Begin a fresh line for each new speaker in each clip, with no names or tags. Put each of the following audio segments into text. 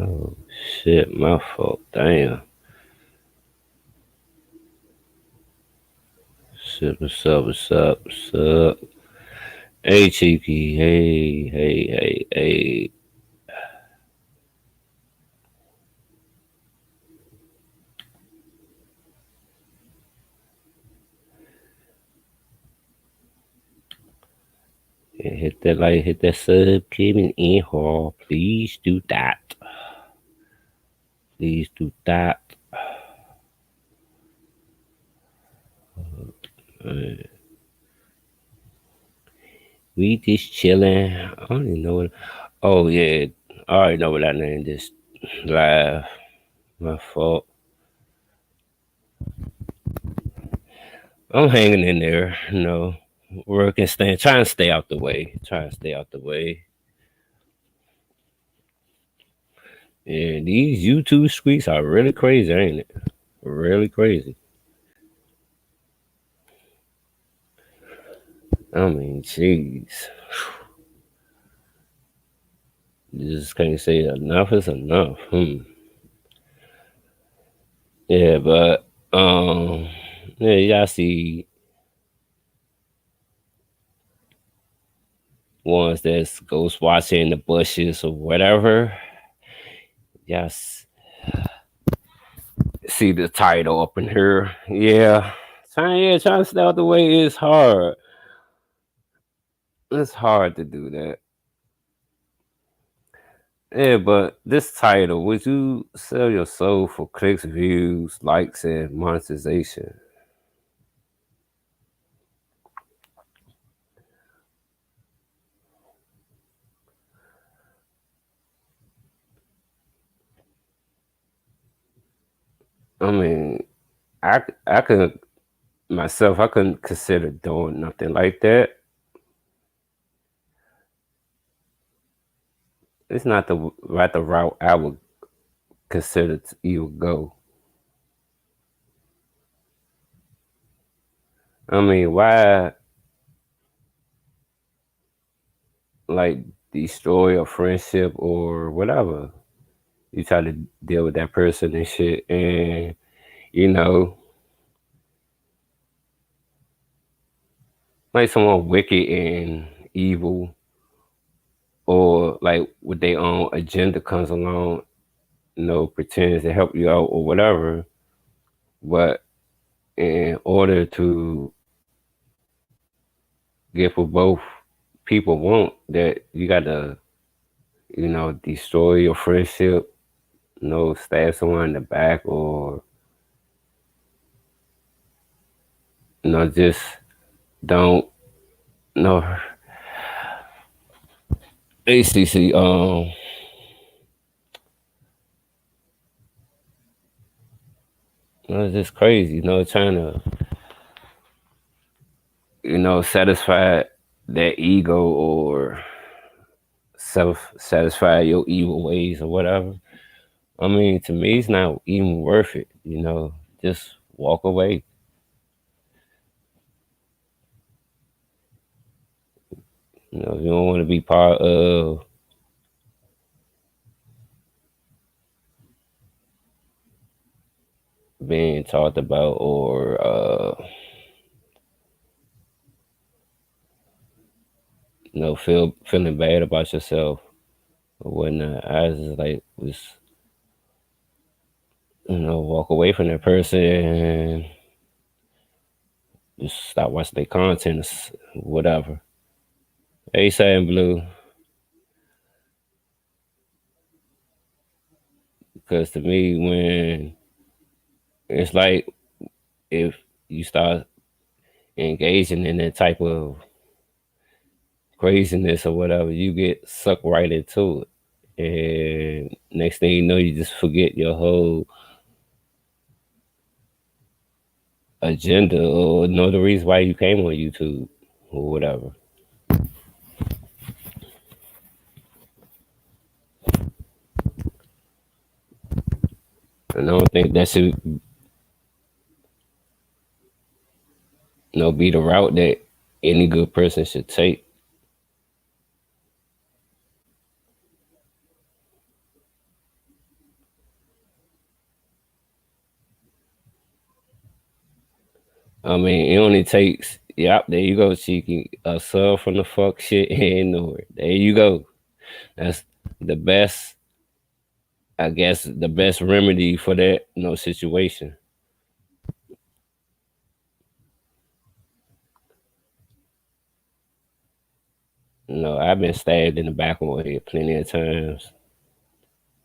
Oh shit, my fault. Damn. Shit, what's up? What's up? What's up? Hey, Cheeky. Hey, hey, hey, hey. Yeah, hit that like, hit that sub, Kevin in hall. Please do that. Please do that. Uh, we just chilling. I don't even know what. Oh yeah, I already know what that name is. Live. My fault. I'm hanging in there. Working, staying, trying to stay out the way. Trying to stay out the way. Yeah, these YouTube streets are really crazy, ain't it? Really crazy. I mean, jeez. You just can't say enough is enough. Yeah, but yeah, y'all see ones that's ghost watching the bushes or whatever. Yes, see the title up in here. Yeah, trying to stay out the way is hard. It's hard to do that. Yeah, but this title, would you sell your soul for clicks, views, likes, and monetization? I mean, I could myself, I couldn't consider doing nothing like that. It's not the route I would consider to even go. I mean, why like destroy a friendship or whatever? You try to deal with that person and shit, and you know, like someone wicked and evil, or like with their own agenda comes along, pretends to help you out or whatever. But in order to get what both people want, that you gotta, destroy your friendship, stab someone in the back, or just don't, no. ACC, it's just crazy, trying to, satisfy that ego or self satisfy your evil ways or whatever. I mean, to me, it's not even worth it. Just walk away. If you don't want to be part of being talked about or feeling bad about yourself or whatnot, I just like just walk away from that person and just stop watching their content, whatever. Hey, saying blue, because to me, when it's like if you start engaging in that type of craziness or whatever, you get sucked right into it. And next thing you know, you just forget your whole agenda or know the reason why you came on YouTube or whatever. And I don't think that should, be the route that any good person should take. I mean, it only takes, yep, there you go, Cheeky. A sub from the fuck shit and ignore it. There you go. That's the best, I guess, the best remedy for that, situation. I've been stabbed in the back of my head plenty of times.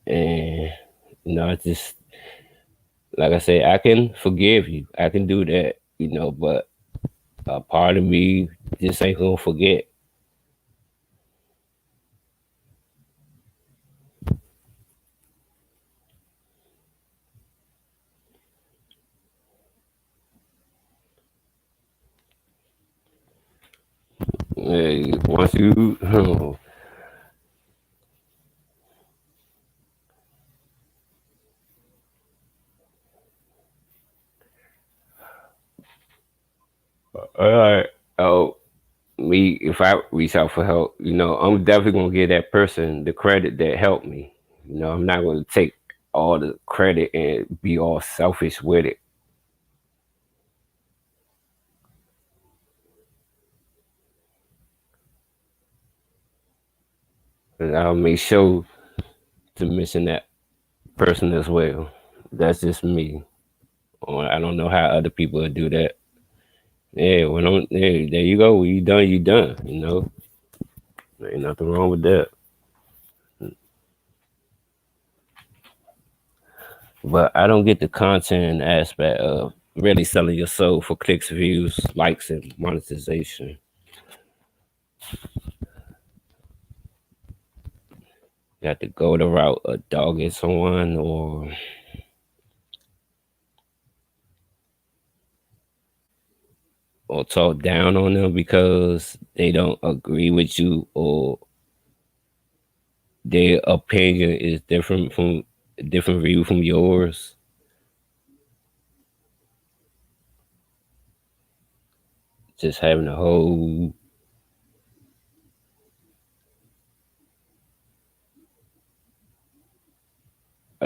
And, I just, like I said, I can forgive you. I can do that, but a part of me just ain't gonna forget. 'Once you, all right, oh, me, if I reach out for help, I'm definitely gonna give that person the credit that helped me. I'm not gonna take all the credit and be all selfish with it. 'Cause I'll make sure to mention that person as well. That's just me. I don't know how other people would do that. Yeah, there you go. When you done, you done. Ain't nothing wrong with that. But I don't get the content aspect of really selling your soul for clicks, views, likes, and monetization. You have to go the route of dogging someone or talk down on them because they don't agree with you or their opinion is different view from yours. Just having a whole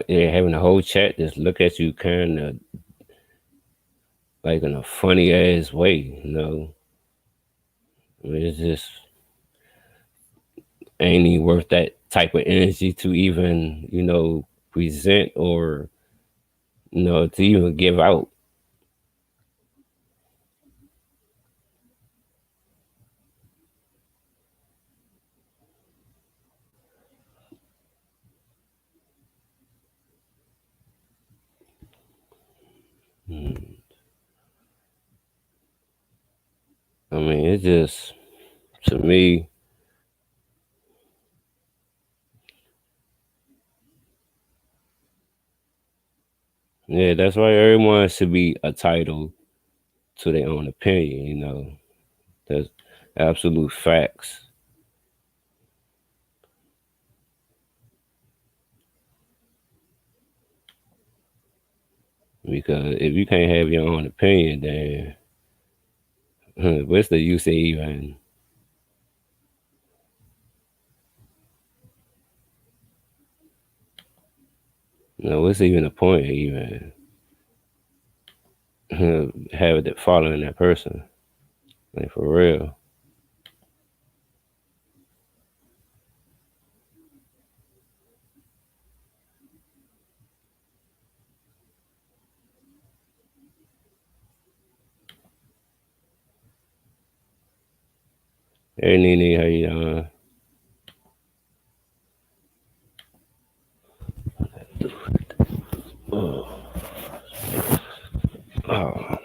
yeah, having a whole chat just look at you kind of like in a funny ass way. It's just ain't even worth that type of energy to even present or to even give out. Mm. I mean, it's just to me, yeah. That's why everyone should be entitled to their own opinion. That's absolute facts. Because if you can't have your own opinion, then what's the use of even? What's even the point of even having that following that person? Like for real. Hey Nene, how you doing? Oh, oh,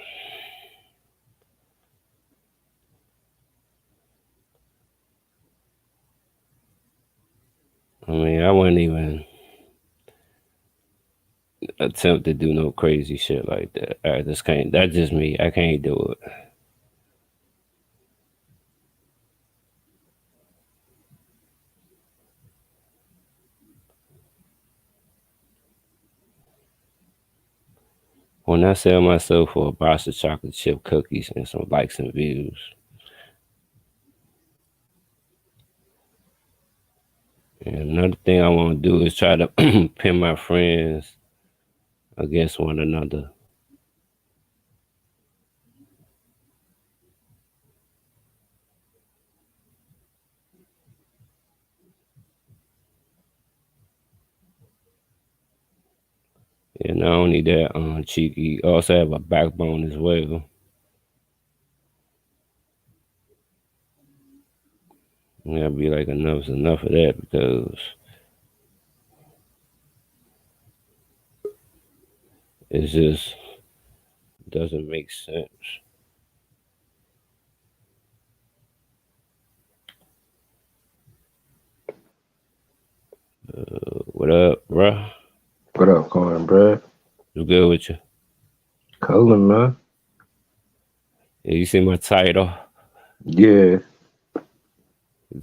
I mean, I wouldn't even attempt to do no crazy shit like that. I just can't. That's just me. I can't do it. When I sell myself for a box of chocolate chip cookies and some likes and views, and another thing I want to do is try to pin my friends against one another. And not only that, cheeky also have a backbone as well. You gotta be like enough's enough of that because it just doesn't make sense. What up, bruh?
What up, cornbread?
What's good with you?
Colin, man.
Yeah, you see my title?
Yeah,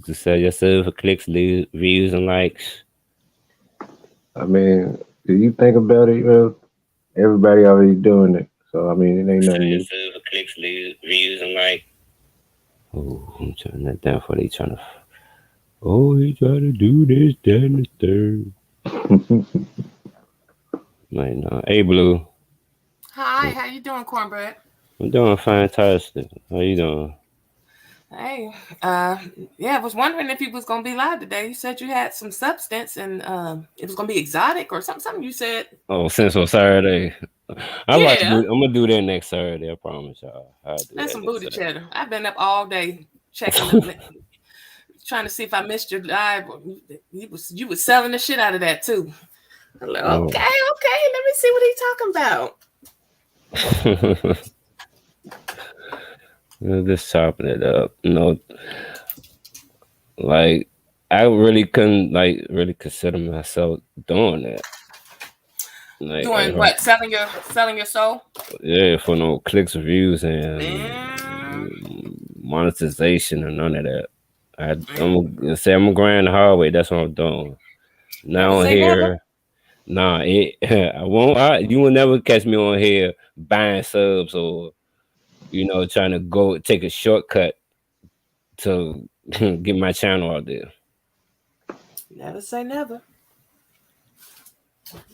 To sell yourself for clicks, views, and likes.
I mean, do you think about it, man? Everybody already doing it, so I mean, it ain't
Sell
nothing new.
yourself for clicks, views, and likes. Oh, I'm turning that down for they trying to. Oh, he trying to do this, that, and the third. Like, no. Hey, Blue.
Hi, how you doing, Cornbread?
I'm doing fantastic. How you doing?
Hey, uh, yeah, I was wondering if you was gonna be live today. You said you had some substance and it was gonna be exotic or something. Something you said.
Oh, since on Saturday. I'm about to do.
Yeah,
I'm gonna do that next Saturday. I promise y'all. I'll do
that's
that
some
next
booty
Saturday.
cheddar. I've been up all day checking the, trying to see if I missed your live. You was selling the shit out of that too. I'm like,
Oh.
okay, let me see what he's talking about.
Just chopping it up. Like I really couldn't like really consider myself doing that. Like,
Doing what? Selling your soul?
yeah, for no clicks, views, and
Man,
monetization or none of that. I'm gonna say I'm gonna grind the hard way. That's what I'm doing.
never
Now on
say never.
here, nah, I won't. You will never catch me on here buying subs or trying to go take a shortcut to get my channel out there.
Never say never.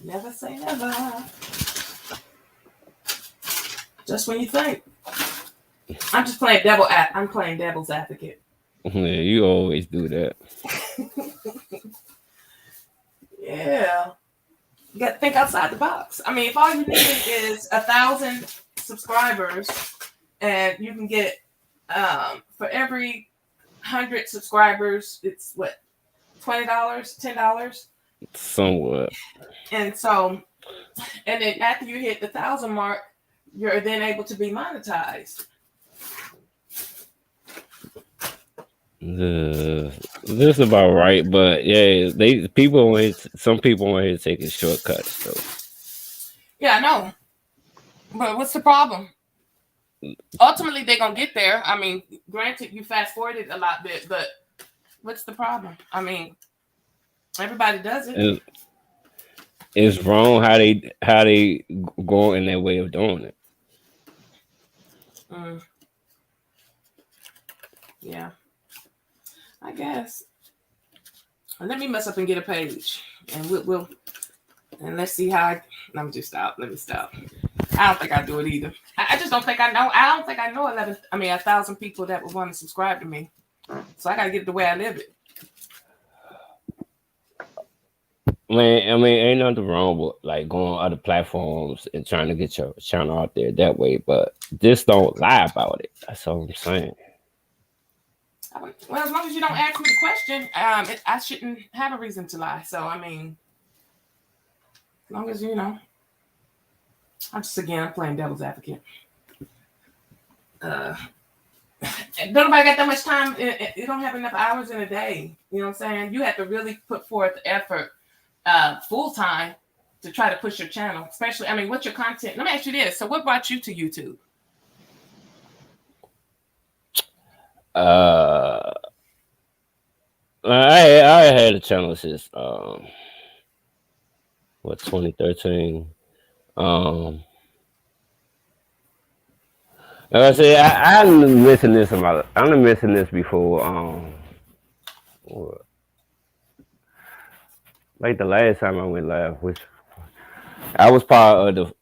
Never say never. Just when you think. I'm just playing I'm playing devil's advocate.
Yeah, you always do that.
Yeah. You got to think outside the box. I mean, if all you need is 1,000 subscribers, and you can get for every 100 subscribers, it's what, $20, $10,
Somewhat.
and so, and then after you hit the 1,000 mark, you're then able to be monetized.
This about right, but yeah, some people on here taking shortcuts. So
Yeah, I know, but what's the problem? Ultimately, they're gonna get there. I mean, granted, you fast forwarded a lot bit, but what's the problem? I mean, everybody does it.
it, it's wrong how they go in their way of doing it.
Mm, yeah, I guess. Let me mess up and get a page, and we'll and let's see how. Let me just stop. Let me stop. I don't think I do it either. I just don't think I know. I don't think I know 11. I mean, 1,000 people that would want to subscribe to me. So I gotta get it the way I live it.
Man, I mean, ain't nothing wrong with like going on other platforms and trying to get your channel out there that way, but just don't lie about it. That's all I'm saying.
Well, as long as you don't ask me the question, I shouldn't have a reason to lie. So I mean, as long as I'm playing devil's advocate. Uh, don't nobody got that much time. You don't have enough hours in a day. You know what I'm saying? You have to really put forth effort, full time, to try to push your channel. Especially, I mean, what's your content? Let me ask you this. So, what brought you to YouTube?
Uh, I had a channel since 2013. Um, like I said, I'm missing this I'm missing this before. What- like the last time I went live, which I was part of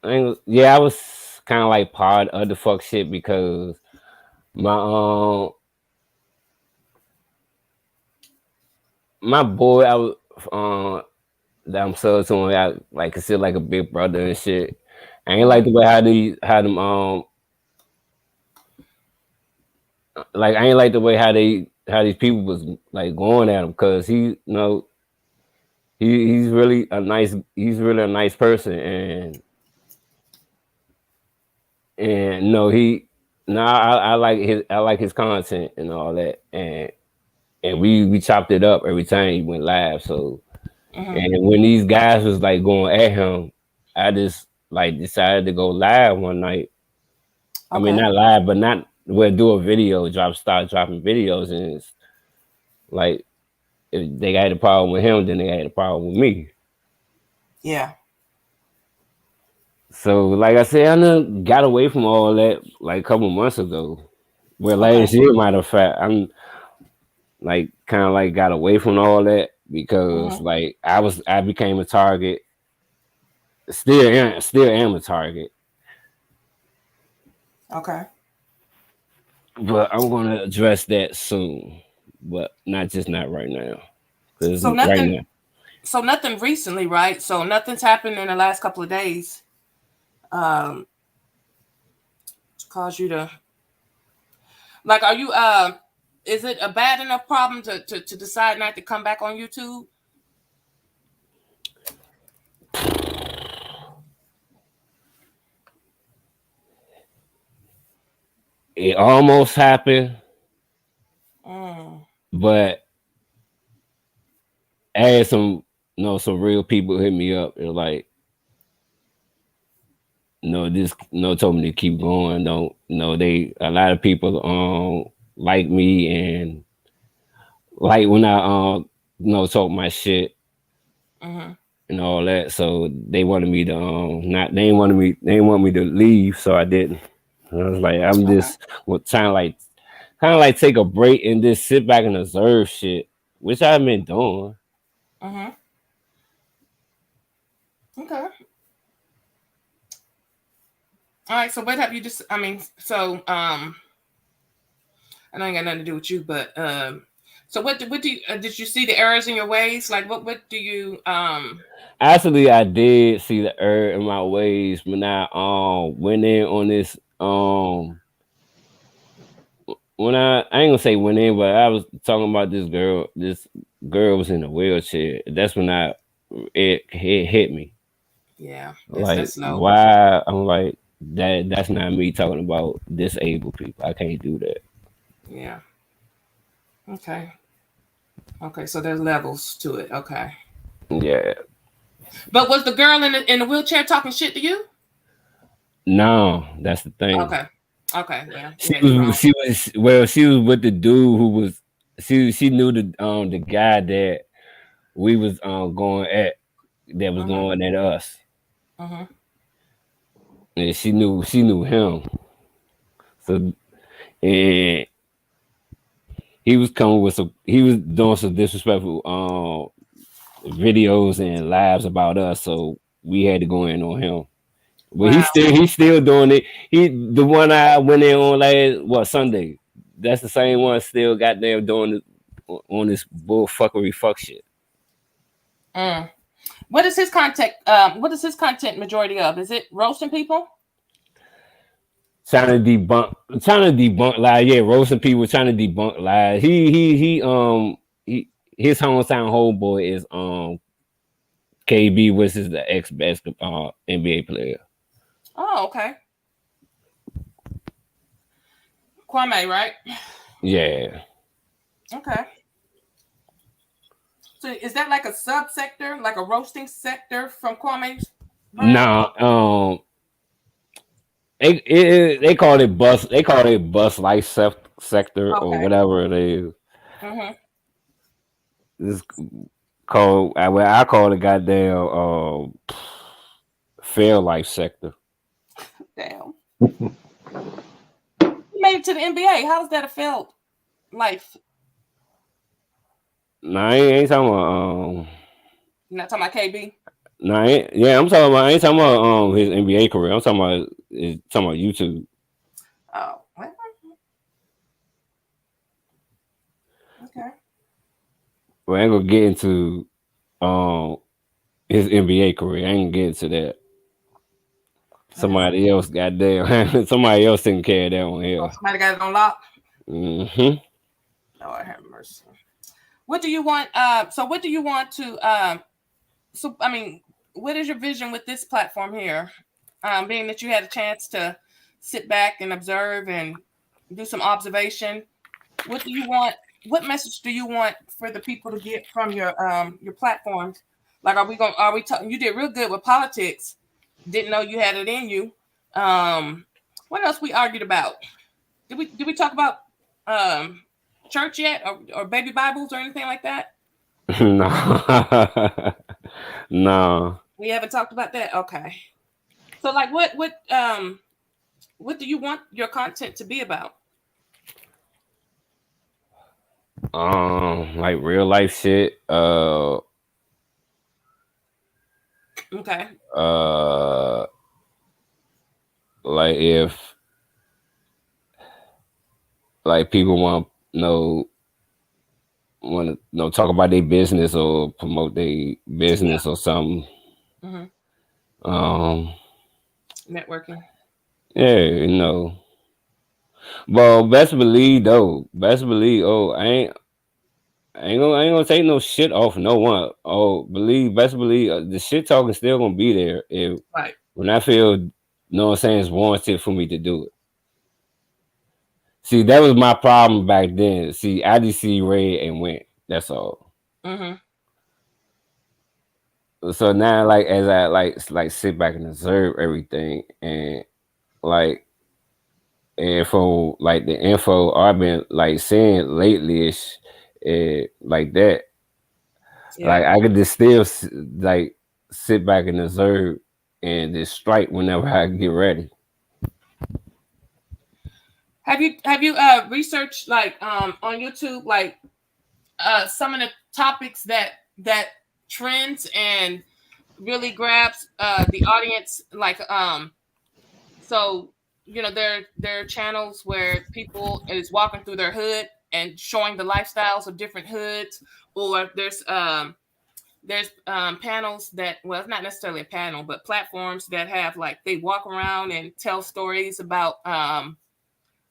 I was kind of like part of the fuck shit because my my boy, I was that I'm sub to him. I like consider like a big brother and shit. I ain't like
Mm-hmm.
the way how them like I ain't like the way how these people was like going at him because he's really a nice person and no he no I like his content and all that and we chopped it up every time he went live. So
Mm-hmm.
and when these guys was like going at him, I just like decided to go live one night. I mean,
Okay.
not live, but not we'll do a video, start dropping videos, and it's like if they had a problem with him, then they had a problem with me.
Yeah.
So, like I said, I done got away from all that like a couple months ago. Well,
Okay.
last year, matter of fact, I'm like kind of like got away from all that because
Mm-hmm.
like I became a target. Still am a target,
Okay.
but I'm gonna address that soon. But not right now because
So
right
nothing.
now.
So nothing recently, right? So nothing's happened in the last couple of days. Um, to cause you to like, are you? Is it a bad enough problem to decide not to come back on YouTube?
It almost happened,
Mm.
but I had some real people hit me up. They're like, no, this, no, told me to keep going. Don't, no, a lot of people, like me and like when I, talk my shit
Mm-hmm.
and all that. So they wanted me to, they didn't want me to leave. So I didn't. And I was like, I'm
Okay.
just trying to kind of like take a break and just sit back and observe shit, which I've been doing.
Mm-hmm. Okay. All right. So what have you just? I mean, so I know it ain't got nothing to do with you, but so what do you, did you see the errors in your ways? Like what do you
Actually, I did see the error in my ways when I went in on this when I ain't gonna say went in, but I was talking about this girl. This girl was in a wheelchair. That's when it hit me.
yeah,
Like
that's low.
why I'm like that's not me talking about disabled people. I can't do that.
Yeah. Okay. Okay. So there's levels to it. Okay.
Yeah.
But was the girl in the wheelchair talking shit to you?
No, that's the thing.
Okay. Okay. Well, yeah, you're wrong.
She was with the dude who was she knew the guy that we was going at that was
Mm-hmm.
going at us.
Mm-hmm.
And she knew him. So and he was doing some disrespectful videos and lives about us, so we had to go in on him. But
Wow.
he's still doing it. The one I went in on last Sunday. That's the same one still goddamn doing it on this bull fuckery fuck shit.
Mm. What is his content majority of? Is it roasting people?
Trying to debunk lies. Yeah, roasting people, trying to debunk lies. He his hometown homeboy is KB, which is the ex basketball NBA player.
Oh, okay. Kwame, right?
Yeah.
Okay. So is that like a subsector, like a roasting sector from Kwame's brand?
Now, they call it bus life sector or
Okay.
whatever it is.
Mm-hmm.
This called I call it goddamn fair life sector.
Damn. You made it to the NBA. How's that a failed life?
No, I ain't talking about
You're not talking about KB?
no, yeah, I ain't talking about his NBA career. I'm talking about YouTube.
Oh, well, okay.
We ain't gonna get into um his NBA career. I ain't getting to that.
Okay.
Somebody else, goddamn, somebody else taking care of that one
Oh,
here.
somebody got it on lock.
Hmm.
Lord have mercy. What do you want? So what do you want to? So I mean, what is your vision with this platform here? Being that you had a chance to sit back and observe and do some observation, what do you want? What message do you want for the people to get from your platforms? Like, are we going? Are we talking? You did real good with politics. Didn't know you had it in you. Um, what else we argued about? Did we talk about um church yet, or baby Bibles or anything like that?
No, no.
We haven't talked about that. Okay. So like what do you want your content to be about?
Like real life shit.
Okay.
Uh, like if like people want to talk about their business or promote their
Yeah.
business or something.
Hmm.
Um,
Networking.
yeah, But best believe. Oh, I ain't gonna take no shit off no one. Oh, best believe the shit talking still gonna be there if
Right.
when I feel, what I'm saying, it's warranted for me to do it. See, that was my problem back then. See, I just see red and went. That's all.
Hmm.
So now, like as I sit back and observe everything, and like and from like the info I've been like seeing lately, is like that.
Yeah.
Like I could just still like sit back and observe and just strike whenever I get ready.
Have you researched like on YouTube like some of the topics that trends and really grabs the audience like so there are channels where people is walking through their hood and showing the lifestyles of different hoods, or there's panels that, well, it's not necessarily a panel, but platforms that have like they walk around and tell stories about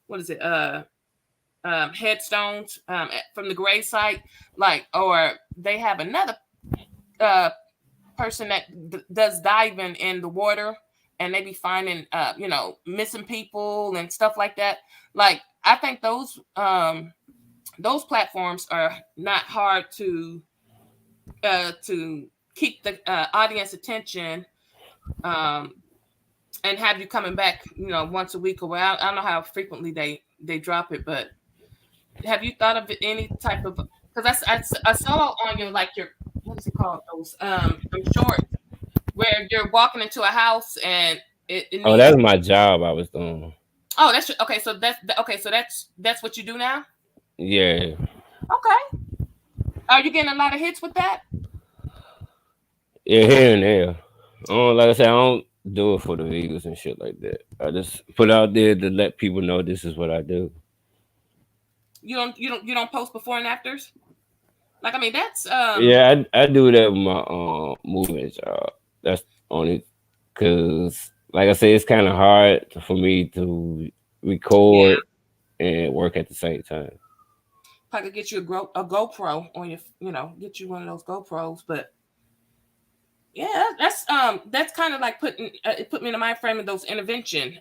what is it headstones from the grave site, like, or they have another uh person that does diving in the water, and they be finding missing people and stuff like that. Like, I think those platforms are not hard to keep the audience attention, um and have you coming back once a week, or well, I don't know how frequently they drop it, but have you thought of any type of, because I saw on your, like, your, what is it called, those shorts where you're walking into a house and it
Oh,
needs.
that's my job I was doing.
Oh, that's okay. So that's what you do now.
Yeah,
Okay. Are you getting a lot of hits with that?
yeah, here and there. Like I said, I don't do it for the views and shit like that. I just put out there to let people know this is what I do.
You don't post before and afters. Like, I mean, that's
Yeah, I do that with my movement job. That's only because, like I said, it's kind of hard for me to
yeah.
record and work at the same time.
I could get you a GoPro on your, get you one of those GoPros. But yeah, that's kind of like it put me in the mind frame of those intervention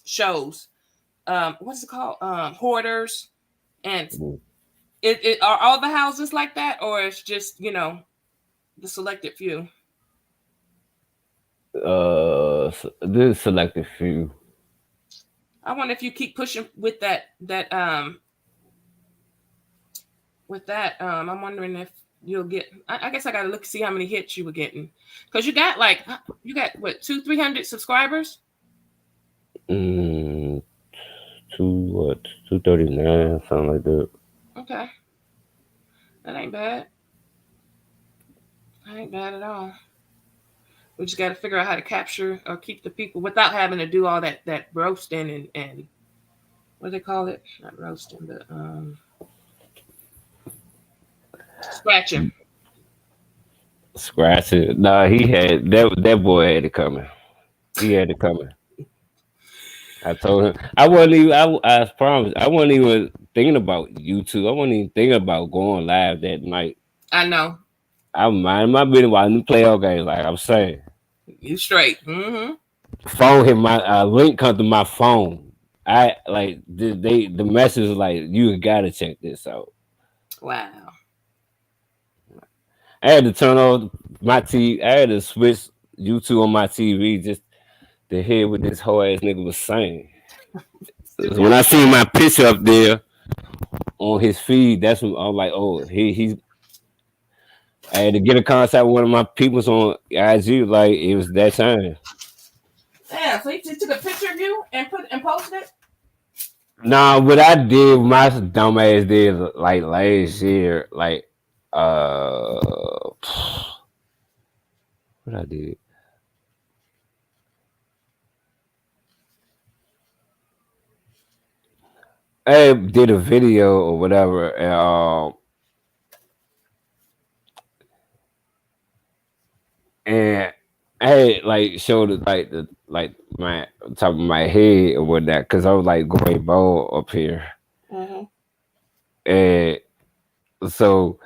shows. What's it called? Hoarders. And it are all the houses like that, or it's just the selected few?
This selective few.
I wonder if you keep pushing with that. I'm wondering if you'll get. I guess I gotta look see how many hits you were getting, because you got what, 200-300 subscribers.
Mm, two what? 239, something like that.
Okay, that ain't bad. That ain't bad at all. We just got to figure out how to capture or keep the people without having to do all that roasting and what do they call it? Not roasting, but scratching.
Scratch it. Nah, he had that boy had it coming. He had it coming. I told him I wasn't even. I promise. I wasn't even thinking about YouTube. I wasn't even thinking about going live that night.
I know.
I'm minding my business while I play all games. Like I'm saying,
You straight. Mm-hmm.
phone hit my link come to my phone. I like the message is like you gotta check this out.
Wow.
I had to turn on my TV. I had to switch YouTube on my TV just to hear what this whole ass nigga was saying. When I seen my picture up there on his feed, that's when I was like, oh, he's. I had to get in contact with one of my peoples on IG. Like it was that time.
Damn. So he just took a picture of you and posted it.
Nah, what I did, my dumb ass did like last year, like uh, what I did. I did a video or whatever, and I had like showed it like the like my top of my head or whatnot, because I was like going bald up here,
Mm-hmm.
and so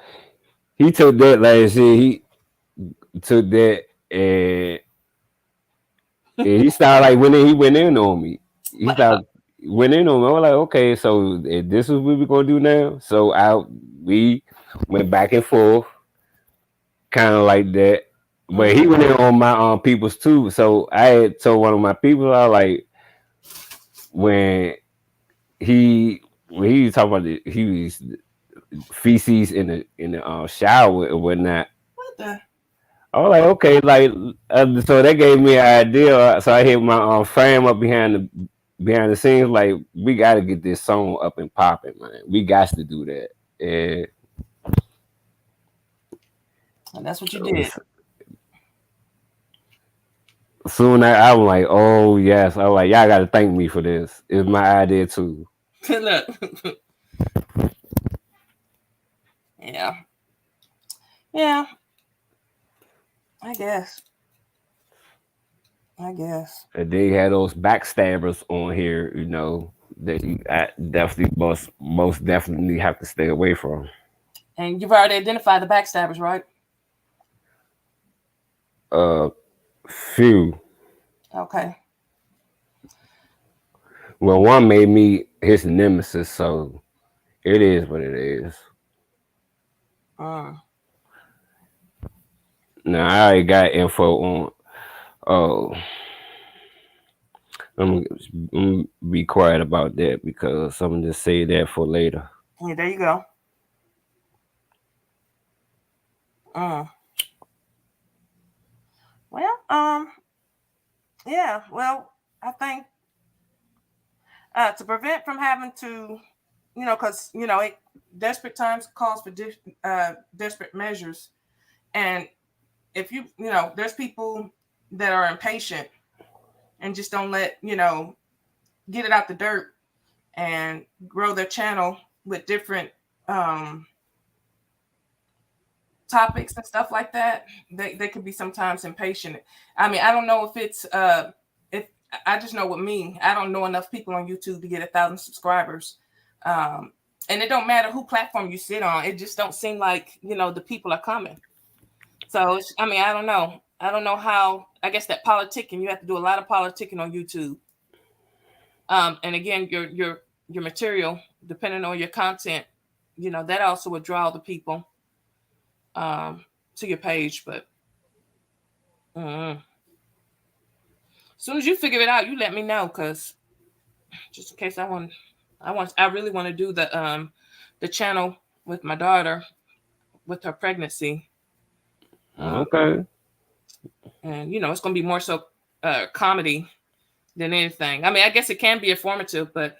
he took that last year. He took that and he started like when he went in on me. He
Wow.
started went in on me. I was like, okay, so this is what we gonna do now. So I we went back and forth, kind of like that. But he
Mm-hmm.
went in on my peoples too. So I had told one of my people, I like when he was talking about he was feces in the shower or whatnot.
What the?
I was like, okay, like so that gave me an idea. So I hit my fam up behind the scenes. Like we got to get this song up and popping, man. We got to do that. And
And that's what you did.
soon I was like, oh yes, I was like, y'all got to thank me for this. It's my idea too.
Look. Yeah. Yeah. I guess. I guess.
And then you had those backstabbers on here, you know, that you definitely most definitely have to stay away from.
And you've already identified the backstabbers, right?
Uh, few.
Okay.
Well, one made me his nemesis, so it is what it is.
Mm.
Now I already got info on. Oh, I'm be quiet about that because I'm gonna just say that for later.
Yeah, there you go. Mm. Well, yeah. Well, I think to prevent from having to, because it desperate times calls for desperate measures, and if there's people that are impatient and just don't let get it out the dirt and grow their channel with different um, topics and stuff like that. They can be sometimes impatient. I mean, I don't know if it's if I just know with me, I don't know enough people on YouTube to get 1,000 subscribers. Um, and it don't matter who platform you sit on. It just don't seem like the people are coming. So I mean, I don't know. I don't know how. I guess that politicking, you have to do a lot of politicking on YouTube. And again, your material, depending on your content, that also would draw the people um, to your page. But as soon as you figure it out, you let me know, cause just in case I really want to do the channel with my daughter with her pregnancy, um,
Okay,
and it's gonna be more so comedy than anything. I mean, I guess it can be informative, but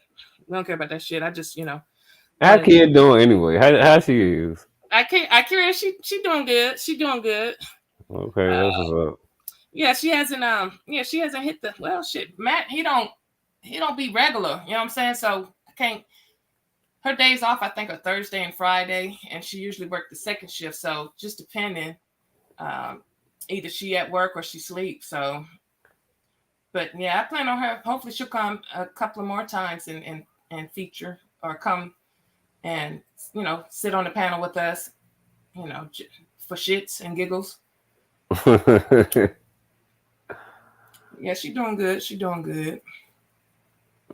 we don't care about that shit. I just
how
wanted.
kid doing anyway? How she is?
I can't. I curious. She doing good. She doing good.
Okay, that's
Uh,
what's up.
yeah, she hasn't. Yeah, she hasn't hit the. Well, shit, Matt. He don't be regular. You know what I'm saying? So I can't. Her days off, I think, are Thursday and Friday, and she usually worked the second shift. So just depending. Um, Either she at work or she sleeps. So, but yeah, I plan on her. Hopefully, she'll come a couple of more times and feature or come and sit on the panel with us. You know, for shits and giggles. Yeah, she doing good. She doing good.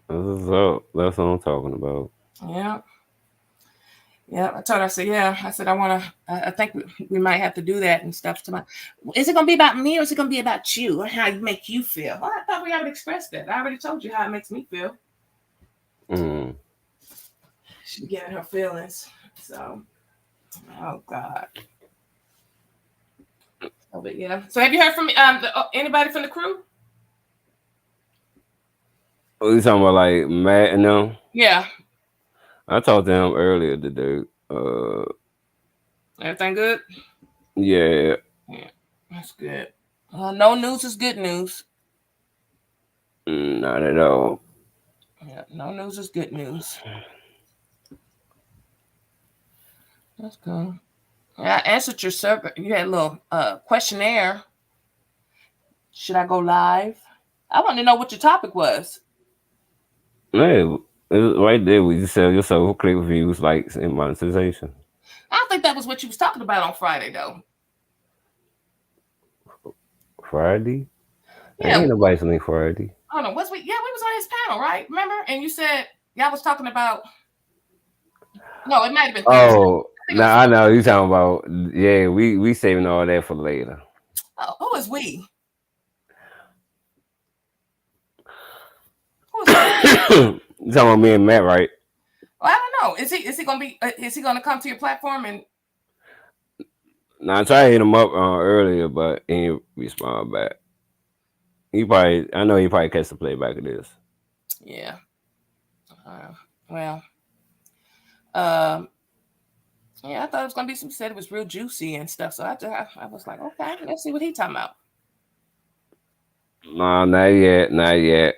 What's up? That's what I'm talking about.
Yeah. Yeah, I told her, I said, yeah, I said, I think we might have to do that and stuff. To my, is it going to be about me or is it going to be about you or how you make you feel? Well, I thought we already expressed that. I already told you how it makes me feel.
Mm.
She getting her feelings. So, oh God. Oh, but yeah. So have you heard from anybody from the crew?
Oh, you talking about like Matt and them?
Yeah.
I talked to him earlier today.
Everything good?
Yeah,
Yeah. That's good. No news is good news.
not at all.
Yeah. No news is good news. That's cool. Yeah, I answered your survey. You had a little questionnaire. Should I go live? I want to know what your topic was.
Hey, it's right there. We just sell yourself click views, likes, and monetization.
I don't think that was what you was talking about on Friday, though.
Friday?
Yeah,
Ain't nobody selling Friday.
hold on. Was we? Yeah, we was on his panel, right? Remember? And you said y'all was talking about. No, it might have been Thursday.
Oh,
I think it was.
now I know you talking about. Yeah, we saving all that for later.
Oh, who is we? Who is we?
You talking about me and Matt, right?
Well, I don't know. Is he gonna be? Is he gonna come to your platform and?
Now I tried to hit him up earlier, but he didn't respond back. I know he probably catch the playback of this.
Yeah. Well. Um. Yeah, I thought it was gonna be some. Said it was real juicy and stuff. So I was like, okay, let's see what he talking about.
Nah, not yet, not yet.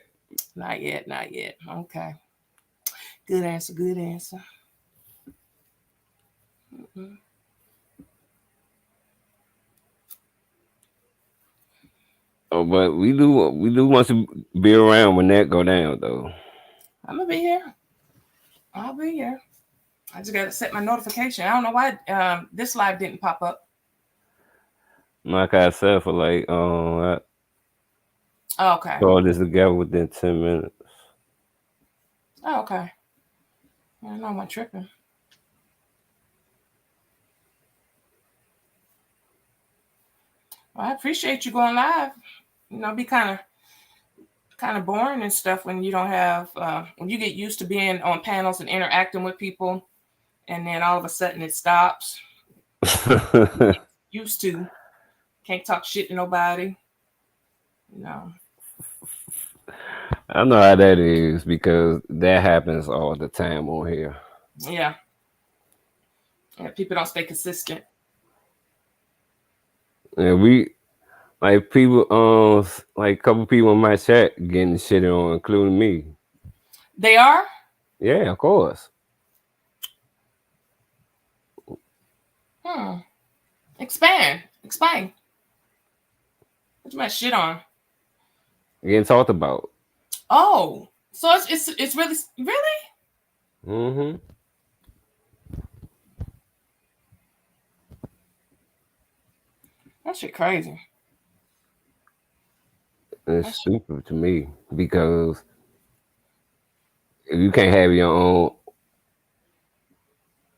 Not yet. Not yet. Okay. Good answer. Good answer. Mm-hmm.
Oh, but we do want to be around when that go down though.
I'm gonna be here. I'll be here. I just gotta set my notification. I don't know why this live didn't pop up.
Like I said, for like I
Oh, okay.
saw this together within 10 minutes.
Oh, okay. I don't know. Am I tripping? Well, I appreciate you going live. Be kind of boring and stuff when you don't have when you get used to being on panels and interacting with people, and then all of a sudden it stops. Used to can't talk shit to nobody. You know.
I know how that is because that happens all the time on here.
Yeah. Yeah. People don't stay consistent.
And we like people like a couple people in my chat getting shit on, including me.
They are.
Yeah, of course.
Hmm. Expand. Explain. What you my shit on?
Getting talked about.
Oh, so it's really.
Mm-hmm.
That shit crazy.
It's
That shit,
stupid to me because if you can't have your own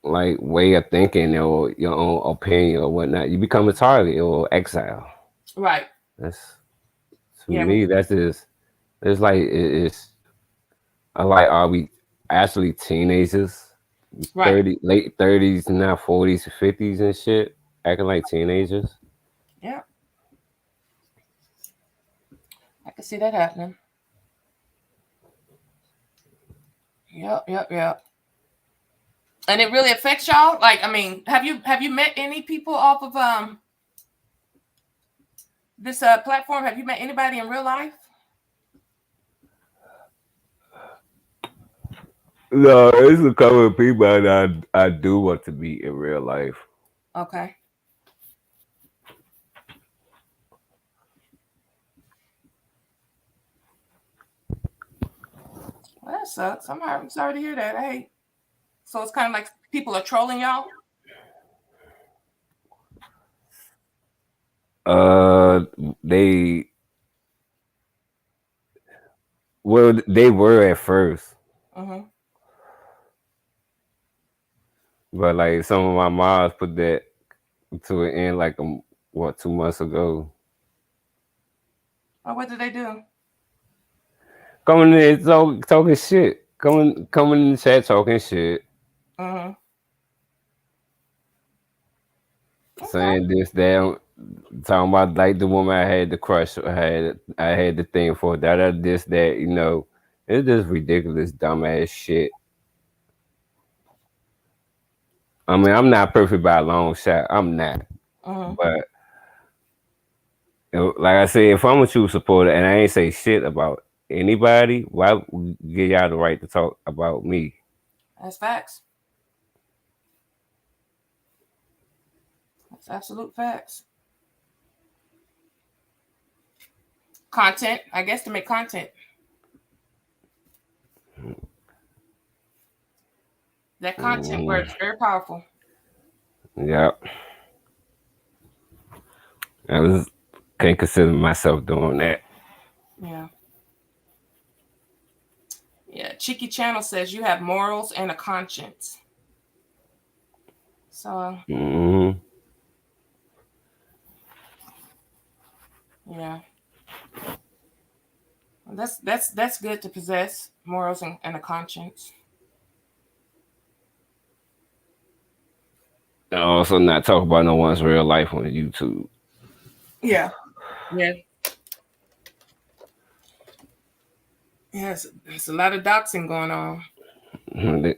like way of thinking or your own opinion or whatnot, you become a target or exile.
right.
That's to
Yeah.
me. That's just it's like it's. I like are we actually teenagers?
Right.
30 late 30s now 40s 50s and shit acting like teenagers.
Yeah. I can see that happening. Yep. Yep. Yep. And it really affects y'all. Like, I mean, have you met any people off of this platform? Have you met anybody in real life?
No, it's a couple of people that I do want to meet in real life.
Okay. Well, that sucks. I'm sorry to hear that. I hate. So it's kind of like people are trolling y'all.
Uh, they well, they were at first,
Mm-hmm.
but like some of my moms put that to an end like 2 months ago.
Oh, what did they do?
Coming in talking shit, coming in the chat talking shit,
Mm-hmm. Okay.
saying this that, talking about like the woman I had the crush, I had the thing for that, this that, it's just ridiculous, dumbass shit. I mean, I'm not perfect by a long shot. I'm not.
Mm-hmm.
But like I said, if I'm a true supporter and I ain't say shit about anybody, why give y'all the right to talk about me?
That's facts. That's absolute facts. Content, I guess, to make content. That content
Hmm.
word is very powerful.
Yeah, I was can't consider myself doing that.
Yeah. Yeah. Cheeky Channel says you have morals and a conscience. So
Hmm.
yeah, that's good to possess morals and a conscience.
Also, not talk about no one's real life on YouTube.
Yeah. Yeah. Yes. There's a lot of doxing going on.
they,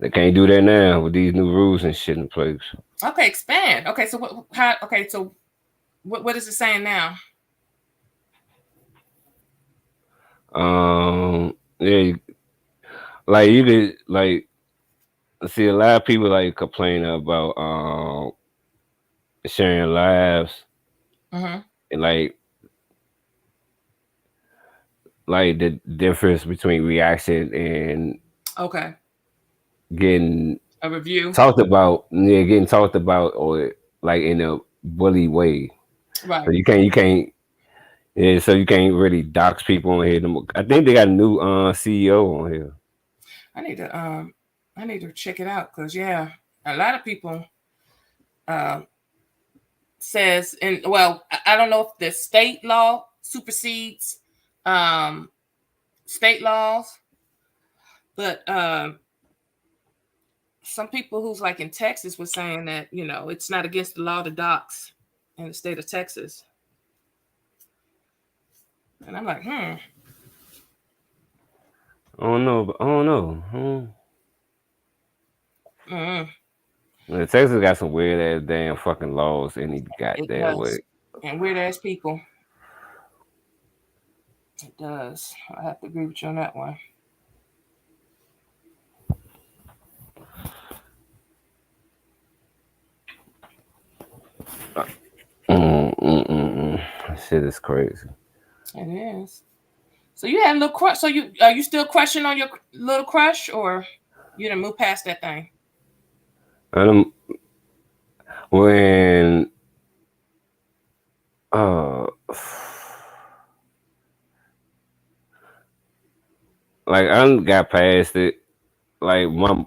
they can't do that now with these new rules and shit in place.
Okay, expand. Okay, so what? How? Okay, so what is it saying now?
Yeah, like you could like see a lot of people like complaining about sharing lives
Mm-hmm.
and like the difference between reaction and
Okay,
getting
a review.
talked about, yeah, getting talked about, or like in a bully way. So
Right.
you can't, yeah, so you can't really dox people on here. I think they got a new CEO on here.
I need to I need to check it out because yeah, a lot of people uh says and well I don't know if the state law supersedes um state laws, but some people who's like in Texas was saying that it's not against the law to dox in the state of Texas, and I'm like
I don't know, but I don't know.
mm,
Texas got some weird ass damn fucking laws any
it
goddamn
does,
way.
and weird ass people. It does. I have to agree with you on that one.
Shit is crazy.
It is. So you had a little crush. So you are you still crushing on your little crush, or you done move past that thing?
And when uh like I done got past it. Like my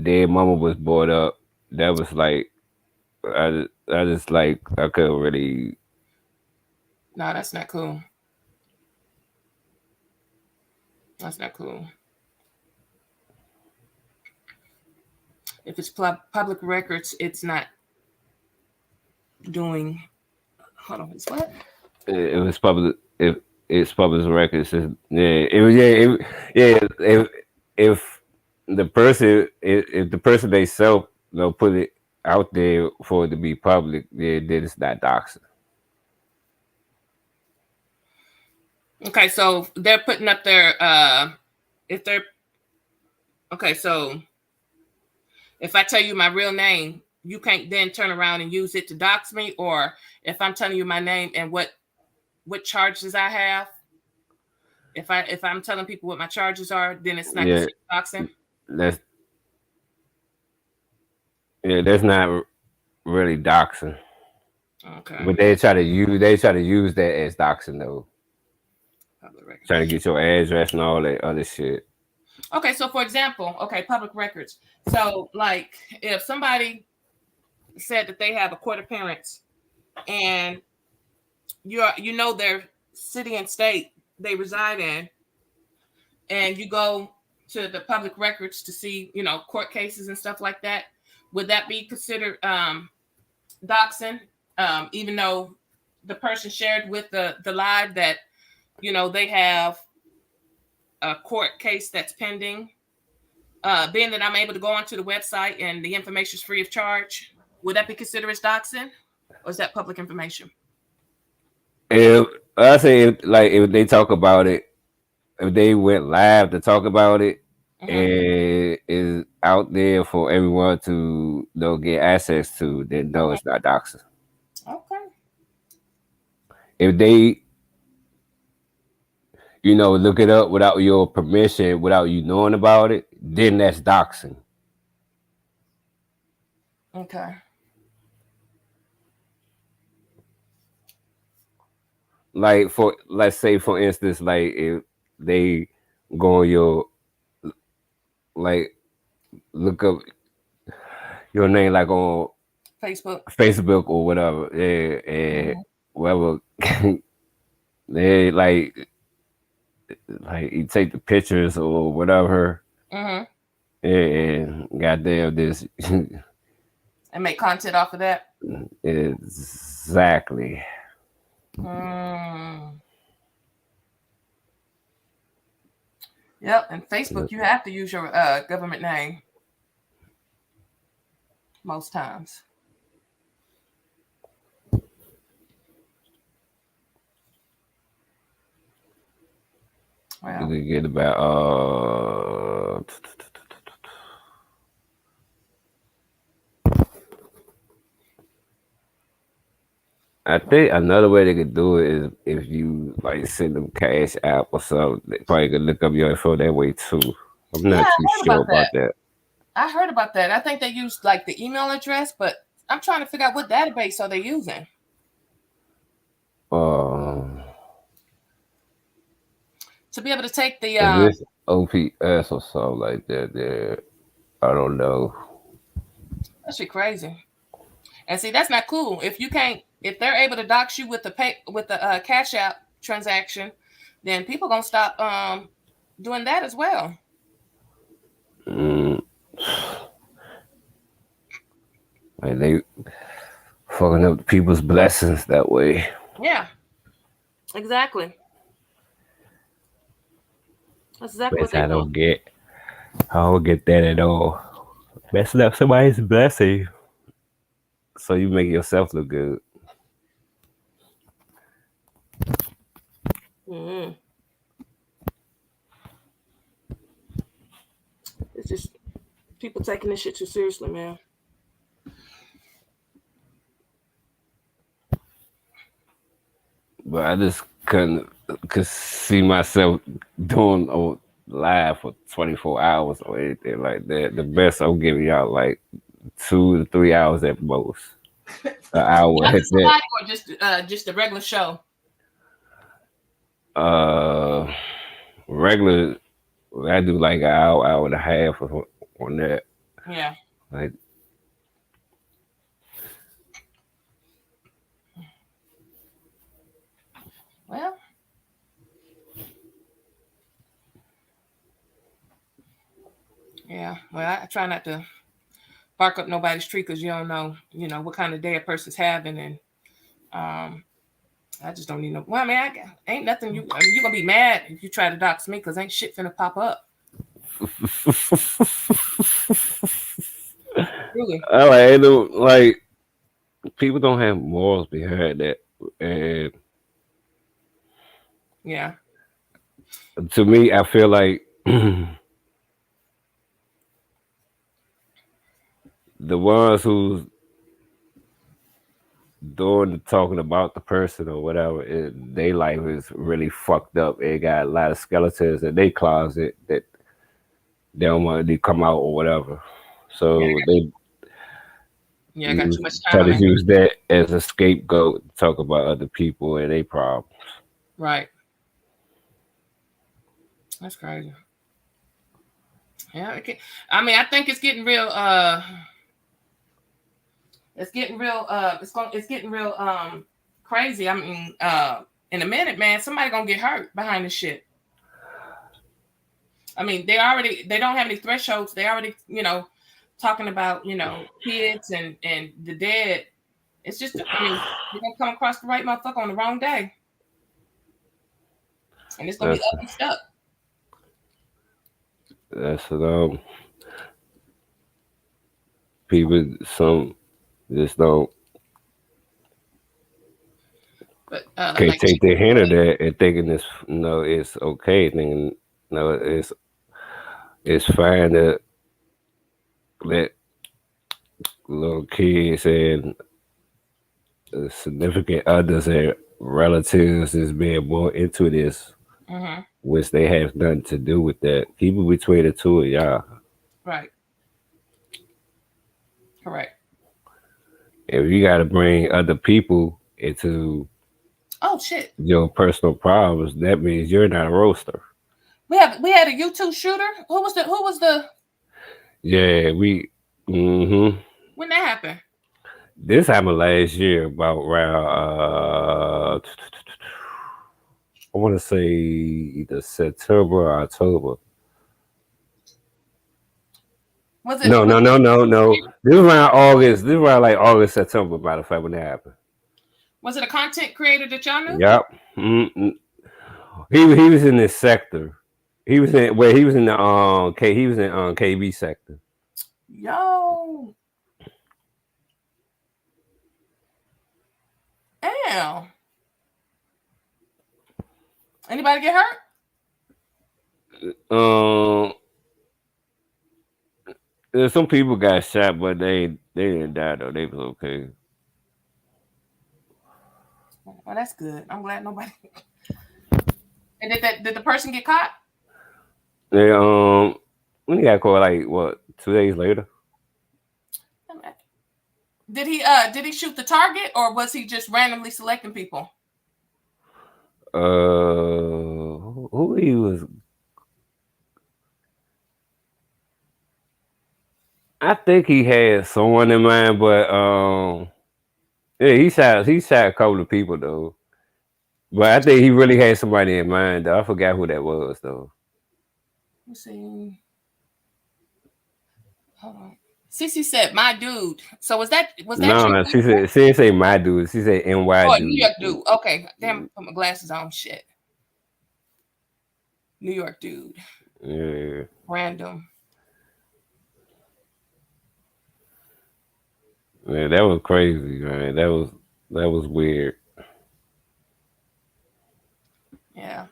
dead mama was brought up. That was like I just like I couldn't really.
No, that's not cool. That's not cool. If it's public records, it's not doing. Hold on, it's what?
It was public. If it's public records, yeah, it was, yeah. If the person, if the person they self, put it out there for it to be public, yeah, then it's not doxing.
Okay, so they're putting up their if they're okay, so if I tell you my real name, you can't then turn around and use it to dox me, or if I'm telling you my name and what charges I have. If I'm telling people what my charges are, then it's not
Yeah,
considered doxing.
that's yeah, that's not really doxing.
Okay.
But they try to use that as doxing though.
Public record.
Trying to get your address and all that other shit.
Okay, so for example, okay, public records. So like if somebody said that they have a court appearance and their city and state they reside in, and you go to the public records to see, court cases and stuff like that, would that be considered doxing? Even though the person shared with the live that, they have a court case that's pending, being that I'm able to go onto the website and the information is free of charge, would that be considered as doxing, or is that public information?
If I say if they talk about it, if they went live to talk about it,
Mm-hmm.
and is out there for everyone to get access to, then no,
Mm-hmm.
it's not doxing.
Okay.
If they look it up without your permission, without you knowing about it, then that's doxing.
Okay.
Like for let's say for instance, like if they go on your like look up your name like on
Facebook.
Facebook or whatever, yeah, and
Mm-hmm.
whatever they like you take the pictures or whatever,
Mm-hmm.
and goddamn this
And make content off of that.
exactly.
Mm. Yep. And Facebook, you have to use your government name most times.
You
Well,
can get about I think another way they could do it is if you like send them cash app or something. They probably could look up your info that way too. I'm
yeah,
not
I
too
heard
sure
about that.
about that.
I heard about that. I think they use like the email address, but I'm trying to figure out what database are they using
Um,
to be able to take the.
if it's OPS or something like that, then I don't know.
That shit crazy. And see, that's not cool. If they're able to dox you with the Cash App transaction, then people gonna stop doing that as well.
Mm, like they fucking up people's blessings that way.
Yeah, exactly. That's exactly what
Which
they
I
do.
don't get. I don't get that at all. Messing up somebody's blessing so you make yourself look good.
Mm-hmm. It's just people taking this shit too seriously, man.
But I just couldn't could see myself doing a live for 24 hours or anything like that. The best I'm giving y'all like 2 to 3 hours at most. An hour
Not
at
just
that.
live or just a regular show.
Uh, regular, I do like an hour, hour and a half on that.
Yeah.
Like,
Well, yeah. Well, I try not to bark up nobody's tree because you don't know, what kind of day a person's having, and um, I just don't need no. Well, I mean, ain't nothing. You gonna be mad if you try to dox me because ain't shit finna pop up. Really?
I like, like people don't have morals behind that, and
Yeah.
to me, I feel like the ones who's doing the talking about the person or whatever, their life is really fucked up. They got a lot of skeletons in their closet that they don't want to come out or whatever.
Yeah,
So they
yeah, I got too much time
try
on
to
that.
use that as a scapegoat to talk about other people and their problems.
Right. That's crazy. Yeah, I mean, I think it's getting real. It's getting real. It's getting real. Crazy. I mean, in a minute, man, somebody gonna get hurt behind this shit. I mean, they don't have any thresholds. They already, talking about kids and the dead. It's just, I mean, you're gonna come across the right motherfucker on the wrong day, and it's gonna be
That's
ugly stuff.
that's people. Some just don't
But
can't
like
take their hand of that and thinking it's it's okay. Thinking it's fine to let little kids and significant others and relatives is being born into this,
hmm
which they have nothing to do with that. Keep it between the two of y'all.
right, correct.
If you got to bring other people into
Oh shit,
your personal problems, that means you're not a roaster.
we had a YouTube shooter. Who was the
Yeah, we. Hmm.
when that happened?
This happened last year, about around. I want to say either September or October.
Was it
No,
was
no,
it
no, no, no. This was around August. This was around like August, September. Matter of fact, when that happened.
was it a content creator that y'all knew?
Yep. Mm-mm. He was in this sector. He was in where he was in the he was in KB sector.
Yo, damn. Anybody get hurt?
Um, some people got shot, but they didn't die though. They was okay.
Well, that's good. I'm glad nobody. And did the person get caught?
They when he got caught like what 2 days later.
Did he shoot the target or was he just randomly selecting people?
Who he was? I think he had someone in mind, but yeah, he shot a couple of people though. But I think he really had somebody in mind though. I forgot who that was though.
Let's see. Hold on. Cece said, "My dude." So was that
No,
you?
no, she didn't say my dude. She said NY
Oh, New
dude.
York dude. Okay, damn. Put my glasses on. Shit. New York dude.
Yeah,
Random.
man, that was crazy, man. That was weird.
Yeah.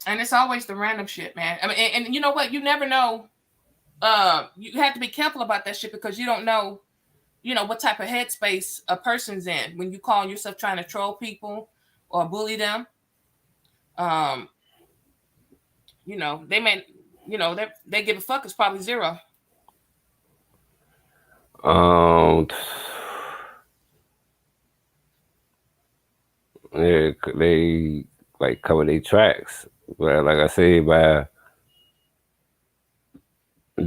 And it's always the random shit, man. I mean, and you know what? You never know. You have to be careful about that shit because you don't know, what type of headspace a person's in when you call yourself trying to troll people or bully them. Um, they may, they give a fuck is probably zero.
Um, yeah, they like cover their tracks, but like I said, by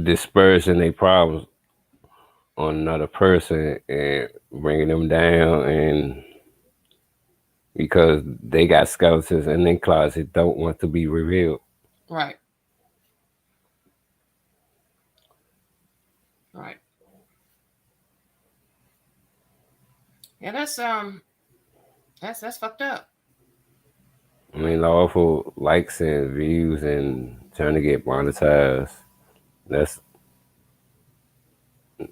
dispersing their problems on another person and bringing them down, and because they got skeletons in their closet, don't want to be revealed.
Right. Right. Yeah, that's fucked up.
I mean, all for likes and views and trying to get monetized. That's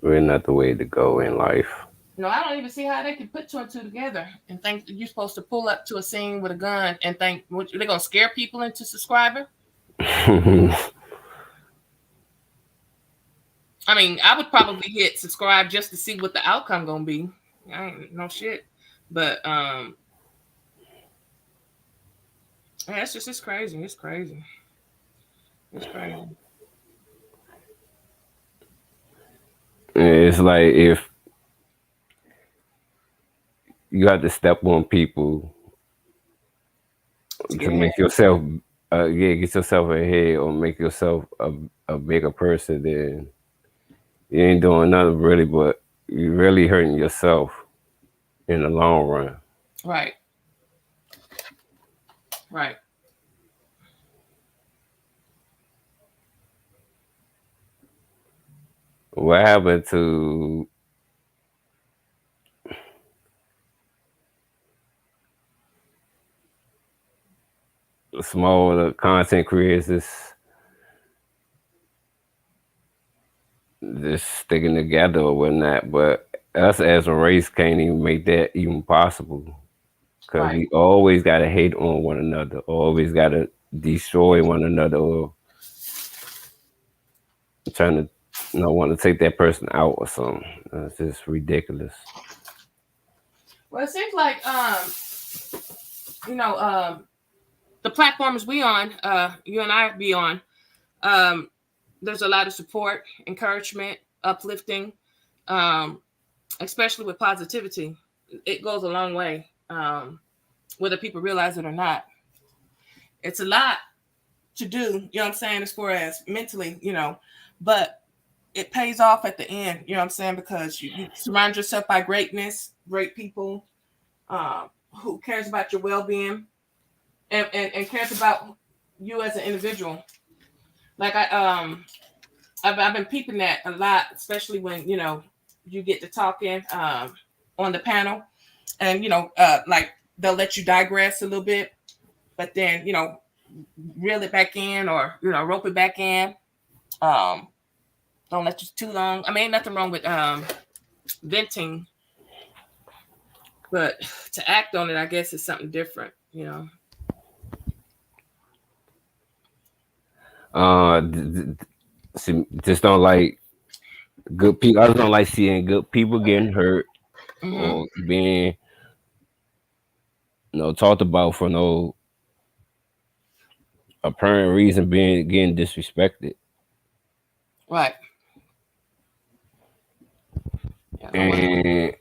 really not the way to go in life.
No, I don't even see how they can put two and two together and think that you're supposed to pull up to a scene with a gun and think they're gonna scare people into subscribing. I mean, I would probably hit subscribe just to see what the outcome gonna be. I ain't no shit. But yeah, it's crazy. It's crazy. It's crazy.
It's like if you have to step on people
To
to
get ahead.
make yourself, yeah, get yourself ahead or make yourself a bigger person, then you ain't doing nothing really, but you really hurting yourself in the long run.
Right. Right.
What happened to smaller content creators just sticking together or whatnot? But us as a race can't even make that even possible because
Right.
we always got to hate on one another, always got to destroy one another, or trying to want to take that person out or something. It's just ridiculous.
Well, it seems like you know, the platforms we on, you and I be on, um, there's a lot of support, encouragement, uplifting, um, especially with positivity. It goes a long way, whether people realize it or not. It's a lot to do, you know what I'm saying, as far as mentally, but it pays off at the end, you know what I'm saying, because you surround yourself by greatness, great people, um, who cares about your well being, and cares about you as an individual. Like I've been peeping that a lot, especially when you get to talking on the panel, and like they'll let you digress a little bit, but then reel it back in, or rope it back in. Um, don't let you too long. I mean, ain't nothing wrong with venting, but to act on it, I guess, is something different.
Uh, see, just don't like good people. I just don't like seeing good people getting hurt
Mm-hmm.
or being talked about for no apparent reason, being getting disrespected,
Right. Yeah. No one.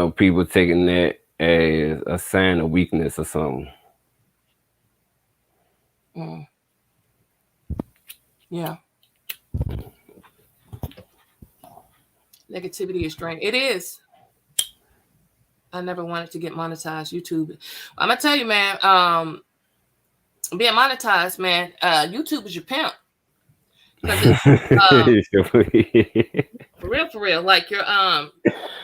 and people taking that as a sign of weakness or something.
Mm, yeah. Negativity is draining. It is. I never wanted to get monetized. YouTube. I'm gonna tell you, man. Being monetized, man. YouTube is your pimp, because it for real, for real. Like your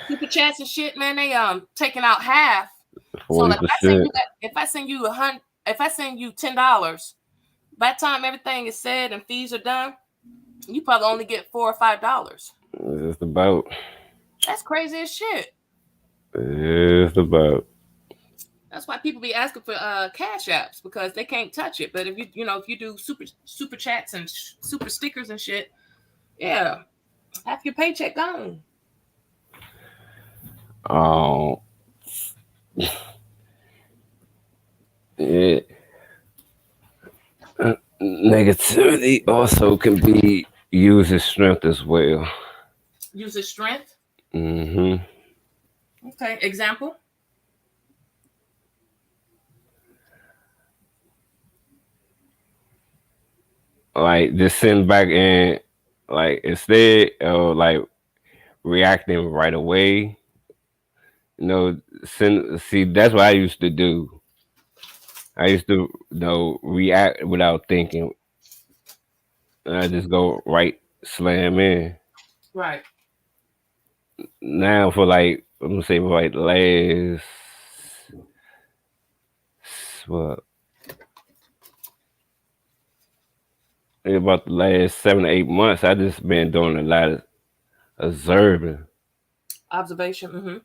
super chats and shit, man. They taking out half. So like,
40%.
if I send you if I send you $10, by the time everything is said and fees are done, you probably only get $4 or $5.
It's just about.
That's crazy as shit.
It's just about.
That's why people be asking for cash apps, because they can't touch it. But if if you do super chats and super stickers and shit, yeah, half your paycheck gone.
Um, it, negativity also can be used as strength as well.
Use his strength.
Hmm.
Okay, example.
Like just sitting back and like instead of like reacting right away, see that's what I used to do. I used to react without thinking, and I just go right slam in.
Right.
Now for like I'm gonna say for like the last what about the last 7 to 8 months, I just been doing a lot of observing.
Observation. Mm-hmm.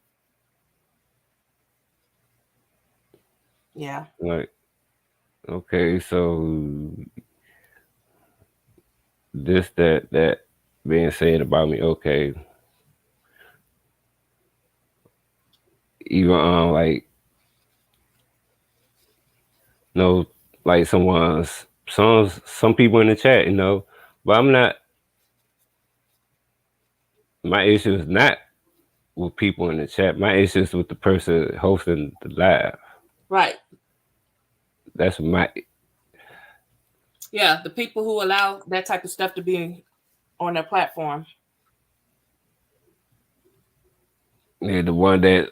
Yeah.
Like, okay, so this that being said about me, okay, even like know like some people in the chat, but I'm not. My issue is not with people in the chat. My issue is with the person hosting the live.
Right.
That's my
Yeah, the people who allow that type of stuff to be on their platform.
yeah, the one that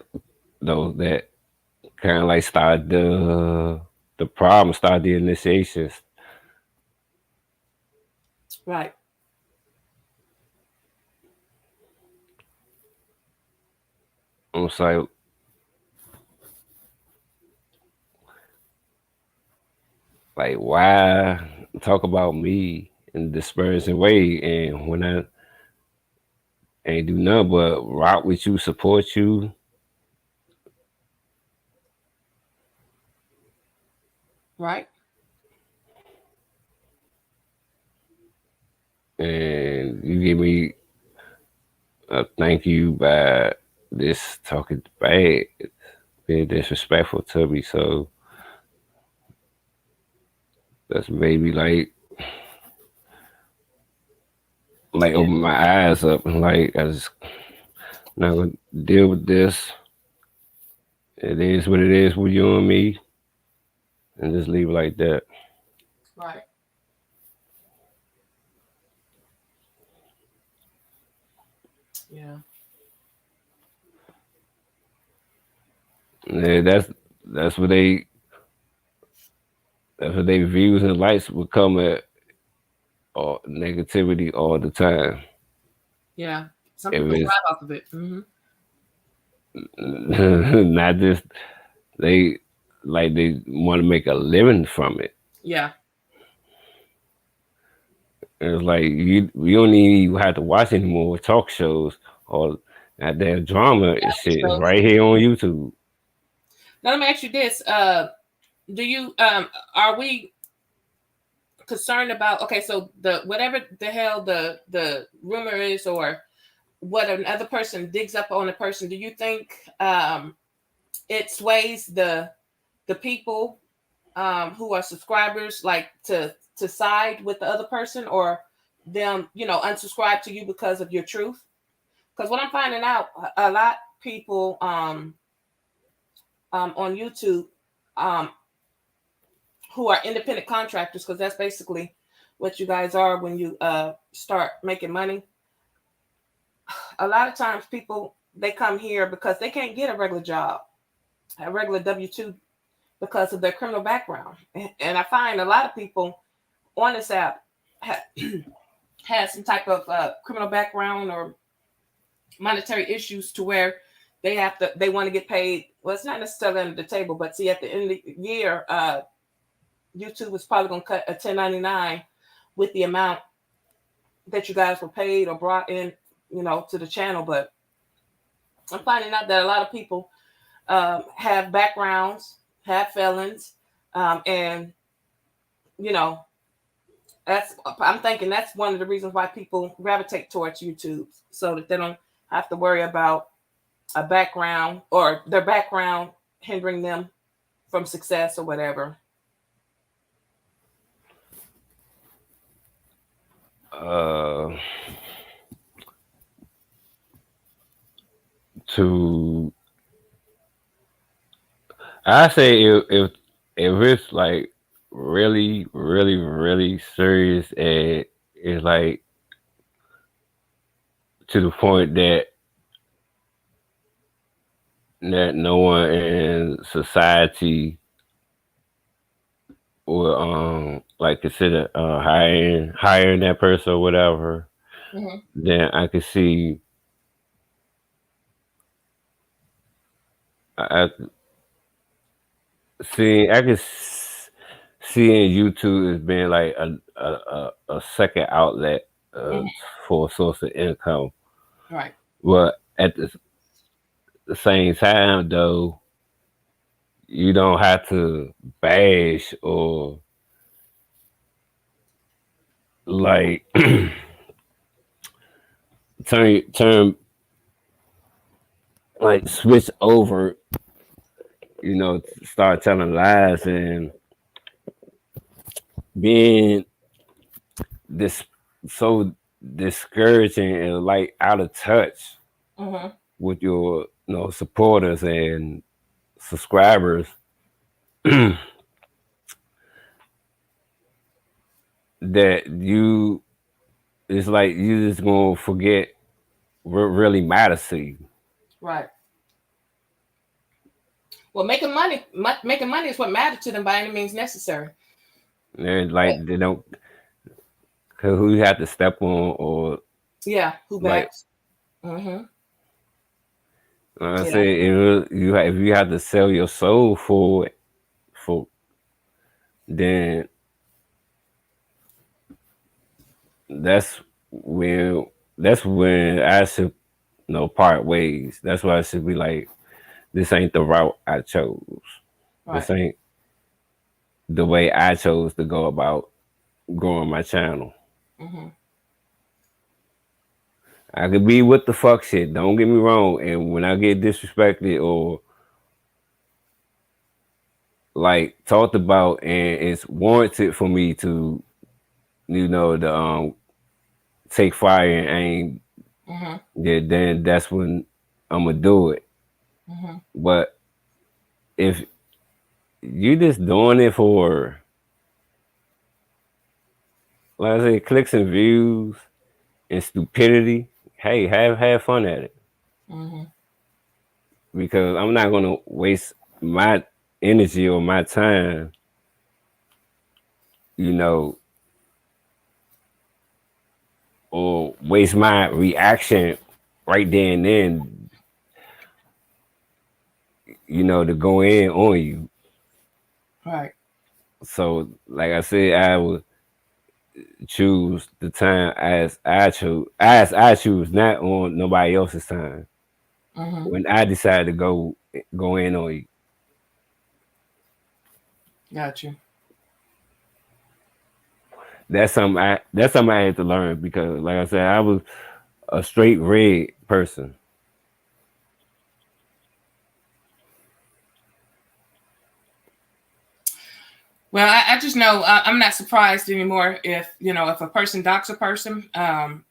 those that kind of like start the problem, start the initiations.
Right.
I'm just like why talk about me in a disparaging way, and when I ain't do nothing but rock with you, support you,
Right.
and you give me a thank you by this talking bad, being disrespectful to me. So that's maybe like
Yeah.
open my eyes up and like I just not gonna deal with this. It is what it is with you and me, and just leave it like that.
Right. Yeah.
Yeah, that's what they that's what they views and likes would come at all negativity all the time.
Yeah. Some
If
people
it's
thrive off of it.
not just they like they want to make a living from it.
Yeah.
And it's like you don't even have to watch any more talk shows or that damn drama and shit is
So
right here on YouTube.
now let me ask you this: do you are we concerned about? Okay, so the whatever the hell the rumor is, or what another person digs up on a person, do you think it sways the people who are subscribers like to side with the other person, or them unsubscribe to you because of your truth? Because what I'm finding out, a lot people on YouTube um, who are independent contractors, because that's basically what you guys are when you start making money. A lot of times people, they come here because they can't get a regular job, a regular W-2, because of their criminal background. And I find a lot of people on this app ha- has some type of criminal background or monetary issues, to where they want to get paid. Well, it's not necessarily under the table, but see, at the end of the year, YouTube is probably going to cut a 1099 with the amount that you guys were paid or brought in, to the channel. But I'm finding out that a lot of people have backgrounds, have felons, and you know that's I'm thinking that's one of the reasons why people gravitate towards YouTube, so that they don't have to worry about a background or their background hindering them from success or whatever.
Uh, to I say if it's like really really really serious and it's like to the point that no one in society will like consider hiring that person or whatever,
Mm-hmm.
then I could see I I could seeing YouTube as being like a second outlet
Mm-hmm.
for a source of income.
Right.
But at the same time, though, you don't have to bash or like turn like switch over, start telling lies and being this so discouraging and like out of touch
Mm-hmm.
with your supporters and subscribers that you it's like you just gonna forget what really matters to you.
Right. Well, making money is what matters to them by any means necessary.
And
But
like they don't, cause who you have to step on or
yeah, who
like
backs? Mm-hmm.
I
Yeah.
say if you have to sell your soul for it, for then that's when that's when I should part ways. That's why I should be like, this ain't the route I chose.
Right.
This ain't the way I chose to go about growing my channel.
Mm-hmm.
I could be with the fuck shit. Don't get me wrong. And when I get disrespected or like talked about, and it's warranted for me to, the take fire and aim,
Mm-hmm.
yeah, then that's when I'm gonna do it.
Mm-hmm.
But if you just doing it for, like I say, clicks and views and stupidity, hey, have fun at it,
Mm-hmm.
because I'm not gonna waste my energy or my time, you know, or waste my reaction right there and then, to go in on you.
Right.
So, like I said, I would choose the time as I choose, not on nobody else's time.
Mm-hmm.
When I decide to go in on you,
Got you.
that's something I had to learn, because, like I said, I was a straight red person.
Well, I just know I'm not surprised anymore if if a person docks a person, and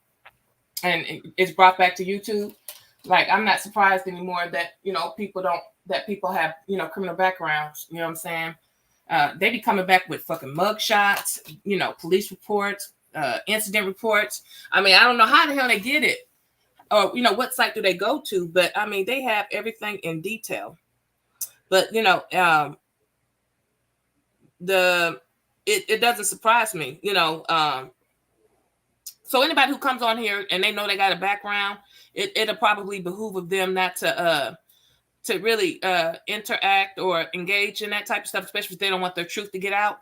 it's brought back to YouTube. Like, I'm not surprised anymore that people have criminal backgrounds. You know what I'm saying? They be coming back with fucking mug shots, police reports, incident reports. I mean, I don't know how the hell they get it, or what site do they go to, but I mean, they have everything in detail. But the it doesn't surprise me, so anybody who comes on here and they know they got a background, it'll probably behoove of them not to really interact or engage in that type of stuff, especially if they don't want their truth to get out.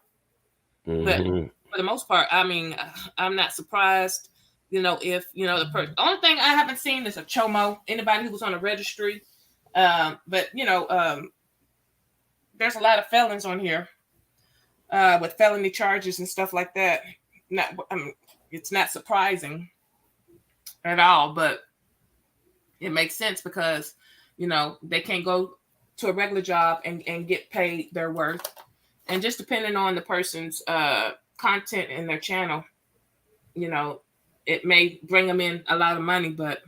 But
Hmm.
for the most part, I mean, I'm not surprised, if the person. Only thing I haven't seen is a chomo, anybody who was on a registry. But there's a lot of felons on here with felony charges and stuff like that. Not, I mean, it's not surprising at all, but it makes sense because they can't go to a regular job and get paid their worth, and just depending on the person's content in their channel, you know it may bring them in a lot of money, but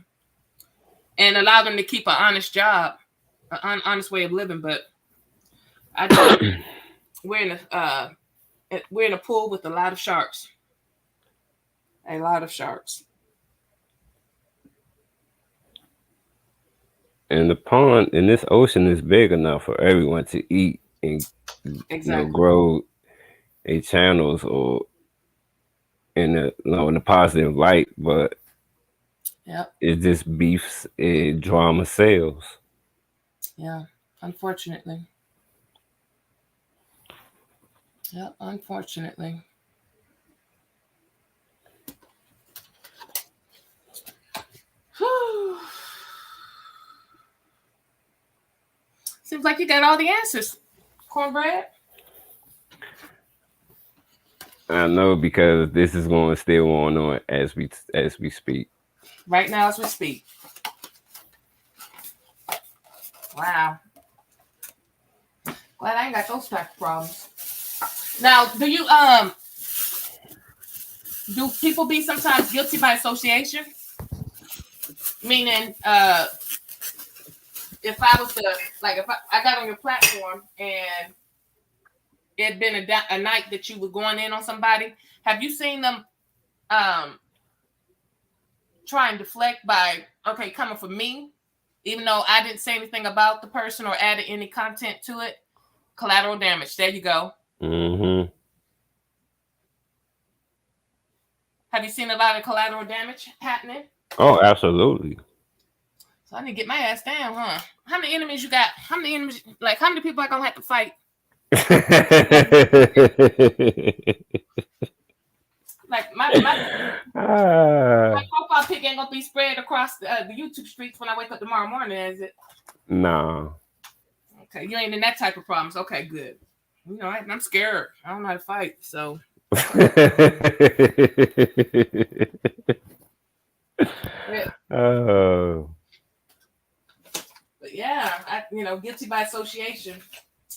and allow them to keep an honest job, an honest way of living. But I just know we're in a pool with a lot of sharks, a lot of sharks.
And the pond in this ocean is big enough for everyone to eat and
Exactly.
grow a channels or in a positive light, but
Yep.
it just beefs and drama sales.
Yeah. Unfortunately. Yep. Unfortunately. Seems like you got all the answers, cornbread.
I know, because this is going to still on as we speak.
Right now as we speak. Wow. Glad I ain't got those type of problems. Now, do people be sometimes guilty by association? Meaning, if I was to like, if I got on your platform and it had been a night that you were going in on somebody, have you seen them um try and deflect by okay coming from me, even though I didn't say anything about the person or added any content to it? Collateral damage. There you go.
Hmm.
Have you seen a lot of collateral damage happening?
Oh, absolutely.
So I need to get my ass down, huh? How many enemies you got? How many enemies? Like how many people I gonna have to fight? Like my
Ah,
profile pic ain't gonna be spread across the YouTube streets when I wake up tomorrow morning, is it?
nah.
Okay, you ain't in that type of problems. Okay, good. You know, I'm scared. I don't know how to fight, so yeah.
Oh,
But yeah, guilty by association,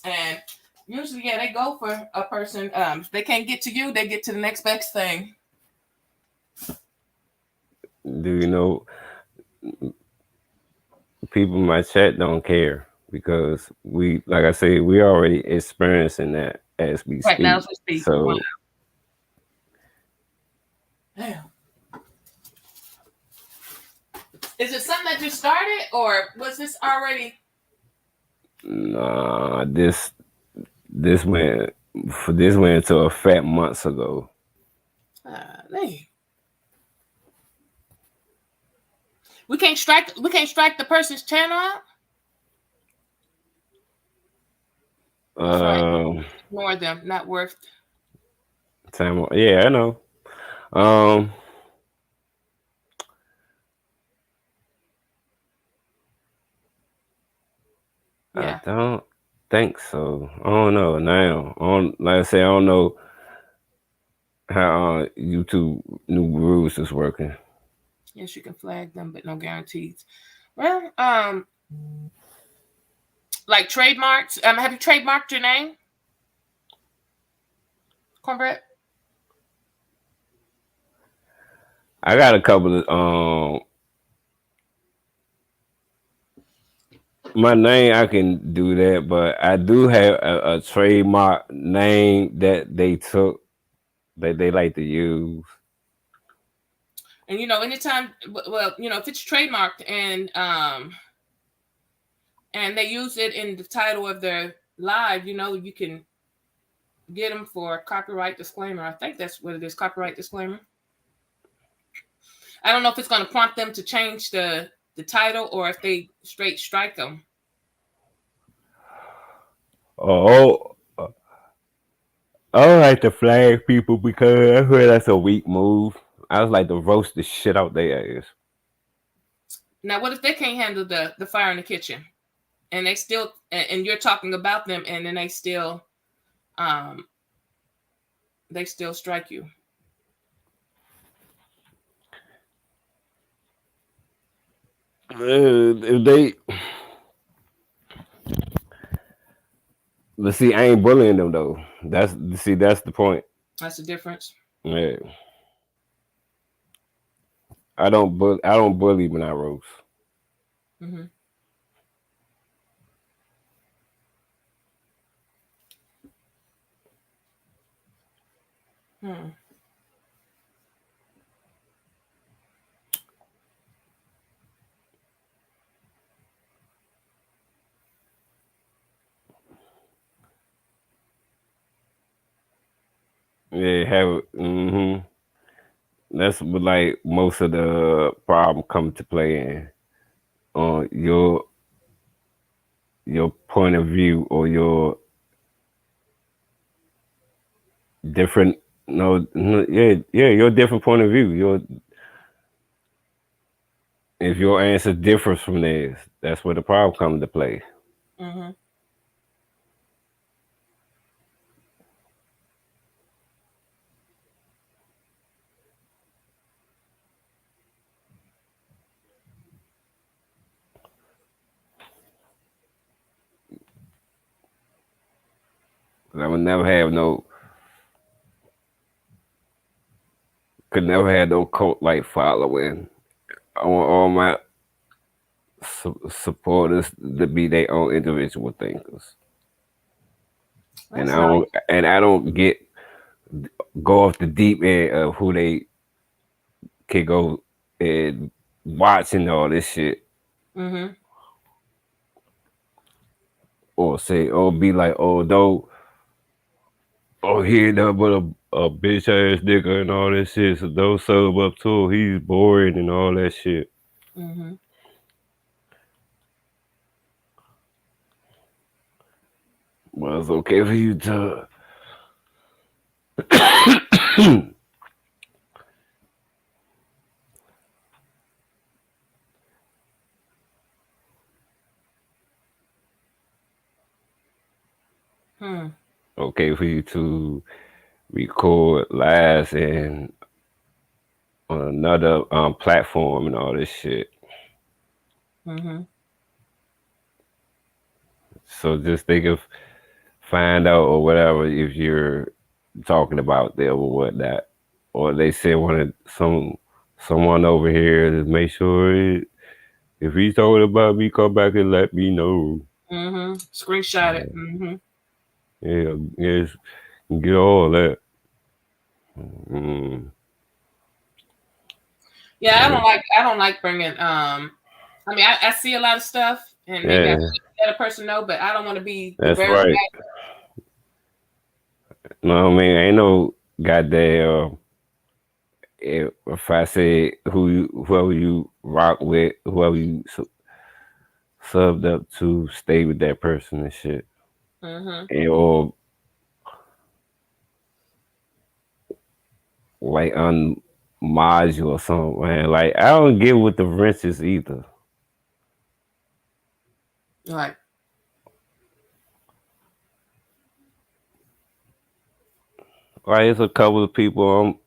and usually, yeah, they go for a person. If they can't get to you, they get to the next best thing.
do you know people in my chat don't care because we, like I say, we already experiencing that as we
Right now,
speak.
as we speak. Wow.
So
Damn. Is it something that you started, or was this already?
nah, this went this went into effect months ago.
Dang. We can't strike the person's channel out. That's right.
Um,
Ignore them. Not worth.
time, yeah, I know. Um, I
Yeah.
don't think so. I don't know now. I don't, like I say, I don't know how YouTube new rules is working.
Yes, you can flag them, but no guarantees. Well, like trademarks. Have you trademarked your name, Cornbread?
I got a couple of my name I can do that, but I do have a trademark name that they took that they like to use.
And anytime, well, if it's trademarked and they use it in the title of their live, you can get them for copyright disclaimer. I think that's what it is, copyright disclaimer. I don't know if it's going to prompt them to change the title or if they straight strike them.
Oh, I don't like to flag people because I heard that's a weak move. I was like to roast the shit out their ass.
Now, what if they can't handle the fire in the kitchen, and they still and you're talking about them, and then um they still strike you?
If they, but see, I ain't bullying them though. That's the point.
That's the difference.
Yeah, I don't bully when I roast.
Mm-hmm. Hmm.
Yeah, have that's what like most of the problem come to play in on your point of view or your different yeah your different point of view. Your if your answer differs from theirs, that's where the problem comes to play.
Mm-hmm.
I would never have no, could never have no cult like following. I want all my supporters to be their own individual thinkers,
That's nice.
and I don't get go off the deep end of who they can go and watching all this shit
Mm-hmm.
or say or be like, oh no, oh he ain't nothing but a bitch ass nigga and all that shit. So don't sub up to him. He's boring and all that shit.
Mm-hmm.
Well, it's okay for you to.
Hmm.
Okay for you to record lives and on another platform and all this shit.
Mm-hmm.
So just think of find out or whatever if you're talking about them or whatnot, or they say wanted someone over here to make sure if he's talking about me, come back and let me know.
Mm-hmm. Screenshot it. Mm-hmm.
Yeah, yes, get all that. Mm,
Yeah,
yeah,
I don't like bringing I mean I see a lot of stuff and maybe I
yeah,
should let a person know, but I don't want to be the
that's
bearer of
right. No, I mean ain't no goddamn. If I say whoever you rock with, whoever you subbed up to, stay with that person and shit,
that. Mm-hmm.
and, or like unmod you or something, man. Like I don't get with the wrenches either.
Right.
Like it's a couple of people I'm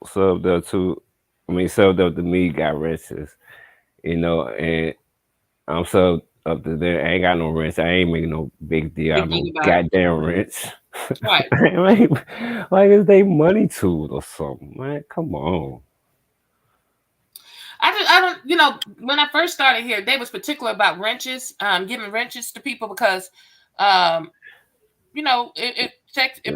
subbed up to. I mean, subbed up to me got wrenches, and I'm subbed up to them. I ain't got no wrench. I ain't making no big deal
Big
out
deal
no
about it.
goddamn wrench.
Right.
like, like it's they money tool or something, man. Come on.
I don't when I first started here, they was particular about wrenches, giving wrenches to people because um it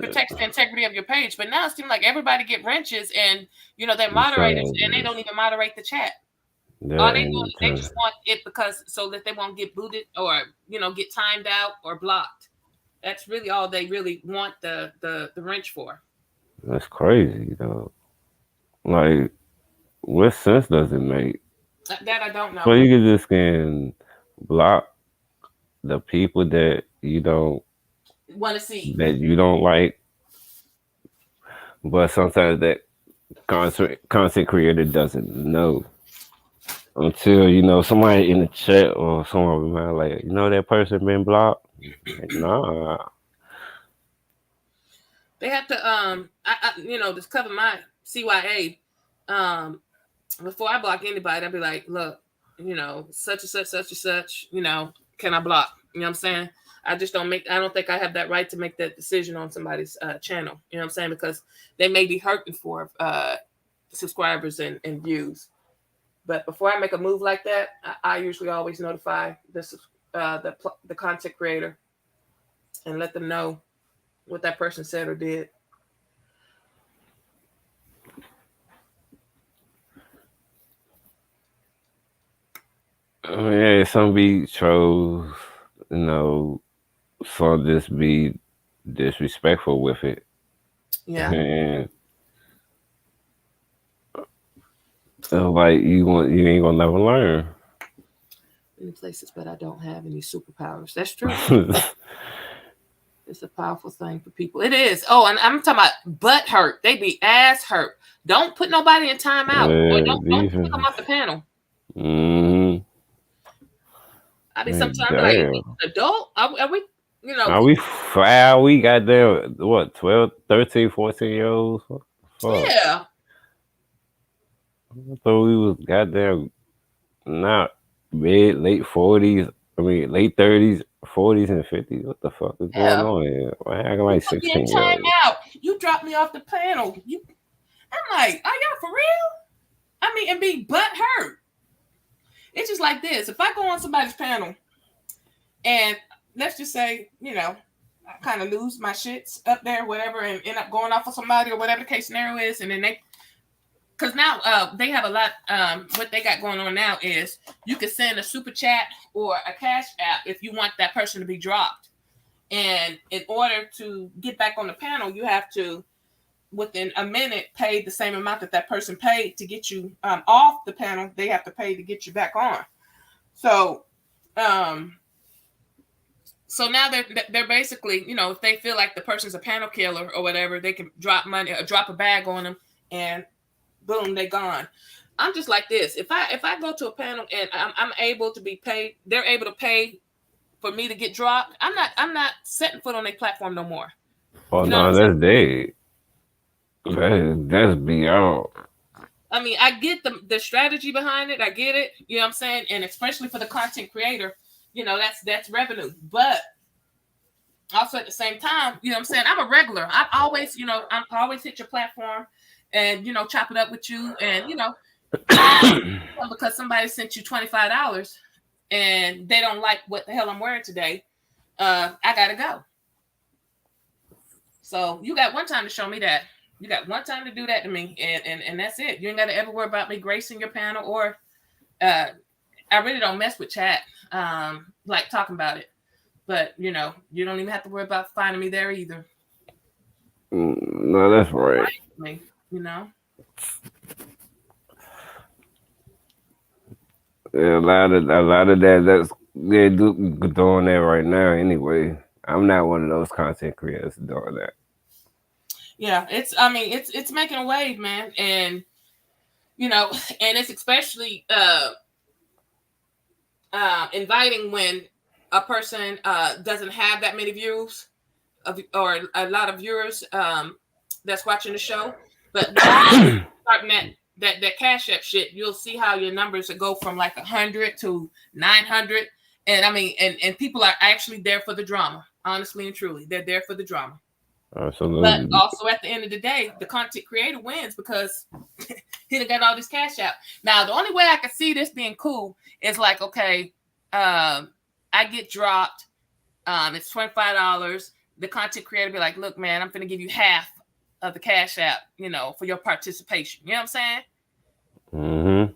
protects the integrity of your page. But now it seems like everybody get wrenches and they're moderators and they
So,
don't even moderate the chat. All
yeah,
they do
and
is they just want it because so that they won't get booted or get timed out or blocked. That's really all they really want the wrench for.
that's crazy, though. Like, what sense does it make?
That I don't
So
know.
you can just can block the people
Want to see?
that you don't like, but sometimes that content creator doesn't know until somebody in the chat or someone remind like that person been blocked. Like, nah,
They have to just cover my CYA. Before I block anybody, I'd be like, look, such and such and such, can I block? You know what I'm saying? I don't think I have that right to make that decision on somebody's channel. You know what I'm saying? Because they may be hurting for subscribers and views. But before I make a move like that, I usually always notify the content creator and let them know what that person said or did.
I mean, yeah, some be trolls, you know, some just be disrespectful with it,
Yeah.
and like you ain't gonna never learn.
Many places, but I don't have any superpowers. That's true. It's a powerful thing for people. It is. Oh, and I'm talking about butt hurt. They be ass hurt. Don't put nobody in timeout, or
Yeah,
don't kick them off the panel.
mm-hmm.
I mean,
Like,
sometimes be like,
damn.
adult? Are we?
Are we foul? We got there, what, 12, 13, 14 year olds? What the fuck?
Yeah.
I thought we was goddamn not mid, late 40s. I mean, late 30s, 40s and 50s. What the fuck is going
Yeah.
on here? Why acting
You
like
put me in
16-year old?
timeout. You dropped me off the panel. I'm like, are y'all for real? I mean, and be butt hurt. It's just like this. If I go on somebody's panel and let's just say, I kind of lose my shits up there, whatever, and end up going off of somebody or whatever the case scenario is, and then because now they have a lot. What they got going on now is you can send a super chat or a cash app if you want that person to be dropped. And in order to get back on the panel, you have to, within a minute, pay the same amount that person paid to get you off the panel. They have to pay to get you back on. So, so now they're basically, if they feel like the person's a panel killer or whatever, they can drop money or drop a bag on them, and boom, they gone. I'm just like this. If I go to a panel and I'm able to be paid, they're able to pay for me to get dropped. I'm not setting foot on their platform no more.
Oh
You know what
no,
I'm saying?
that's dead. That's beyond.
I mean, I get the strategy behind it. I get it. You know what I'm saying? And especially for the content creator, that's revenue. But also at the same time, you know what I'm saying? I'm a regular. I'm always hit your platform and, chop it up with you. And, because somebody sent you $25 and they don't like what the hell I'm wearing today, I gotta go. So you got one time to show me that. You got one time to do that to me, and that's it. You ain't got to ever worry about me gracing your panel, or I really don't mess with chat, like talking about it. But you don't even have to worry about finding me there either.
No, that's right.
Me, you know.
Yeah, a lot of that's they doing that right now. Anyway, I'm not one of those content creators doing that.
Yeah, it's making a wave, man, and and it's especially inviting when a person doesn't have that many views or a lot of viewers that's watching the show. But starting that Cash App shit, you'll see how your numbers go from like 100 to 900, and I mean, and people are actually there for the drama. Honestly and truly, they're there for the drama. But
Absolutely.
also at the end of the day, the content creator wins because he done got all this cash out. Now, the only way I can see this being cool is like, okay, I get dropped. It's $25. The content creator be like, look, man, I'm going to give you half of the cash app, for your participation. You know what I'm saying?
Mm-hmm.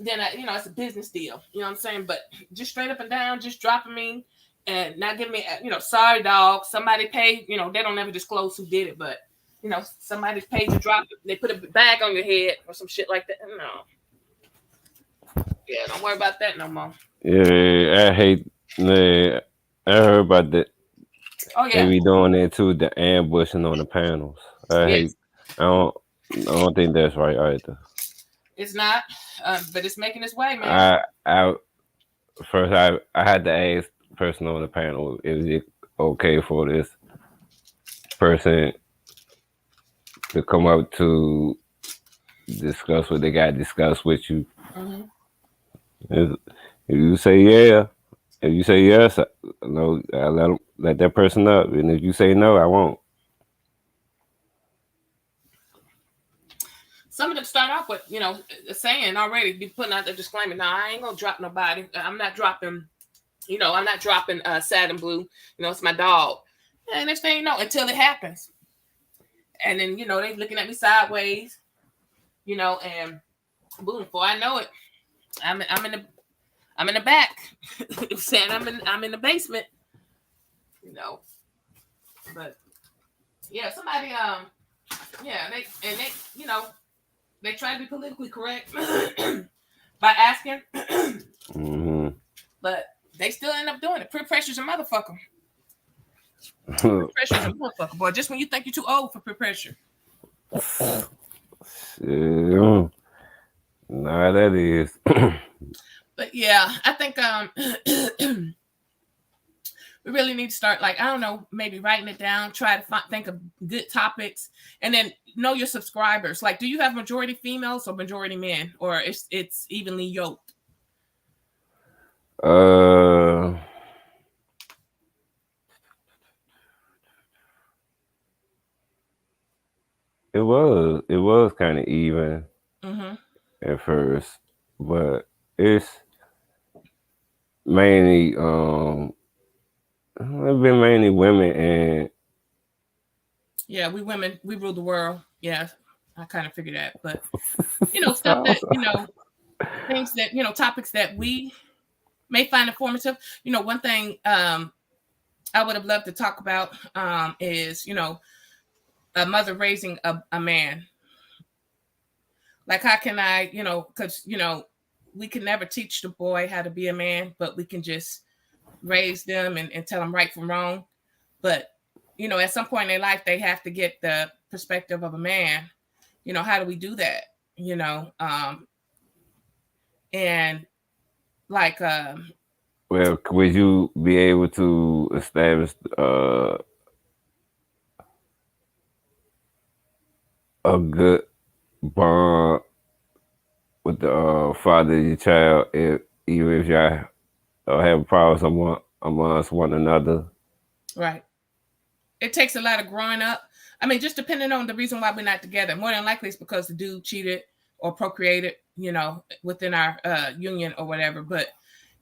Then, it's a business deal. You know what I'm saying? But just straight up and down, just dropping me and not giving me, sorry, dog. Somebody paid, they don't ever disclose who did it, but, somebody's paid to drop it. They put a bag on your head or some shit like that. No. Yeah, don't worry about that no more.
Yeah, I hate. Yeah, I heard about that.
Oh,
They
yeah.
be doing that too. The ambushing on the panels. I hate.
Yes.
I don't. I don't think that's right either.
It's not, but it's making its way, man.
I first I had to ask the person on the panel, is it okay for this person to come up to discuss what they got to discuss with you?
Mm-hmm.
If you say yeah, if you say yes, no, I let that person up, and if you say no, I won't.
Some of them start off with, saying already, be putting out the disclaimer. Now, I ain't gonna drop nobody. I'm not dropping, I'm not dropping Sad and Blue. It's my dog. And next thing you know, until it happens. And then, they looking at me sideways, and boom, before I know it, I'm in the back. Saying I'm in the basement, But yeah, somebody yeah, they try to be politically correct by asking,
Mm-hmm.
but they still end up doing it. Peer pressure's a motherfucker. Peer pressure's a motherfucker, boy. Just when you think you're too old for peer pressure.
Yeah. Nah, that is.
But yeah, I think we really need to start, like, I don't know, maybe writing it down, try to think of good topics, and then know your subscribers. Like, do you have majority females or majority men, or it's evenly yoked?
Uh, it was kind of even
Mm-hmm.
at first, but it's mainly it's been mainly women and
Yeah, we women, we rule the world. Yeah, I kind of figured that, but stuff that things that topics that we may find informative. One thing I would have loved to talk about is a mother raising a man. Like, how can I, because we can never teach the boy how to be a man, but we can just raise them and tell them right from wrong. But at some point in their life, they have to get the perspective of a man. How do we do that? And like,
well, would you be able to establish a good bond with the father of your child, if even if y'all have problems amongst one another?
right. It takes a lot of growing up. I mean, just depending on the reason why we're not together. More than likely, it's because the dude cheated or procreated, within our union or whatever. But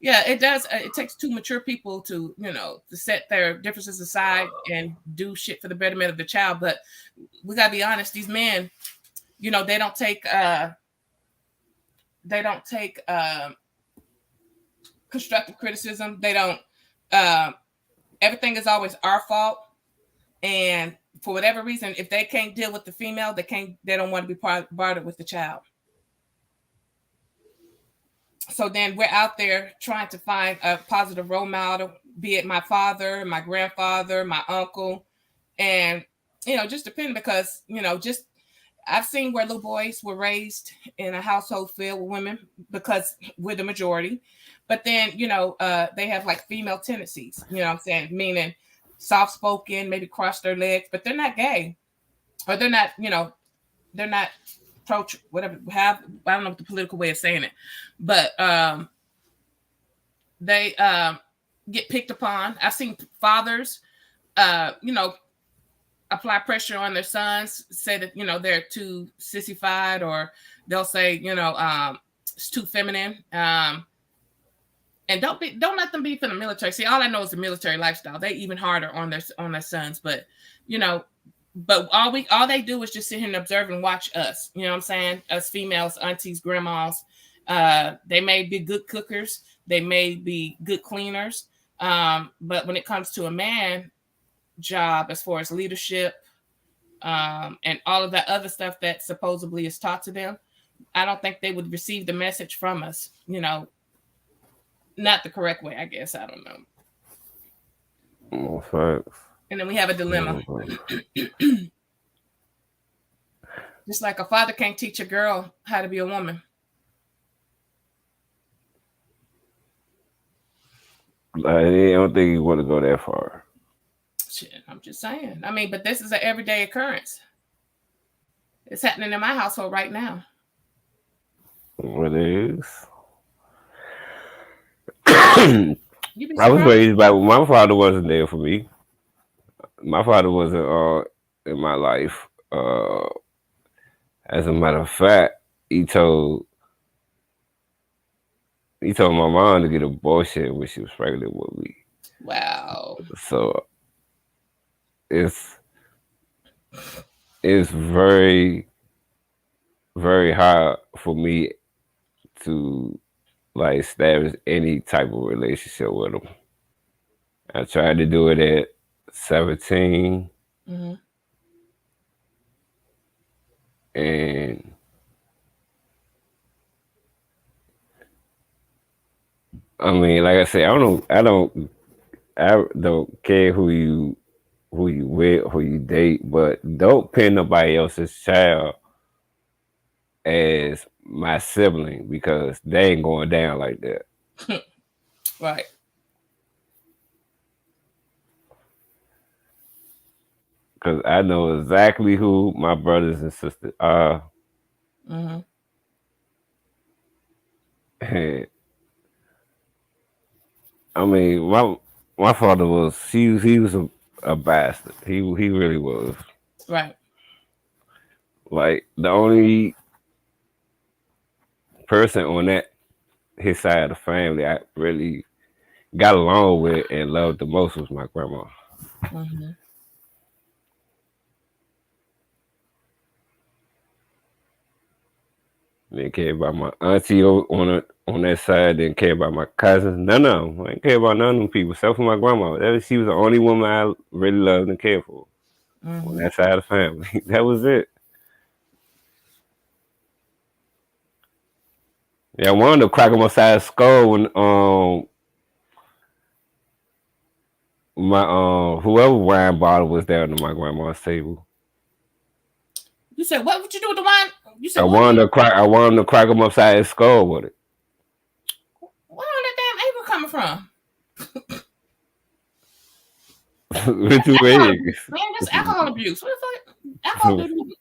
yeah, it does. It takes two mature people to, to set their differences aside and do shit for the betterment of the child. But we gotta be honest. These men, they don't take. They don't take constructive criticism. They don't. Uh, Everything is always our fault. And for whatever reason, if they can't deal with the female, they don't want to be bothered with the child. So then we're out there trying to find a positive role model, be it my father, my grandfather, my uncle, and just depending, because just I've seen where little boys were raised in a household filled with women because we're the majority, but then they have like female tendencies. You know what I'm saying? Meaning soft spoken, maybe cross their legs, but they're not gay, or they're not. They're not pro whatever. Have I don't know what the political way of saying it, but they get picked upon. I've seen fathers, uh, you know, apply pressure on their sons, say that they're too sissified, or they'll say it's too feminine. And don't let them be from the military. See, all I know is the military lifestyle. They even harder on their sons, but you know, but all they do is just sit here and observe and watch us. You know what I'm saying? Us females, aunties, grandmas. They may be good cookers. They may be good cleaners. But when it comes to a man job, as far as leadership, and all of that other stuff that supposedly is taught to them, I don't think they would receive the message from us. Not the correct way, I guess. I don't know.
Oh, facts.
And then we have a dilemma.
Mhm.
Just like a father can't teach a girl how to be a woman.
I don't think you want to go that far.
Shit, I'm just saying. I mean, but this is an everyday occurrence. It's happening in my household right now.
What it is?
You'd be
I was
surprised.
raised by my father wasn't there for me. My father wasn't in my life. As a matter of fact, he told he told my mom to get abortion when she was pregnant with me.
Wow.
So it's it's very hard for me to like establish any type of relationship with him. I tried to do it at 17,
Mm-hmm.
and I mean, like I said, I don't care who you with, who you date, but don't pin nobody else's child as my sibling because they ain't going down like that.
Right.
Because I know exactly who my brothers and sisters are.
Mm-hmm.
And I mean, my father he was a bastard. He really was.
Right.
Like the only person on that his side of the family I really got along with and loved the most was my grandma.
Mm-hmm.
Didn't care about my auntie on that side. Didn't care about my cousins. None of them. I didn't care about none of them people, except for my grandma. She was the only woman I really loved and cared for on
Mm-hmm.
that side of the family. That was it. Yeah, I wanted to crack him upside the skull when my whoever wine bottle was there under my grandma's table.
You said what would you do with the wine? You said what?
I wanted to crack him upside his skull with it.
Where all that damn anger coming from?
With two
Alcohol abuse,
eggs.
man. That's alcohol abuse. What the fuck? Alcohol do?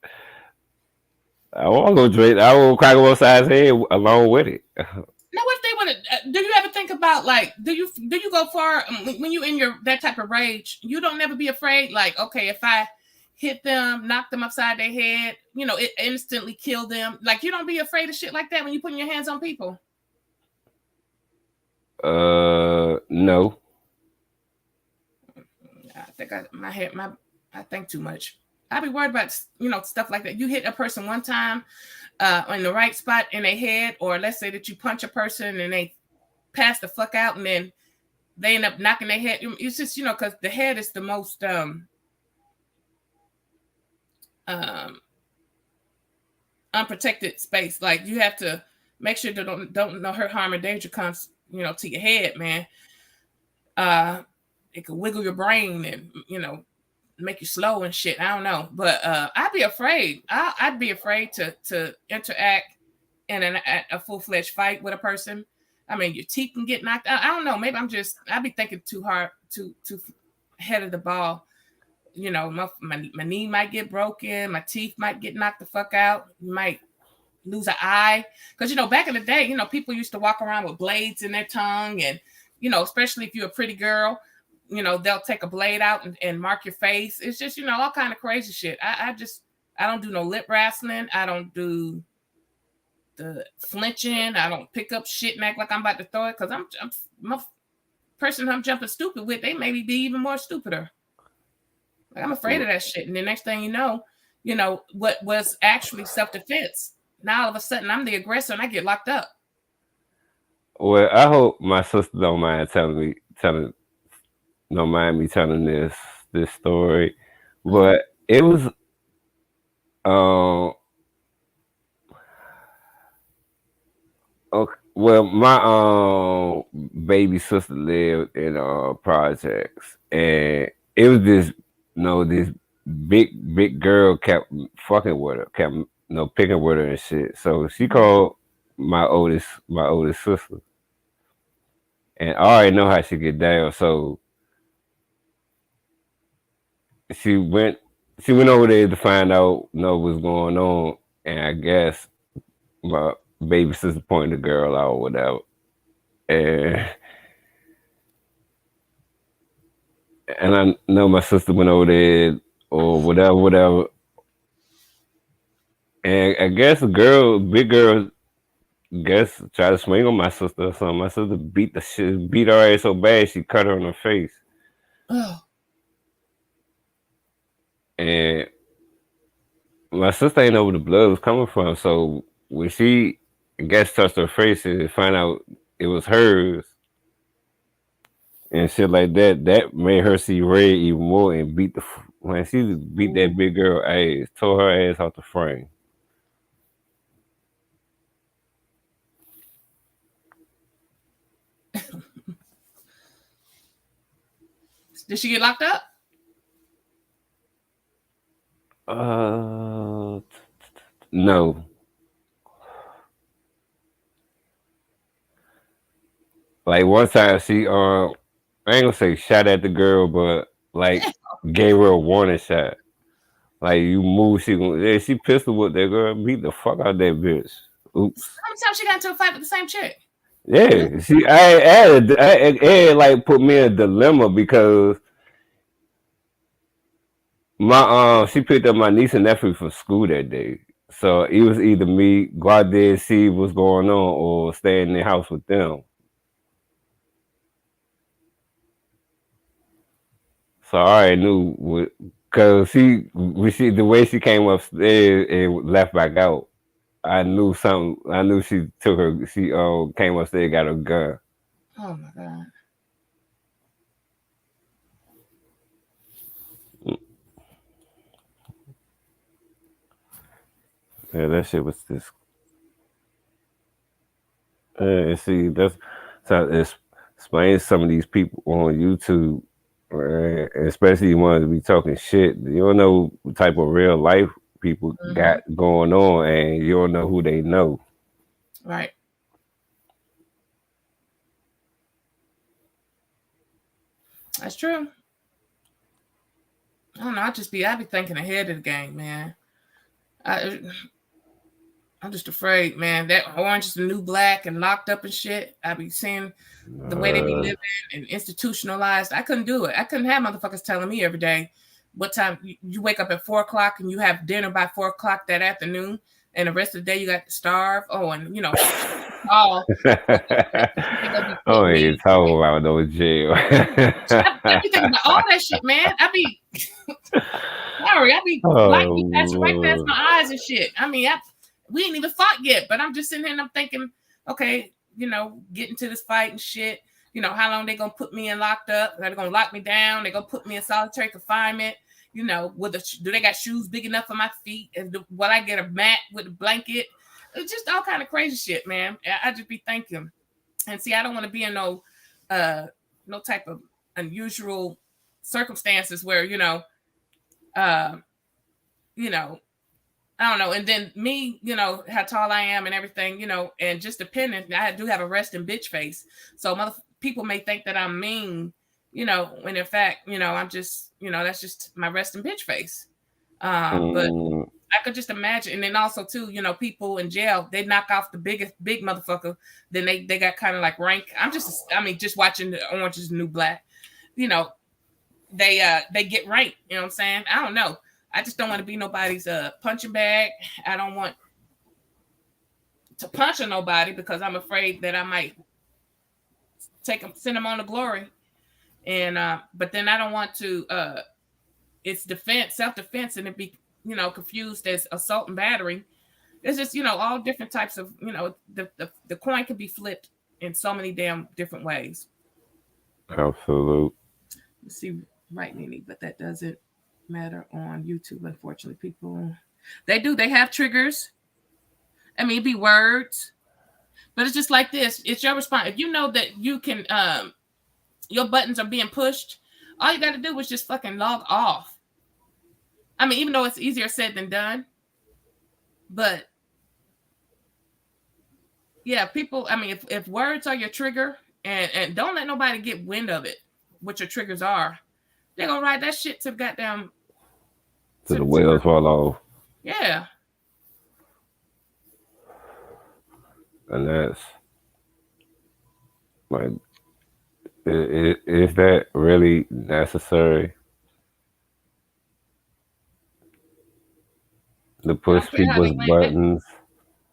I want to go drink. I will crack him upside his head along with it.
Now, what if they want to? Do you ever think about like? Do you go far when you in your that type of rage? You don't never be afraid. Like, okay, if I hit them, knock them upside their head, it instantly kill them. Like, you don't be afraid of shit like that when you putting your hands on people.
No.
I think I think too much. I be worried about stuff like that. You hit a person one time in the right spot in their head, or let's say that you punch a person and they pass the fuck out, and then they end up knocking their head. It's just because the head is the most um, unprotected space. Like, you have to make sure that don't no hurt, harm, or danger comes to your head, man. It could wiggle your brain and make you slow and shit. I don't know, but I'd be afraid. I'd be afraid to interact in a full-fledged fight with a person. I mean, your teeth can get knocked out. I don't know. Maybe I'd be thinking too hard, too ahead of the ball. My knee might get broken. My teeth might get knocked the fuck out. You might lose an eye. Because, back in the day, people used to walk around with blades in their tongue. And, especially if you're a pretty girl, they'll take a blade out and mark your face. It's just, all kind of crazy shit. I don't do no lip wrestling. I don't do the flinching. I don't pick up shit and act like I'm about to throw it, because I'm my person I'm jumping stupid with, they maybe be even more stupider. Like, I'm afraid of that shit. And the next thing what was actually self-defense. Now all of a sudden I'm the aggressor and I get locked up.
Well, I hope my sister don't mind me telling this story, but it was um okay, well, my baby sister lived in projects, and it was this big girl kept fucking with her, kept picking with her and shit. So she called my oldest sister, and I already know how she get down. So she went she went over there to find out what's going on, and I guess my baby sister pointed the girl out or whatever, and I know my sister went over there or whatever, and I guess big girl, guess tried to swing on my sister or something. My sister beat her ass so bad she cut her in her face,
Oh,
and my sister ain't know where the blood was coming from. So when she, I guess, touched her face and find out it was hers and shit like that, that made her see red even more and when she beat that big girl ass, tore her ass out the frame.
did she get locked up?
Uh, no. Like one time I ain't gonna say shot at the girl, but like gave her a warning shot. Like, you move, she pistol whipped that girl, beat the fuck out that bitch. Oops.
How many times she got into a fight with the same chick?
Yeah, I like put me in a dilemma because My she picked up my niece and nephew from school that day. So it was either me go out there and see what's going on or stay in the house with them. So I already knew because she the way she came upstairs and left back out. I knew something. I knew she took her. She came upstairs, got her gun.
Oh my god.
Yeah, that shit was just. And see, that's so it's explain some of these people on YouTube, especially the ones that be talking shit. You don't know what type of real life people
Hmm.
got going on, and you don't know who they know.
Right. That's true. I don't know. I be thinking ahead of the game, man. I, I'm just afraid, man. That Orange is the New Black and locked up and shit. I be seeing the way they be
Uh,
living and institutionalized. I couldn't do it. I couldn't have motherfuckers telling me every day what time you wake up at 4 o'clock and you have dinner by 4 o'clock that afternoon, and the rest of the day you got to starve. Oh, and all they gonna be
oh,
putting
you
me.
talking about no jail.
I be thinking about all that shit, man. I be sorry. I be light
Oh
be passing right past
Lord.
my eyes and shit. I mean, we ain't even fought yet, but I'm just sitting here and I'm thinking, okay, getting to this fight and shit. How long they gonna put me in locked up? They're gonna lock me down. They're gonna put me in solitary confinement. Do they got shoes big enough for my feet? And will I get a mat with a blanket? It's just all kind of crazy shit, man. I just be thinking, and see, I don't want to be in uh, no type of unusual circumstances where uh, you know, I don't know. And then me, how tall I am and everything, and just depending, I do have a resting bitch face. So people may think that I'm mean, when in fact, I'm just, that's just my resting bitch face. But
Mm,
I could just imagine. And then also too, people in jail, they knock off the big motherfucker. Then they got kind of like rank. Just watching the Orange is the New Black, you know, they get ranked. You know what I'm saying? I don't know. I just don't want to be nobody's punching bag. I don't want to punch on nobody because I'm afraid that I might send them on to glory. And but then I don't want to. It's self defense, and it be confused as assault and battery. It's just all different types of the coin can be flipped in so many damn different ways.
absolute.
You see, right, Nene, but that doesn't matter on YouTube. Unfortunately, people they have triggers. I mean, it be words, but it's just like this. It's your response. If you know that you can, your buttons are being pushed, all you got to do is just fucking log off. I mean, even though it's easier said than done, but yeah, people. I mean, if words are your trigger, and don't let nobody get wind of it, what your triggers are, they're gonna write that shit to goddamn
To the
to the
wheels fall off,
yeah.
and that's like, is that really necessary to
They don't
push
care how
people's buttons?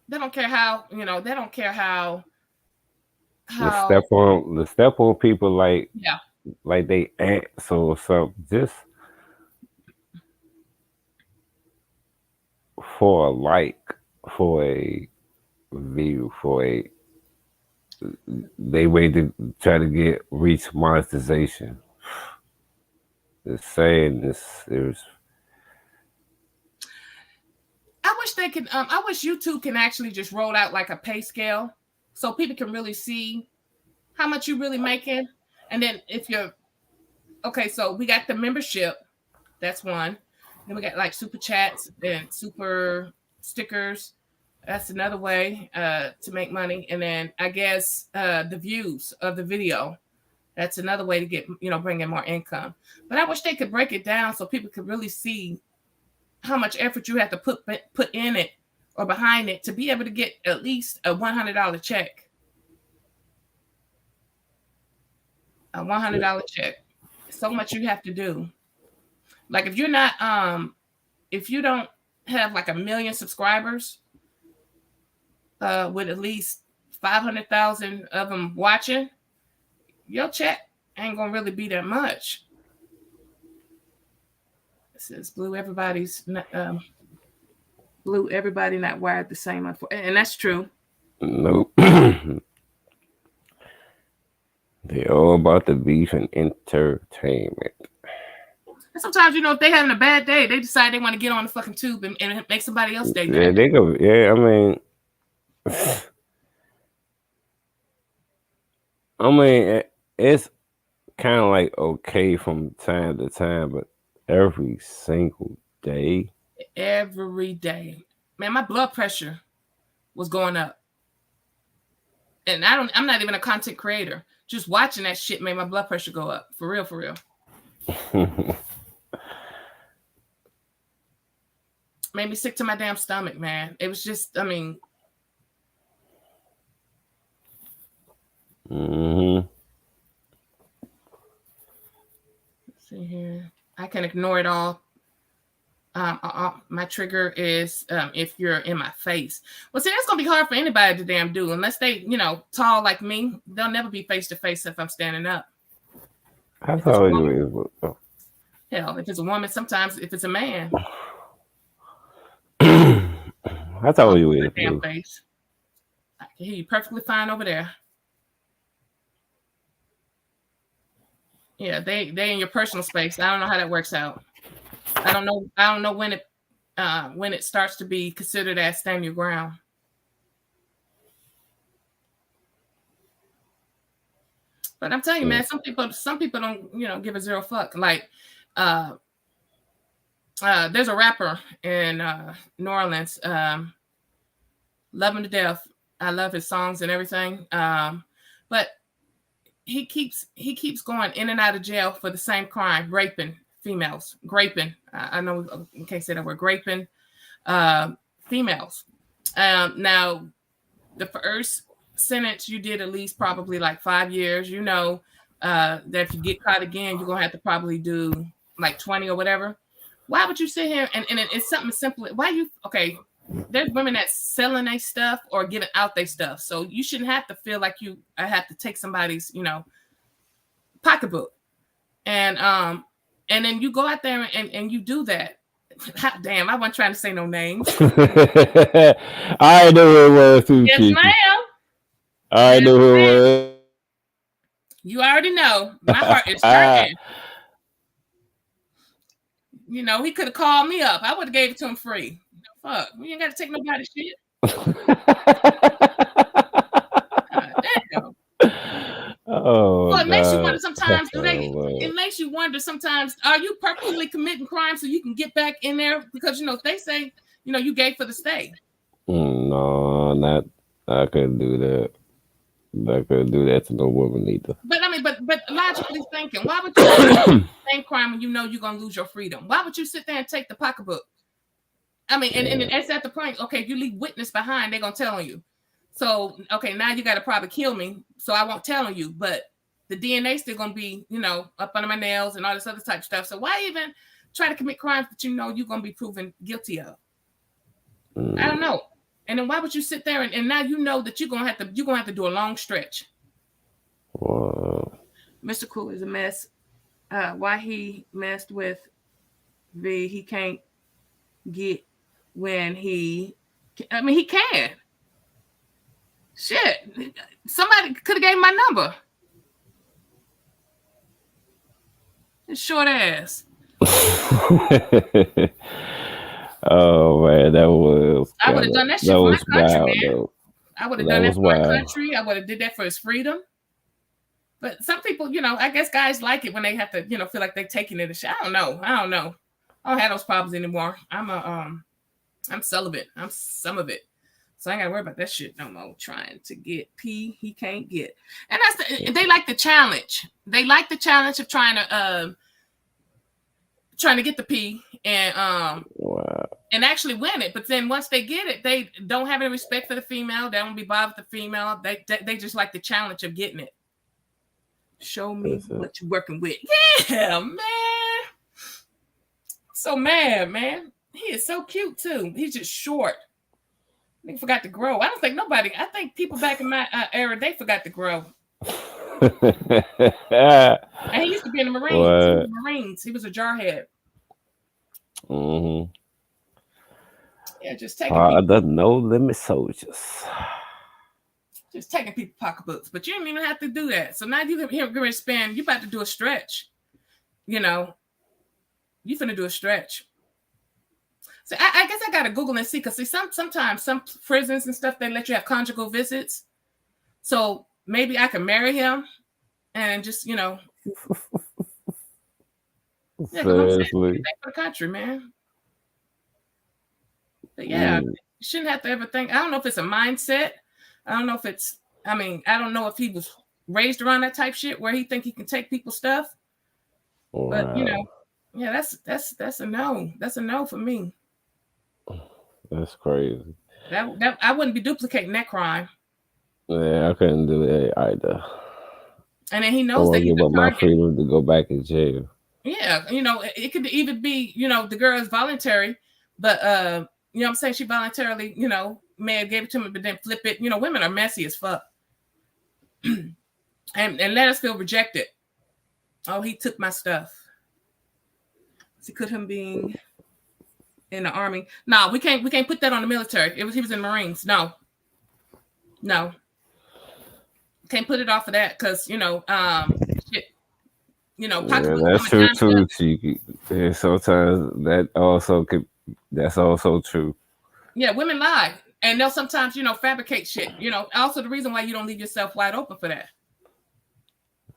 they don't care how they don't care
To
how
step on people
yeah.
like they ants or something, just for a like, for a view, for a they way to try to get reach monetization. Just saying this, there's
I wish they could. I wish YouTube can actually just roll out like a pay scale, so people can really see how much you really making. And then if you're okay, so we got the membership. That's one. Then we got like super chats and super stickers. That's another way to make money. And then I guess the views of the video. That's another way to get bring in more income. But I wish they could break it down so people could really see how much effort you have to put in it or behind it to be able to get at least a $100 check. A $100 check. So much you have to do. Like if you don't have like 1 million subscribers, with at least 500,000 of them watching, your check ain't gonna really be that much. It says blue everybody not wired the same, and that's true.
Nope. They all about the beef and entertainment.
And sometimes, if they having a bad day, they decide they want to get on the fucking tube and make somebody else day
Yeah,
better.
they go. Yeah, I mean, it's kind of like okay from time to time, but every single day.
Every day, man, my blood pressure was going up, and I'm not even a content creator. Just watching that shit made my blood pressure go up. For real, for real. Made me sick to my damn stomach, man. It was just, I mean,
Hmm.
let's see here. I can ignore it all. My trigger is if you're in my face. Well, see, that's gonna be hard for anybody to damn do unless they, tall like me. They'll never be face to face if I'm standing up.
I
If it's a
thought
woman,
you was.
hell, if it's a woman, sometimes if it's a man,
I
as
thought
long as
you
it's
was
my damn
blue.
face, I can hear you perfectly fine over there. Yeah, they in your personal space. I don't know how that works out. I don't know. I don't know when it starts to be considered as stand your ground. But I'm telling you, man,
Shit.
some people don't, give a zero fuck. Like, uh, there's a rapper in New Orleans, love him to death. I love his songs and everything. But he keeps going in and out of jail for the same crime, raping females, graping. I know in case say that we're graping uh, females. Now, the first sentence you did at least probably like 5 years. That if you get caught again, you're gonna have to probably do like 20 or whatever. Why would you sit here and it's something simple? Why you okay? There's women that's selling their stuff or giving out their stuff, so you shouldn't have to feel like I have to take somebody's pocketbook and then you go out there and you do that. Damn, I wasn't trying to say no names.
I knew who it was too,
Yes,
Kiki.
ma'am.
I
Yes,
knew who
ma'am.
it was.
You already know my heart is hurting. He could have called me up. I would have gave it to him free. Fuck, we ain't got to take nobody's shit. God damn.
Oh
Well, it makes you wonder
God.
sometimes.
Oh
It
Lord.
makes you wonder sometimes. Are you purposely committing crime so you can get back in there? Because if they say you gave for the stay.
No, not. I couldn't do that. I couldn't do that to no woman either.
But I mean, but logically thinking, why would you sit there and commit the same crime when you know you're gonna lose your freedom? Why would you sit there and take the pocketbook? I mean, and
Yeah.
it's at the point. Okay, if you leave witness behind, they're gonna tell on you. So okay, now you got to probably kill me, so I won't tell on you. But the DNA still gonna be, up under my nails and all this other type of stuff. So why even try to commit crimes that you're gonna be proven guilty of? I don't
Mm,
know. And then why would you sit there and now you know that you're gonna have to do a long stretch.
well,
Mr. Cool is a mess. Why he messed with V? He can't get when he. I mean, he can. Shit. Somebody could have gave him my number. His short ass.
oh man, that was
I would
kind
have
of
done that
that
shit for my
was
country,
wild
man.
though.
I would have
That
done that
was
for my
wild.
country. I would have did that for his freedom. But some people, I guess guys like it when they have to, feel like they're taking it a shot. I don't know. I don't have those problems anymore. I'm celibate. I'm some of it. So I ain't gotta worry about that shit no more. Trying to get P he can't get. And they like the challenge. They like the challenge of trying to get the P
Wow.
and actually win it. But then once they get it, they don't have any respect for the female. They don't be bothered with the female. They just like the challenge of getting it. Show me
That's it.
what you're working with. Yeah, man. so mad, man. He is so cute too. He's just short. He forgot to grow. I don't think nobody. I think people back in my era they forgot to grow. And he used to be in the Marines. He was
What?
in the Marines. He was a jarhead.
Mm-hmm.
Yeah, just taking
Part of
people,
the no limit soldiers.
pocketbooks. But you didn't even have to do that. So now you here going to spend. You about to do a stretch. You know, you finna do a stretch. So I guess I gotta Google and see because see sometimes some prisons and stuff they let you have conjugal visits. So maybe I can marry him and just yeah, because I'm saying
Seriously.
anything for the country, man. But yeah,
Mm.
you shouldn't have to ever think. I don't know if it's a mindset. I don't know if it's. I mean, I don't know if he was raised around that type shit where he think he can take people's stuff. But
Wow.
yeah, that's a no. That's a no for me.
That's crazy.
That I wouldn't be duplicating that crime.
Yeah, I couldn't do that either.
And then he
I
knows that
won't
he's
give up
a
my
target.
freedom to go back in jail.
Yeah, it could even be, the girl is voluntary, but what I'm saying, she voluntarily, may have gave it to me, but then flip it. Women are messy as fuck. and let us feel rejected. Oh, he took my stuff. See, could him being in the army. No, we can't put that on the military. He was in Marines. No, no. Can't put it off of that because, shit,
Yeah,
pocketbooks
that's
coming
true
time to
too,
up.
Cheeky. And sometimes that also could. That's also true.
Yeah, women lie. And they'll sometimes, fabricate shit. Also the reason why you don't leave yourself wide open for that.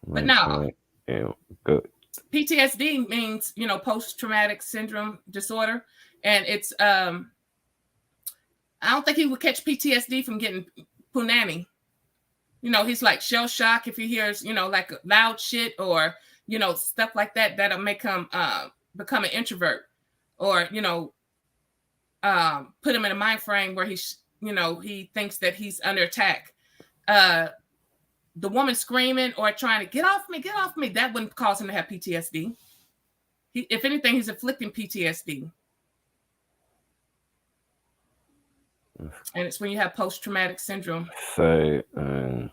But
Like,
no,
yeah, good.
PTSD means, post traumatic syndrome disorder. And it's I don't think he would catch PTSD from getting punani. He's like shell shock if he hears, like loud shit or, stuff like that that'll make him become an introvert or, put him in a mind frame where he thinks that he's under attack. Uh, the woman screaming or trying to get off me, that wouldn't cause him to have PTSD. If anything, he's inflicting PTSD. And it's when you have post traumatic syndrome.
Say,
But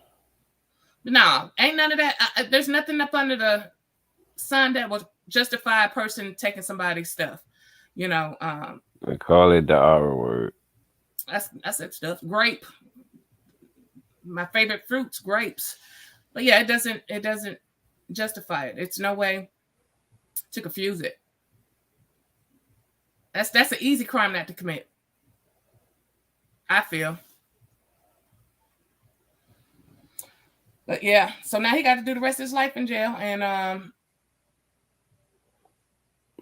no, ain't none of that. There's nothing up under the sun that will justify a person taking somebody's stuff.
they call it the R word.
That's that stuff. Grape, my favorite fruits, grapes. But yeah, it doesn't justify it. It's no way to confuse it. That's an easy crime not to commit. I feel. But yeah, so now he got to do the rest of his life in jail, and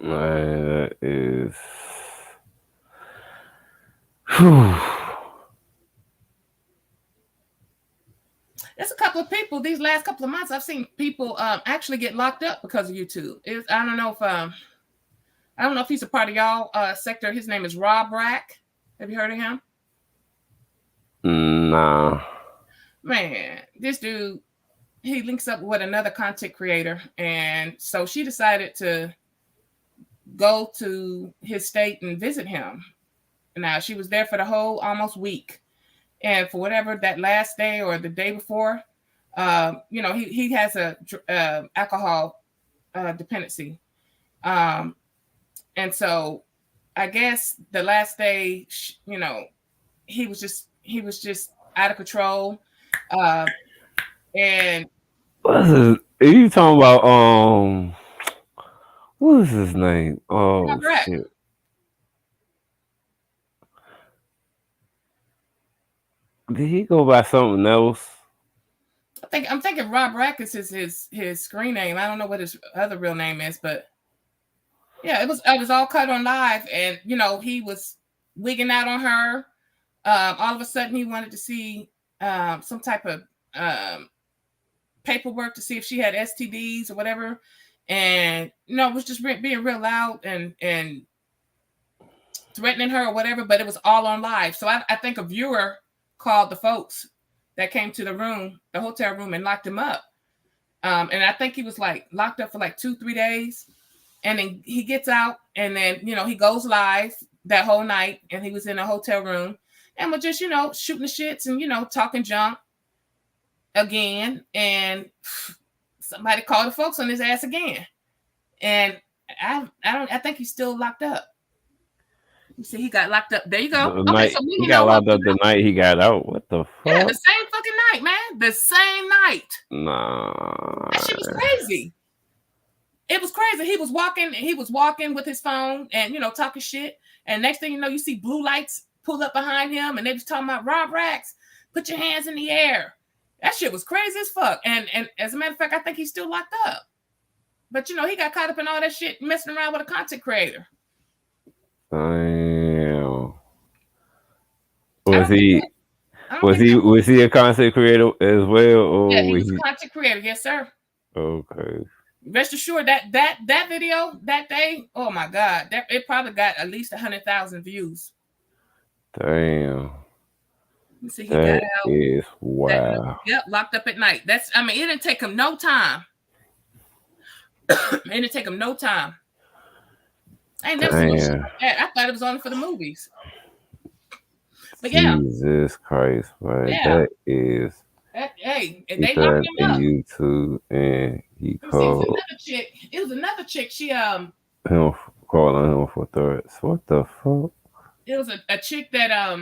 Man, that is. Whew.
there's a couple of people these last couple of months I've seen people actually get locked up because of YouTube. I don't know if he's a part of y'all sector. His name is Rob Rack. Have you heard of him?
Nah.
Man, this dude, he links up with another content creator, and so she decided to go to his state and visit him. Now she was there for the whole almost week, and for whatever that last day or the day before, he has a alcohol dependency, and so I guess the last day, he was just out of control, uh, and
What's his? Are you talking about what was his name?
Rob
Oh
Rack.
shit! Did he go by something else?
I'm thinking Rob Rack is his screen name. I don't know what his other real name is, but yeah, it was all cut on live, and he was wigging out on her. All of a sudden, he wanted to see some type of paperwork to see if she had STDs or whatever, and it was just being real loud and threatening her or whatever. But it was all on live, so I think a viewer called the folks that came to the hotel room, and locked him up. And I think he was like locked up for like 2-3 days. And then he gets out, and then he goes live that whole night, and he was in a hotel room, and was just shooting the shits and talking junk again, and somebody called the folks on his ass again, and I think he's still locked up. You see, he got locked up. There you go.
The
Okay,
night
so we
he
didn't
got
know what.
locked up the night he got out. What the
Yeah,
fuck?
the same fucking night, man. The same night. That shit was
Nah.
crazy. It was crazy. He was walking with his phone and talking shit. And next thing you know, you see blue lights pull up behind him, and they was talking about Rob Racks, put your hands in the air. That shit was crazy as fuck. And as a matter of fact, I think he's still locked up. But he got caught up in all that shit messing around with a content creator.
Damn.
I
Was
don't think
he
I don't think
was he a content creator as well,
yeah,
or
he
was
was a
he
content creator, yes, sir.
okay?
Rest assured that video that day, oh my god, it probably got at least 100,000 views.
Damn,
You see, he got
that
out
is
that
wow.
locked up at night. It didn't take him no time. It didn't take him no time. I ain't never seen no shit
Damn,
like that. I thought it was only for the movies. But yeah,
Jesus Christ, man,
yeah.
that is.
Hey, and
He
they locked
threatened
him
a
up.
YouTube and he
Let me see. It was
called
another chick. It was another chick.
him, calling him for threats. What the fuck?
It was a chick that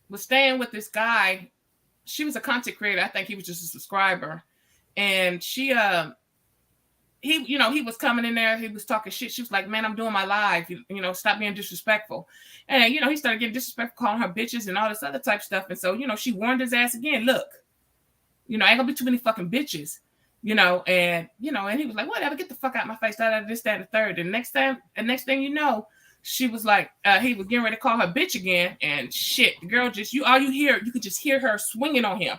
was staying with this guy. She was a content creator. I think he was just a subscriber. And he was coming in there, he was talking shit. She was like, man, I'm doing my live, stop being disrespectful. And he started getting disrespectful, calling her bitches and all this other type stuff. And so she warned his ass again, look, ain't gonna be too many fucking bitches, and he was like, whatever, get the fuck out of my face, this, that, and the third. And next thing you know, she was like, he was getting ready to call her bitch again, and shit, the girl just you could just hear her swinging on him.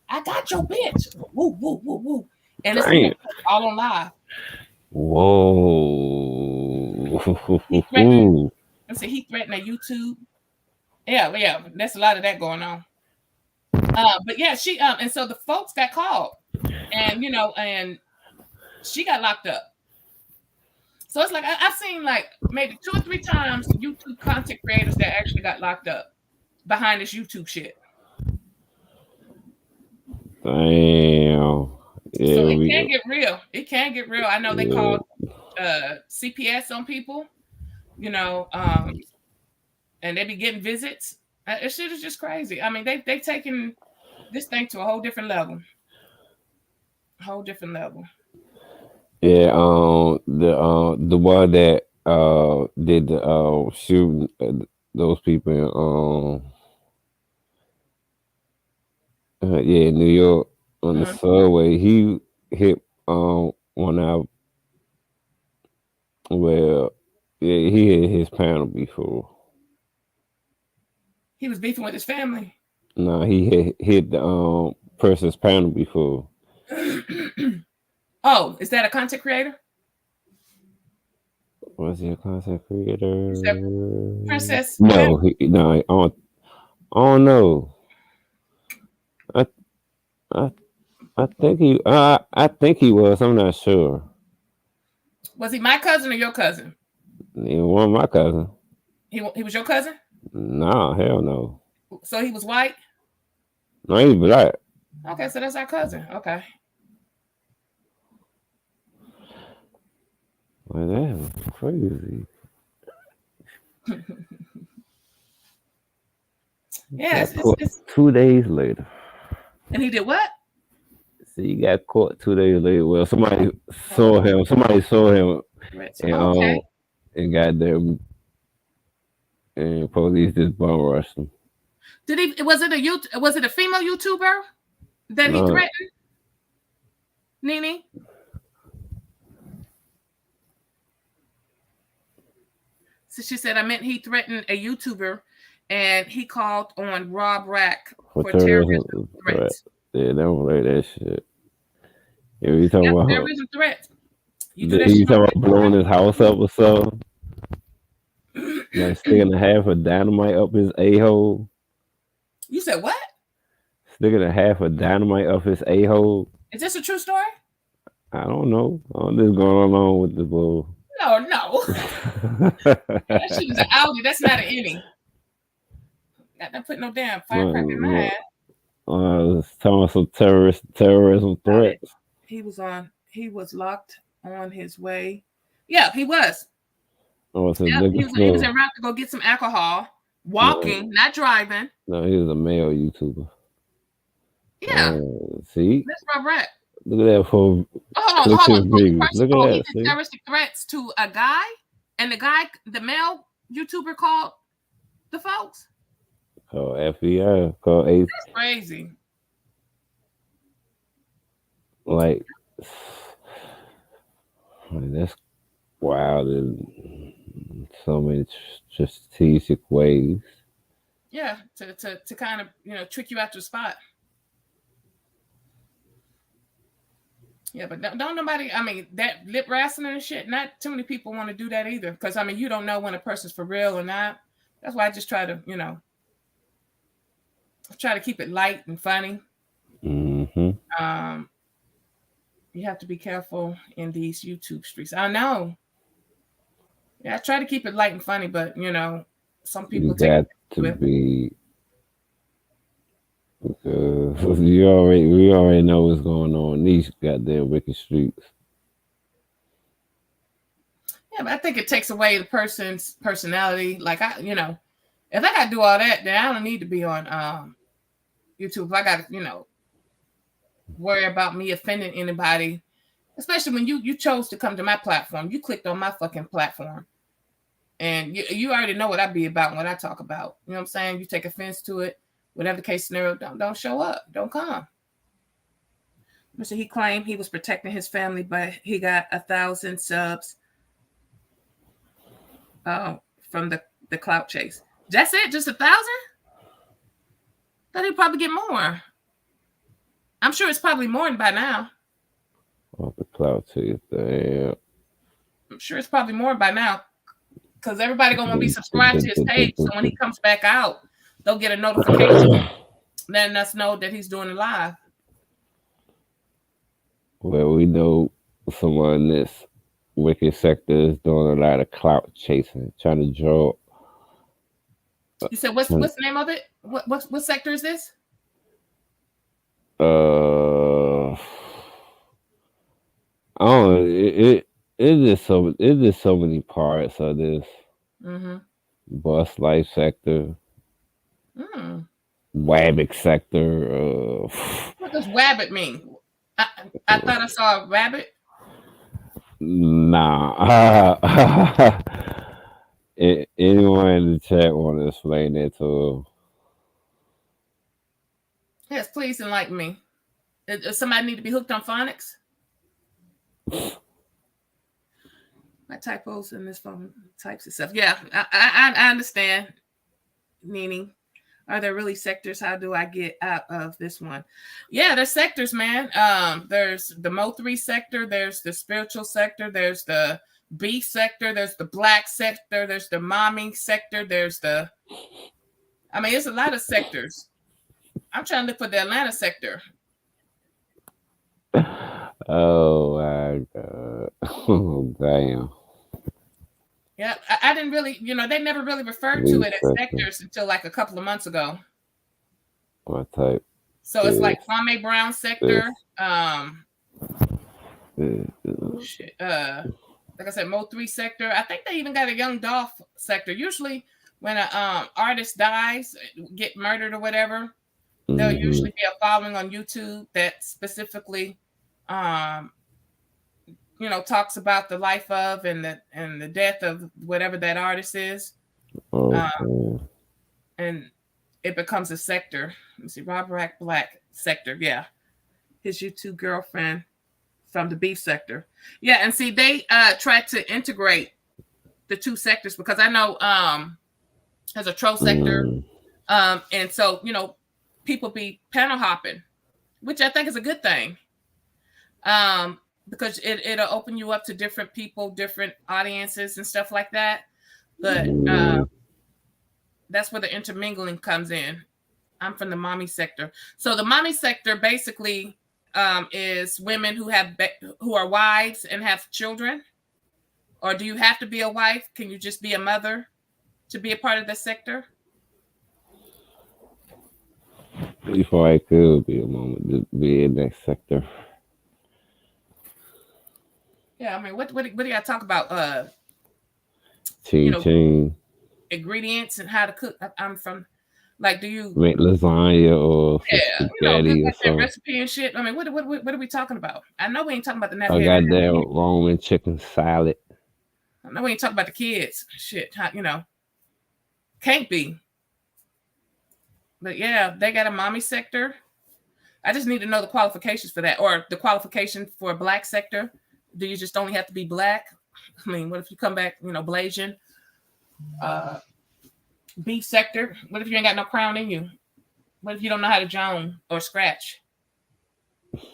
I got your bitch. Woo, woo, woo, woo. And it's
Damn.
all on live. He threatened.
Whoa.
Let's see, he threatened a YouTube. Yeah. That's a lot of that going on. But yeah, she and so the folks got called, and and she got locked up. So it's like I've seen like maybe 2 or 3 times YouTube content creators that actually got locked up behind this YouTube shit.
Damn. Yeah,
So it can get real. It can get real. I know they called CPS on people, and they be getting visits. This shit is just crazy. I mean, they taking this thing to a whole different level. Whole different level.
yeah. The one that did the shooting those people in New York on the subway. He hit one out. Well, yeah, he hit his panel before.
He was beefing with his family.
No, he hit the person's panel before.
Oh, is that a content creator?
Was he a content creator?
Is that Princess?
No, no, I don't know. I, I, I think he was. I'm not sure.
Was he my cousin or your cousin?
He wasn't my cousin.
He was your cousin?
Nah, hell no.
So he was white?
No, he's black.
Okay, so that's our cousin. Okay.
Well, that was crazy.
Yeah, it's
2 days later.
and he did what?
See, he got caught 2 days later. Well, somebody saw him. Somebody saw him, and
Okay.
and got there, and police just bum rushed him.
Did he? Was it a female YouTuber that he
No,
threatened? Nene? So she said, I meant he threatened a YouTuber, and he called on Rob Rack for terrorism threats.
Yeah, don't play that shit. Yeah, you talking
That's
about
terrorism threats. You do that
he
shit on
talking about blowing his house up or something?
Facebook.
Like sticking a half of dynamite up his a-hole?
You said what?
Sticking a half of dynamite up his a-hole?
Is this a true story?
I don't know. I'm just going along with the bull.
No, no. That shit is an Audi. That's not an innie. Got to put no damn firecracker in my
Look,
ass.
telling some terrorism
About it.
threats.
He was on. He was locked on his way. Yeah, he was.
Oh, it's a
Yep,
nigga.
he was en route to go get some alcohol,
No,
walking, not driving.
no, he's a male YouTuber.
Yeah,
See,
that's my rat.
look at that for
Oh, hold on, hold on.
clicking
So the
fingers.
person,
Look at
oh, he
that.
did
See,
terroristic threats to a guy, and the guy, the male YouTuber, called the folks.
called FBI, called A.
That's crazy.
Like, like, that's wild in so many strategic ways.
Yeah, to kind of trick you out your spot. Yeah, but don't nobody. I mean, that lip wrestling and shit. Not too many people want to do that either, because I mean, you don't know when a person's for real or not. That's why I just try to try to keep it light and funny.
Mm-hmm.
Um, you have to be careful in these YouTube streets. I know. Yeah, I try to keep it light and funny, but some
You
people take
got
it
to
to it.
be we already know what's going on in these goddamn wicked streets.
Yeah, but I think it takes away the person's personality. Like if I gotta do all that, then I don't need to be on YouTube. If I gotta, worry about me offending anybody, especially when you chose to come to my platform. You clicked on my fucking platform. And you already know what I be about and what I talk about. You know what I'm saying? You take offense to it, whatever the case scenario, don't show up. Don't come. So he claimed he was protecting his family, but he got 1,000 subs from the clout chase. That's it? Just 1,000? Thought he'd probably get more. I'm sure it's probably more by now.
Off the cloud chase, damn.
I'm sure it's probably more by now. Because everybody gonna want to be subscribed to his page. So when he comes back out, they'll get a notification letting us know that he's doing it live.
Well, we know someone in this wicked sector is doing a lot of clout chasing, trying to draw.
You said what's
Trying,
the name of it? What sector is this?
uh, I don't know. It's just so many parts of this
Mm-hmm.
bus life sector,
Mm.
Wabic sector.
What does rabbit mean? I, I thought I saw a rabbit.
Nah. Anyone in the chat want to explain that to
Yes, please enlighten me. Does somebody need to be hooked on phonics? My typos in this phone types of stuff. Yeah, I understand, Nini. Are there really sectors? How do I get out of this one? Yeah, there's sectors, man. There's the Mo3 sector, there's the spiritual sector, there's the B sector, there's the black sector, there's the mommy sector, there's a lot of sectors. I'm trying to look for the Atlanta sector.
it? Oh my god. Oh, damn.
Yeah, I didn't really, they never really referred to
Lead
it as
sector.
sectors until like a couple of months ago.
What type
So it's
is
like Kwame Brown sector.
this? Uh,
Shit, like I said, Mo3 sector. I think they even got a Young Dolph sector. Usually, when a artist dies, get murdered or whatever, there'll
mm-hmm.
usually be a following on YouTube that specifically, um, talks about the life of and the death of whatever that artist is, uh,
Okay.
and it becomes a sector. Let me see, Robert Black sector. Yeah, his YouTube girlfriend from the beef sector. Yeah, and see, they tried to integrate the two sectors because I know there's a troll sector,
Mm,
and so people be panel hopping, which I think is a good thing, because it'll open you up to different people, different audiences, and stuff like that. But
mm,
that's where the intermingling comes in. I'm from the mommy sector, so the mommy sector basically is women who are wives and have children. Or do you have to be a wife? Can you just be a mother to be a part of the sector?
Before I could be a moment to be in that sector.
Yeah, I mean, what do y'all talk about? You
Ching
know,
ching.
ingredients and how to cook. I'm from, like, do you?
Make lasagna or some
Yeah, good
spaghetti or
goddamn
something.
recipe and shit. I mean, what are we talking about? I know we ain't talking about the
A
knucklehead.
goddamn Roman chicken salad.
I know we ain't talking about the kids. Shit, can't be. But yeah, they got a mommy sector. I just need to know the qualifications for that, or the qualification for a black sector. Do you just only have to be black? I mean, what if you come back, Blasian, uh, beef sector? What if you ain't got no crown in you? What if you don't know how to joan or scratch?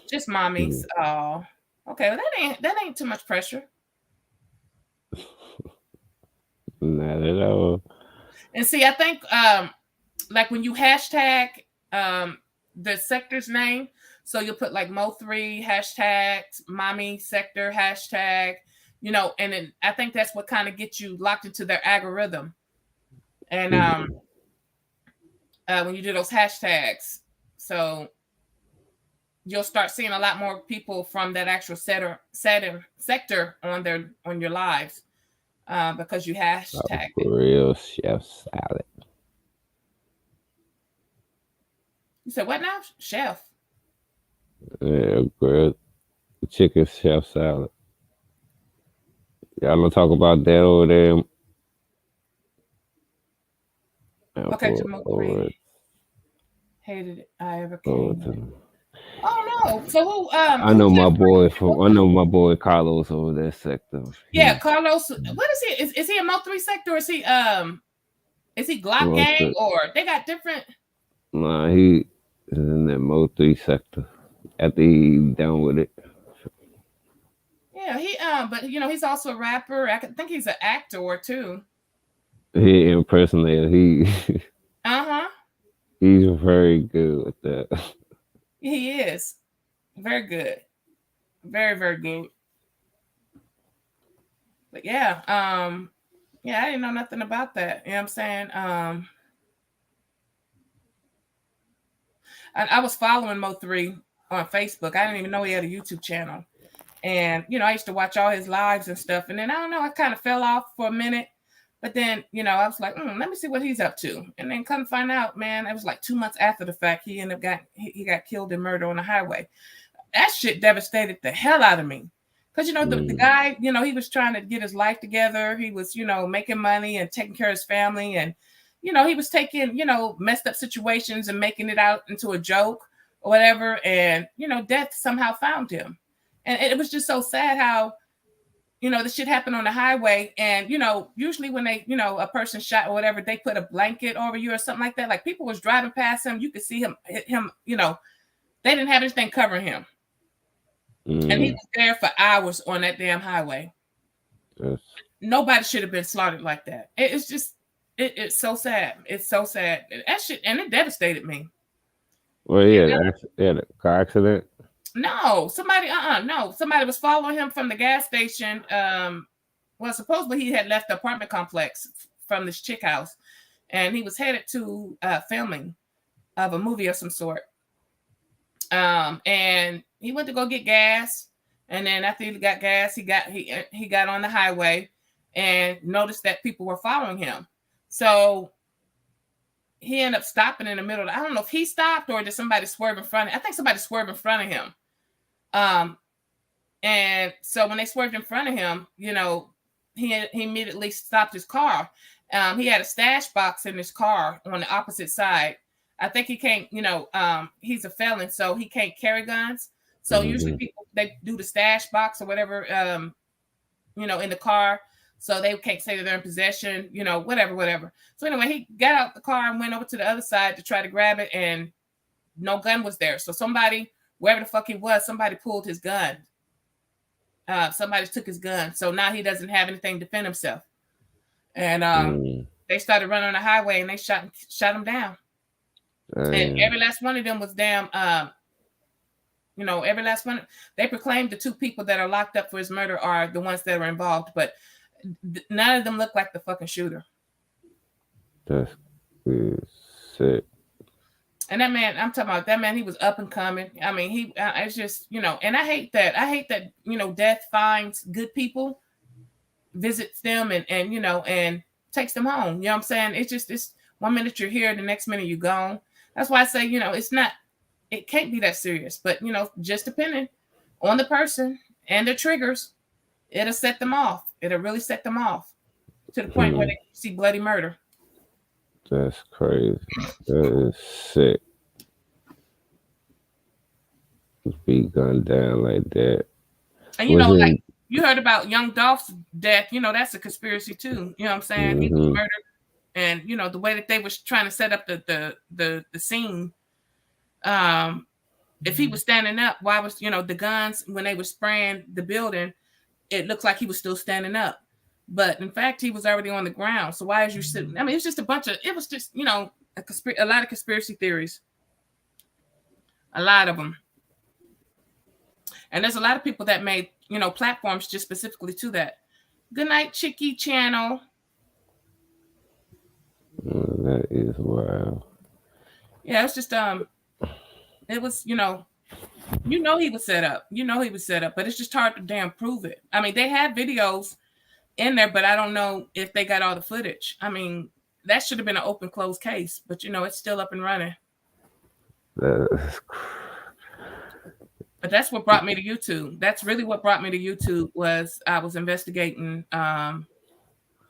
Just mommies.
Mm,
Oh, okay. Well, that ain't too much pressure.
not at all.
And see, I think like when you hashtag um the sector's name, so you'll put like Mo3 hashtag mommy sector hashtag, and then I think that's what kind of gets you locked into their algorithm. And
Mm,
when you do those hashtags, so you'll start seeing a lot more people from that actual sector on your lives, because you hashtagged it.
real chef salad.
You said what now, chef?
Yeah, grilled chicken chef salad. Y'all don't talk about that over there.
Okay,
Over,
Jamal
over,
3 hated it. I ever
over
came.
to.
Oh no! So
I
who's
know my
that
boy
friend?
from. I know my boy Carlos over that sector.
Yeah,
He's
Carlos. What is he? Is he a Mo3 sector? Or is he Glock
most.
gang, or they got different?
Nah, he is in that Mo3 sector. After he done with it,
Yeah, but he's also a rapper. Think he's an actor too.
he impersonator. He
Uh huh.
he's very good with that.
He is very good, very very good. But yeah, yeah, I didn't know nothing about that. You know what I'm saying? I was following Mo3 on Facebook. I didn't even know he had a YouTube channel. And, I used to watch all his lives and stuff. And then I don't know, I kind of fell off for a minute. But then, I was like, let me see what he's up to. And then come find out, man, it was like 2 months after the fact, he got killed and murdered on the highway. That shit devastated the hell out of me. Because, the
Mm,
guy, he was trying to get his life together. He was, making money and taking care of his family. And, he was taking, messed up situations and making it out into a joke or whatever. And, death somehow found him. And it was just so sad how, the shit happened on the highway. And, usually when they, a person shot or whatever, they put a blanket over you or something like that. Like people was driving past him. You could see him, they didn't have anything covering him. And he
mm,
was there for hours on that damn highway.
that's,
Nobody should have been slaughtered like that. It's just, it's so sad. It's so sad. That shit, and it devastated me.
well,
And
he had a car accident.
no, somebody was following him from the gas station. Well, supposedly he had left the apartment complex from this chick house, and he was headed to filming of a movie of some sort. And he went to go get gas, and then after he got gas, he got on the highway and noticed that people were following him. So he ended up stopping in the middle. I don't know if he stopped or did somebody swerve in front. I think somebody swerved in front of him. Um, And so when they swerved in front of him, he immediately stopped his car. He had a stash box in his car on the opposite side. I think he can't, he's a felon, so he can't carry guns. So usually
Mm-hmm.
people they do the stash box or whatever, in the car, so they can't say that they're in possession, whatever, whatever. So anyway, he got out the car and went over to the other side to try to grab it, and no gun was there. So somebody, wherever the fuck he was, somebody pulled his gun. Somebody took his gun, so now he doesn't have anything to defend himself. And
Mm,
they started running on the highway, and they shot him down. And
damn.
every last one of them was damn every last one. They proclaimed the two people that are locked up for his murder are the ones that are involved, but none of them look like the fucking shooter.
That's good. Sick.
And that man, I'm talking about that man. He was up and coming. I mean, it's just and I hate that. I hate that death finds good people, visits them, and takes them home. You know what I'm saying? It's 1 minute you're here, the next minute you're gone. That's why I say it's not. It can't be that serious, but just depending on the person and their triggers, it'll set them off. It'll really set them off to the point where
Mm,
they see bloody murder.
that's crazy. That is sick. Be gunned down like that.
And
Was
like
it?
you heard about young Dolph's death, that's a conspiracy too. You know what I'm saying? He was
Mm-hmm.
murdered, and the way that they was trying to set up the scene. If he was standing up, why was the guns when they were spraying the building? It looked like he was still standing up, but in fact he was already on the ground. So why is you sitting? I mean, it's just a bunch of. It was just a lot of conspiracy theories, a lot of them. And there's a lot of people that made, platforms just specifically to that. Good night, Chicky Channel.
That is wild.
Yeah, it's just it was, he was set up. He was set up, but it's just hard to damn prove it. I mean, they had videos in there, but I don't know if they got all the footage. I mean, that should have been an open closed case, but it's still up and running.
That's
But that's what brought me to YouTube. That's really what brought me to YouTube was I was investigating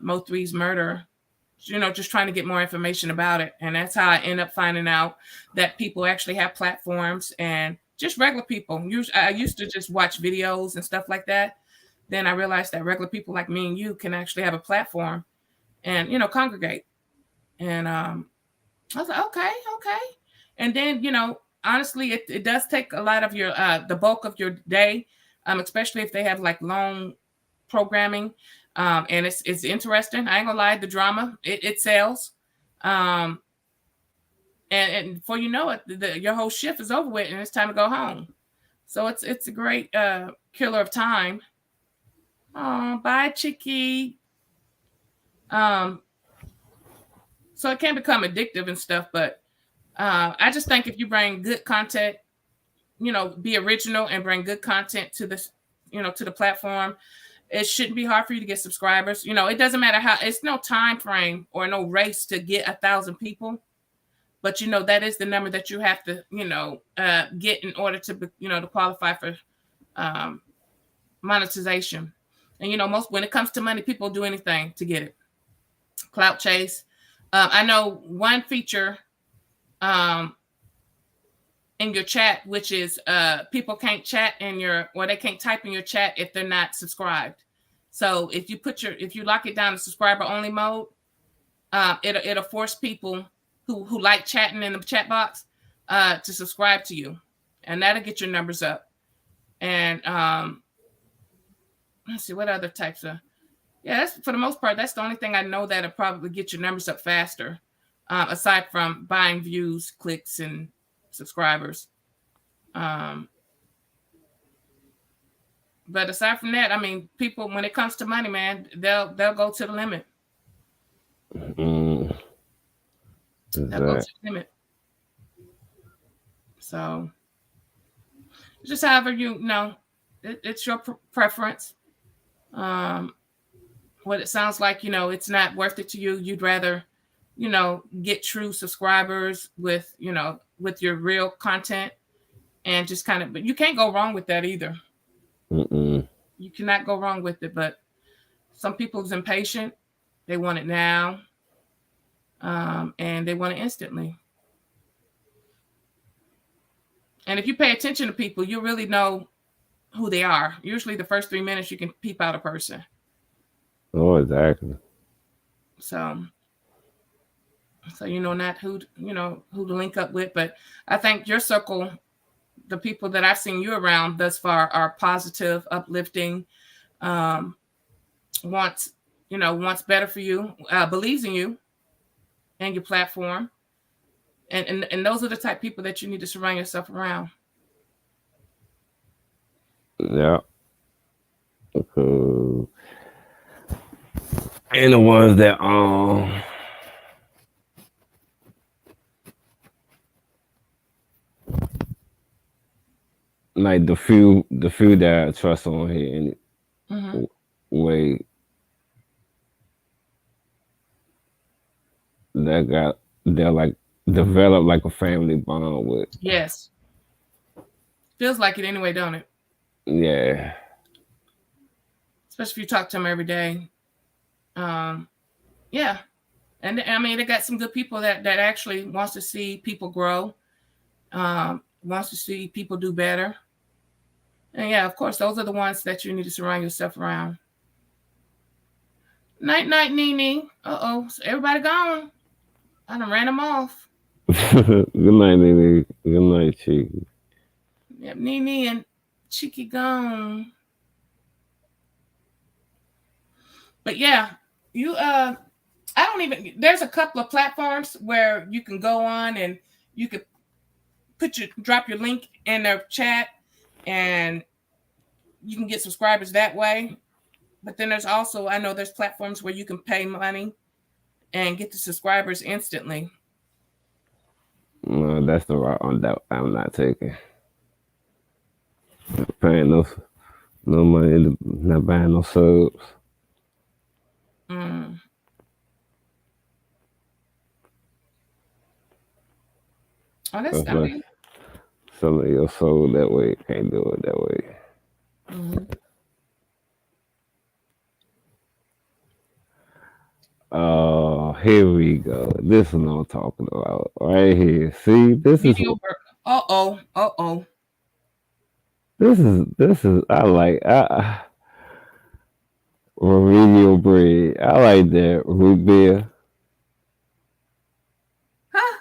Mo3's murder, just trying to get more information about it. And that's how I end up finding out that people actually have platforms and just regular people. I used to just watch videos and stuff like that. Then I realized that regular people like me and you can actually have a platform and, congregate. And I was like, okay. And then, honestly, it does take a lot of your the bulk of your day, especially if they have like long programming, and it's interesting. I ain't gonna lie, the drama it sells, um, and before you know it, your whole shift is over with, and it's time to go home. So it's a great killer of time. Oh, bye, Chicky. Um, so it can become addictive and stuff, but I just think if you bring good content, be original and bring good content to this, to the platform, it shouldn't be hard for you to get subscribers. It doesn't matter how. It's no time frame or no race to get 1,000 people, but that is the number that you have to, get in order to, to qualify for um, monetization. And most when it comes to money, people do anything to get it. Clout chase. I know one feature um, in your chat, which is people can't chat or they can't type in your chat if they're not subscribed. So if you lock it down to subscriber only mode, it'll force people who like chatting in the chat box to subscribe to you, and that'll get your numbers up. And let's see what other types of that's for the most part. That's the only thing I know that'll probably get your numbers up faster, aside from buying views, clicks, and subscribers. But aside from that, I mean, people when it comes to money, man, they'll go to the limit.
mm,
They'll go to
that.
the limit. So just however it's your preference. Um, what it sounds like, it's not worth it to you. You'd rather, get true subscribers with your real content and just kind of, but you can't go wrong with that either.
Mm-mm.
You cannot go wrong with it, but some people's impatient. They want it now. And they want it instantly. And if you pay attention to people, you really know who they are. Usually the first 3 minutes you can peep out a person.
Oh, exactly.
So not who who to link up with, but I think your circle, the people that I've seen you around thus far, are positive, uplifting, um, wants better for you, believes in you and your platform, and those are the type of people that you need to surround yourself around.
Yeah. Uh, and the ones that like the few that I trust on here
Hmm.
and way that got they're like develop like a family bond with.
Yes, feels like it anyway, don't it?
Yeah.
Especially if you talk to them every day. Um, yeah, and I mean they got some good people that actually wants to see people grow, wants to see people do better. And yeah, of course, those are the ones that you need to surround yourself around. Night, night, Nene. Uh-oh, so everybody gone. I done ran them off.
Good night, Nene. Good night, Chief.
Yep, Nene and Cheeky gone. But yeah, you I don't even. There's a couple of platforms where you can go on and you could drop your link in their chat, and you can get subscribers that way. But then there's also, I know there's platforms where you can pay money and get the subscribers instantly.
No, that's the route that I'm not taking. Paying no money, not buying no subs.
Mm. Oh, that's,
That's
I
like
mean,
selling your soul that way. Can't do it that way.
mhm.
Here we go. This is what I'm talking about right here. See,
Mediocre. Uh-oh, uh-oh.
this is I like remedial bread. I like that root beer.
Huh?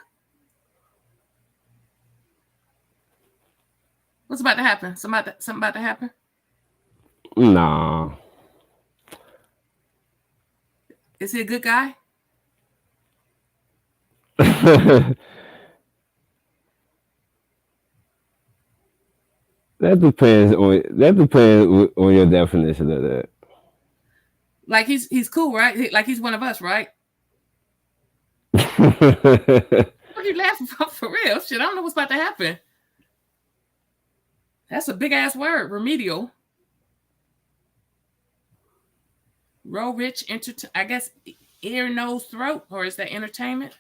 What's about to happen? Something about to happen?
Nah,
Is he a good guy?
that that depends on your definition of that.
Like he's cool, right? Like he's one of us, right? What are you laughing for real? Shit, I don't know what's about to happen. That's a big ass word, remedial. Row rich, I guess ear, nose, throat, or is that entertainment?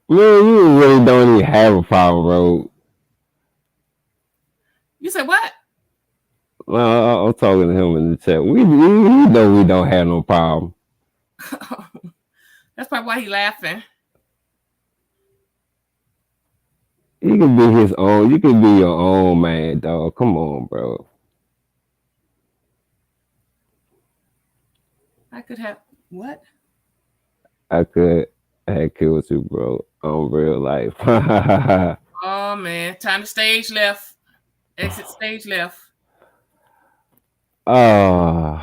Man, you really don't even have a problem, bro.
You said what?
I'm talking to him in the chat. We know we don't have no problem.
That's probably why he laughing.
You can be his own. You can be your own man, dog. Come on, bro.
I could have what?
I could have killed you, bro, on real life. Oh,
Oh man, time to stage left. Exit stage left. I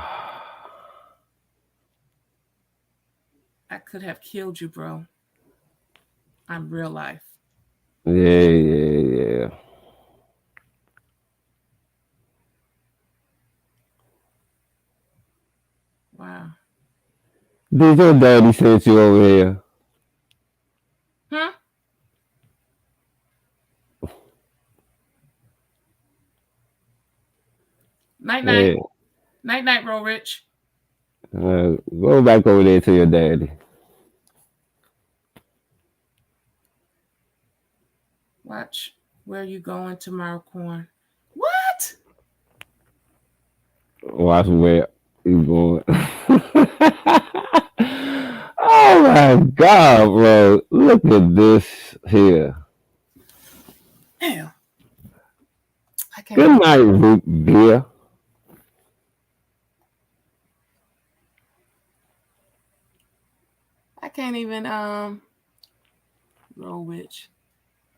could have killed you, bro. I'm real life.
yeah, yeah, yeah.
Wow.
Did your daddy send you over here?
Huh? Night night.
Yeah.
Night night, Roll Rich.
Go back over there to your daddy.
Watch where you going tomorrow, corn. What?
Watch where you going. Oh my god, bro. Look at this here.
Damn. I can't
Good
even
night, root beer.
I can't even Roll Rich.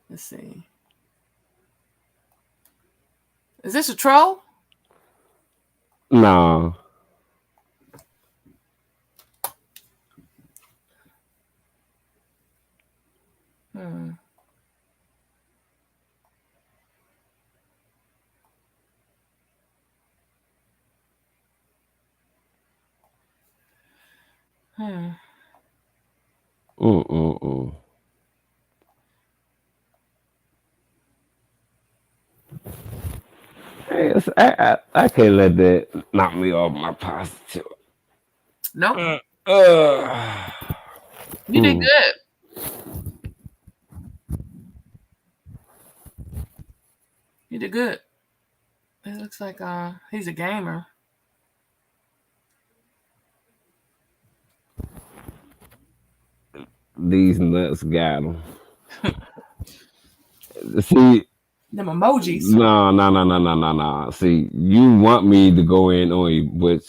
Let's see. Is this a troll?
Nah.
Hmm. Hmm.
Mm-mm-mm. I can't let that knock me off my positive.
Nope.
Uh, uh,
You did
hmm.
good. You did good. It looks like he's a gamer.
These nuts got them. See,
Them emojis.
no, no, no, no, no, no, no. See, you want me to go in on you, but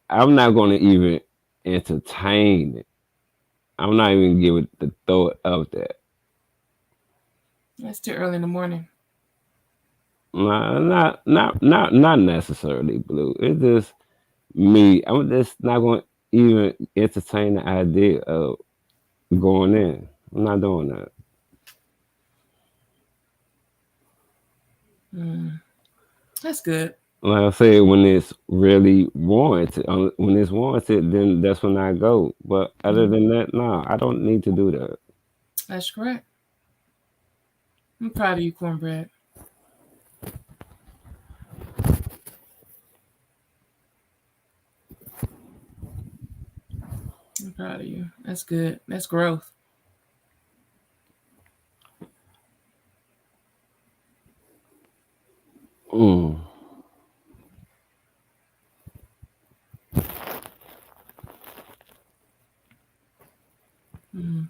I'm not going to even entertain it. I'm not even give it the thought of that.
It's too early in the morning.
Nah, not necessarily blue. It's just me. I'm just not going to even entertain the idea of going in. I'm not doing that.
Mm, that's good.
Like I said, when it's really warranted, when it's warranted, then that's when I go. But other
Mm,
than that, no, I don't need to do that.
that's correct. I'm proud of you, cornbread. I'm proud of you. That's good. That's growth.
Mm.
Mm.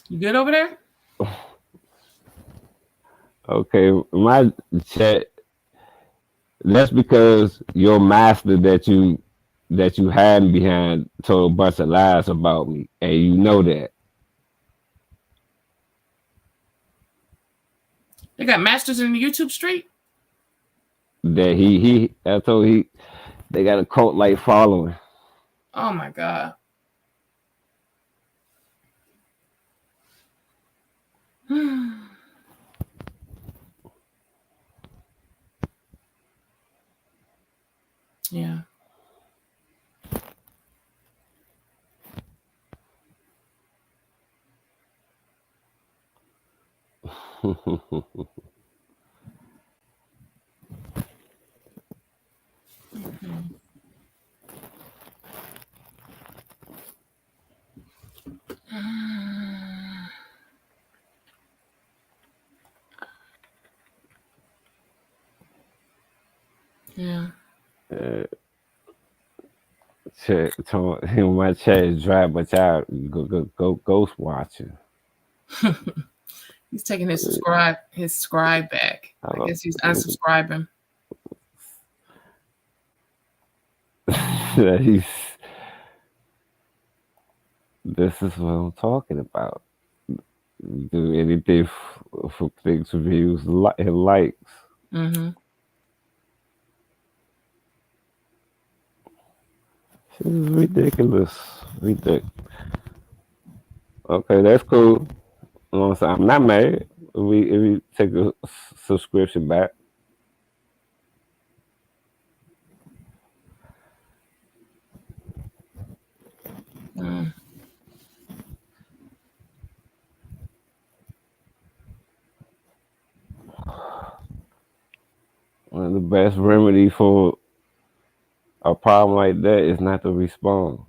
You good over there?
Okay, my chat. That's because your master that you hiding behind told a bunch of lies about me, and you know that
They got masters in the YouTube street.
he I told he they got a cult like following.
Oh my god. Yeah. Mm. Yeah.
uh, told him my chat is dry, but y'all go ghost watching.
He's taking his scribe back. I guess he's unsubscribing.
He's this is what I'm talking about. Do anything for clicks, views, and likes.
Mm-hmm.
This is ridiculous. Ridiculous. Okay, that's cool. You know what I'm saying? I'm not mad. If we take a subscription back,
Mm.
the best remedy for a problem like that is not to respond.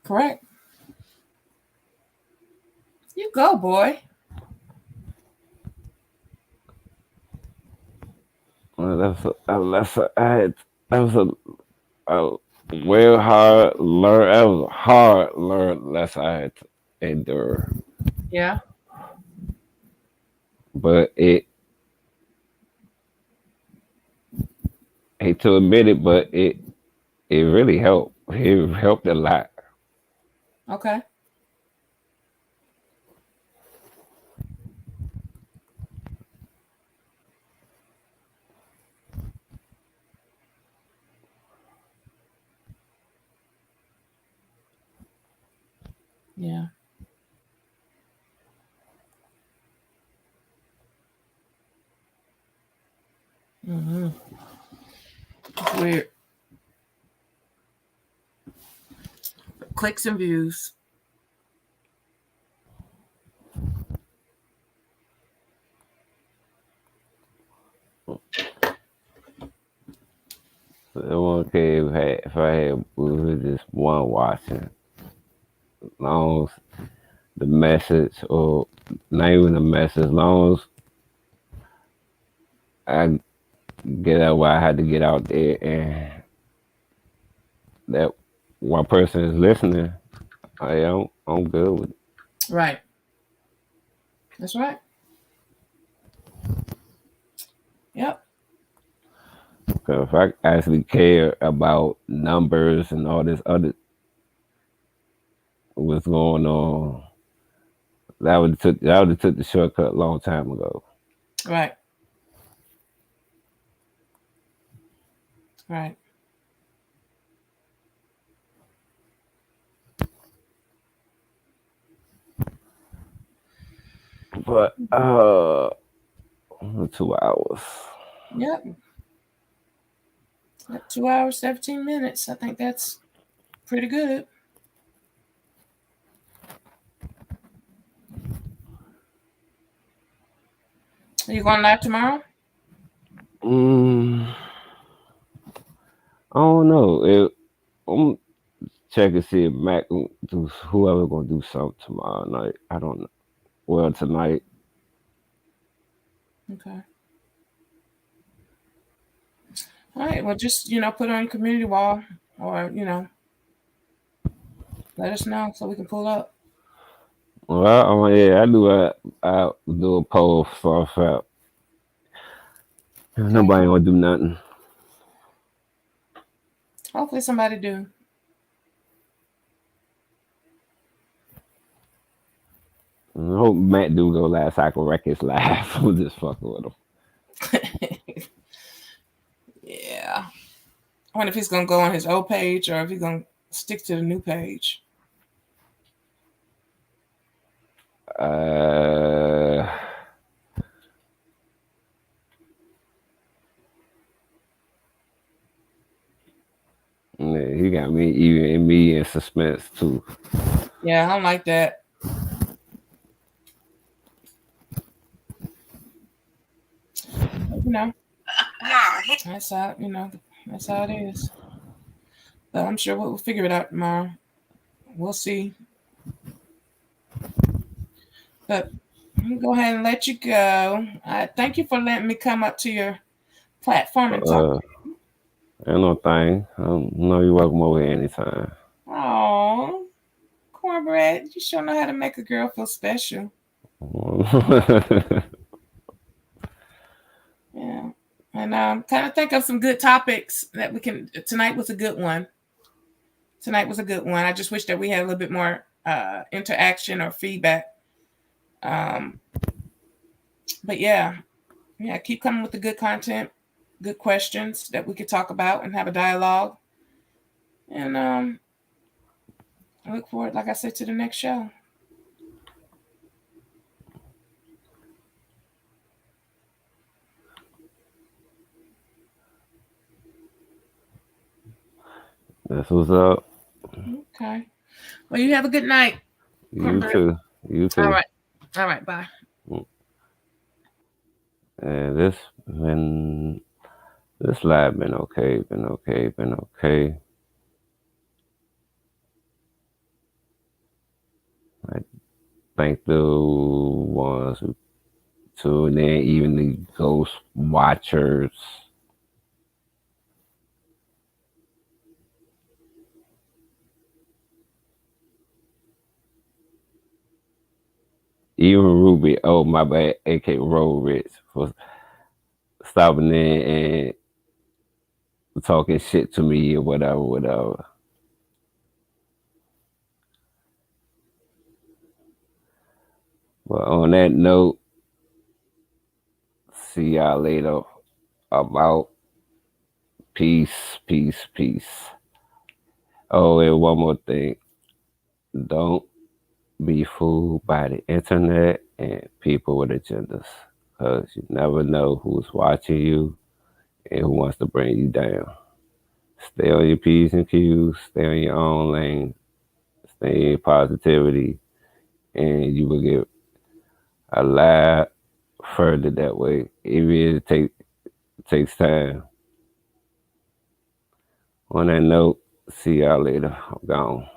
Correct. You go, boy.
That's a, I had, that was a well hard learn. That was a hard learn lesson I had to endure.
Yeah.
But hate to admit it, but it really helped. It helped a lot.
Okay. Yeah. Mm-hmm. weird. Clicks and views.
It won't care if I had just one watching. As long as the message, or not even the message, as long as I get out what I had to get out there, and that one person is listening, I'm good with it.
Right. That's right. Yep.
'Cause if I actually care about numbers and all this other what's going on, that would have took the shortcut a long time ago.
Right. Right.
But 2 hours.
Yep. Yep. 2 hours, 17 minutes. I think that's pretty good. Are you going live tomorrow?
Mm, I don't know. I'm checking see if Mac do whoever gonna do something tomorrow night. I don't know. Well, tonight.
Okay. All right. Well, just put it on your community wall, or let us know so we can pull up.
Well, yeah, I do a poll for a fact.
Okay.
Nobody gonna do nothing.
Hopefully somebody do.
I hope Matt do go last. So I can wreck his laugh. I'm just fucking with him.
Yeah. I wonder if he's gonna go on his old page or if he's gonna stick to the new page.
Uh, yeah, he got me in suspense too.
Yeah, I don't like that. But, that's how it is. But I'm sure we'll figure it out tomorrow. We'll see. But I'm gonna go ahead and let you go. Thank you for letting me come up to your platform and talk.
Uh, ain't no thing. No, you're welcome over here anytime.
Oh, cornbread, you sure know how to make a girl feel special. Yeah. And kind of think of some good topics that we can. Tonight was a good one. Tonight was a good one. I just wish that we had a little bit more interaction or feedback. Um, but yeah, keep coming with the good content, good questions that we could talk about and have a dialogue. And I look forward, like I said, to the next show.
That's what's up.
Okay. Well, you have a good night.
You
Cornbread.
too. You
All
too.
right. All right. Bye.
And been this live been okay, been okay, been okay. I thank the ones who tune in, even the ghost watchers. Even Ruby, oh my bad, AK Roll Rich for stopping in and talking shit to me or whatever, whatever. But on that note, see y'all later. About peace, peace, peace. Oh, and one more thing. Don't be fooled by the internet and people with agendas. Because you never know who's watching you and who wants to bring you down. Stay on your P's and Q's, stay on your own lane, stay in positivity, and you will get a lot further that way. Even if it takes time. On that note, see y'all later. I'm gone.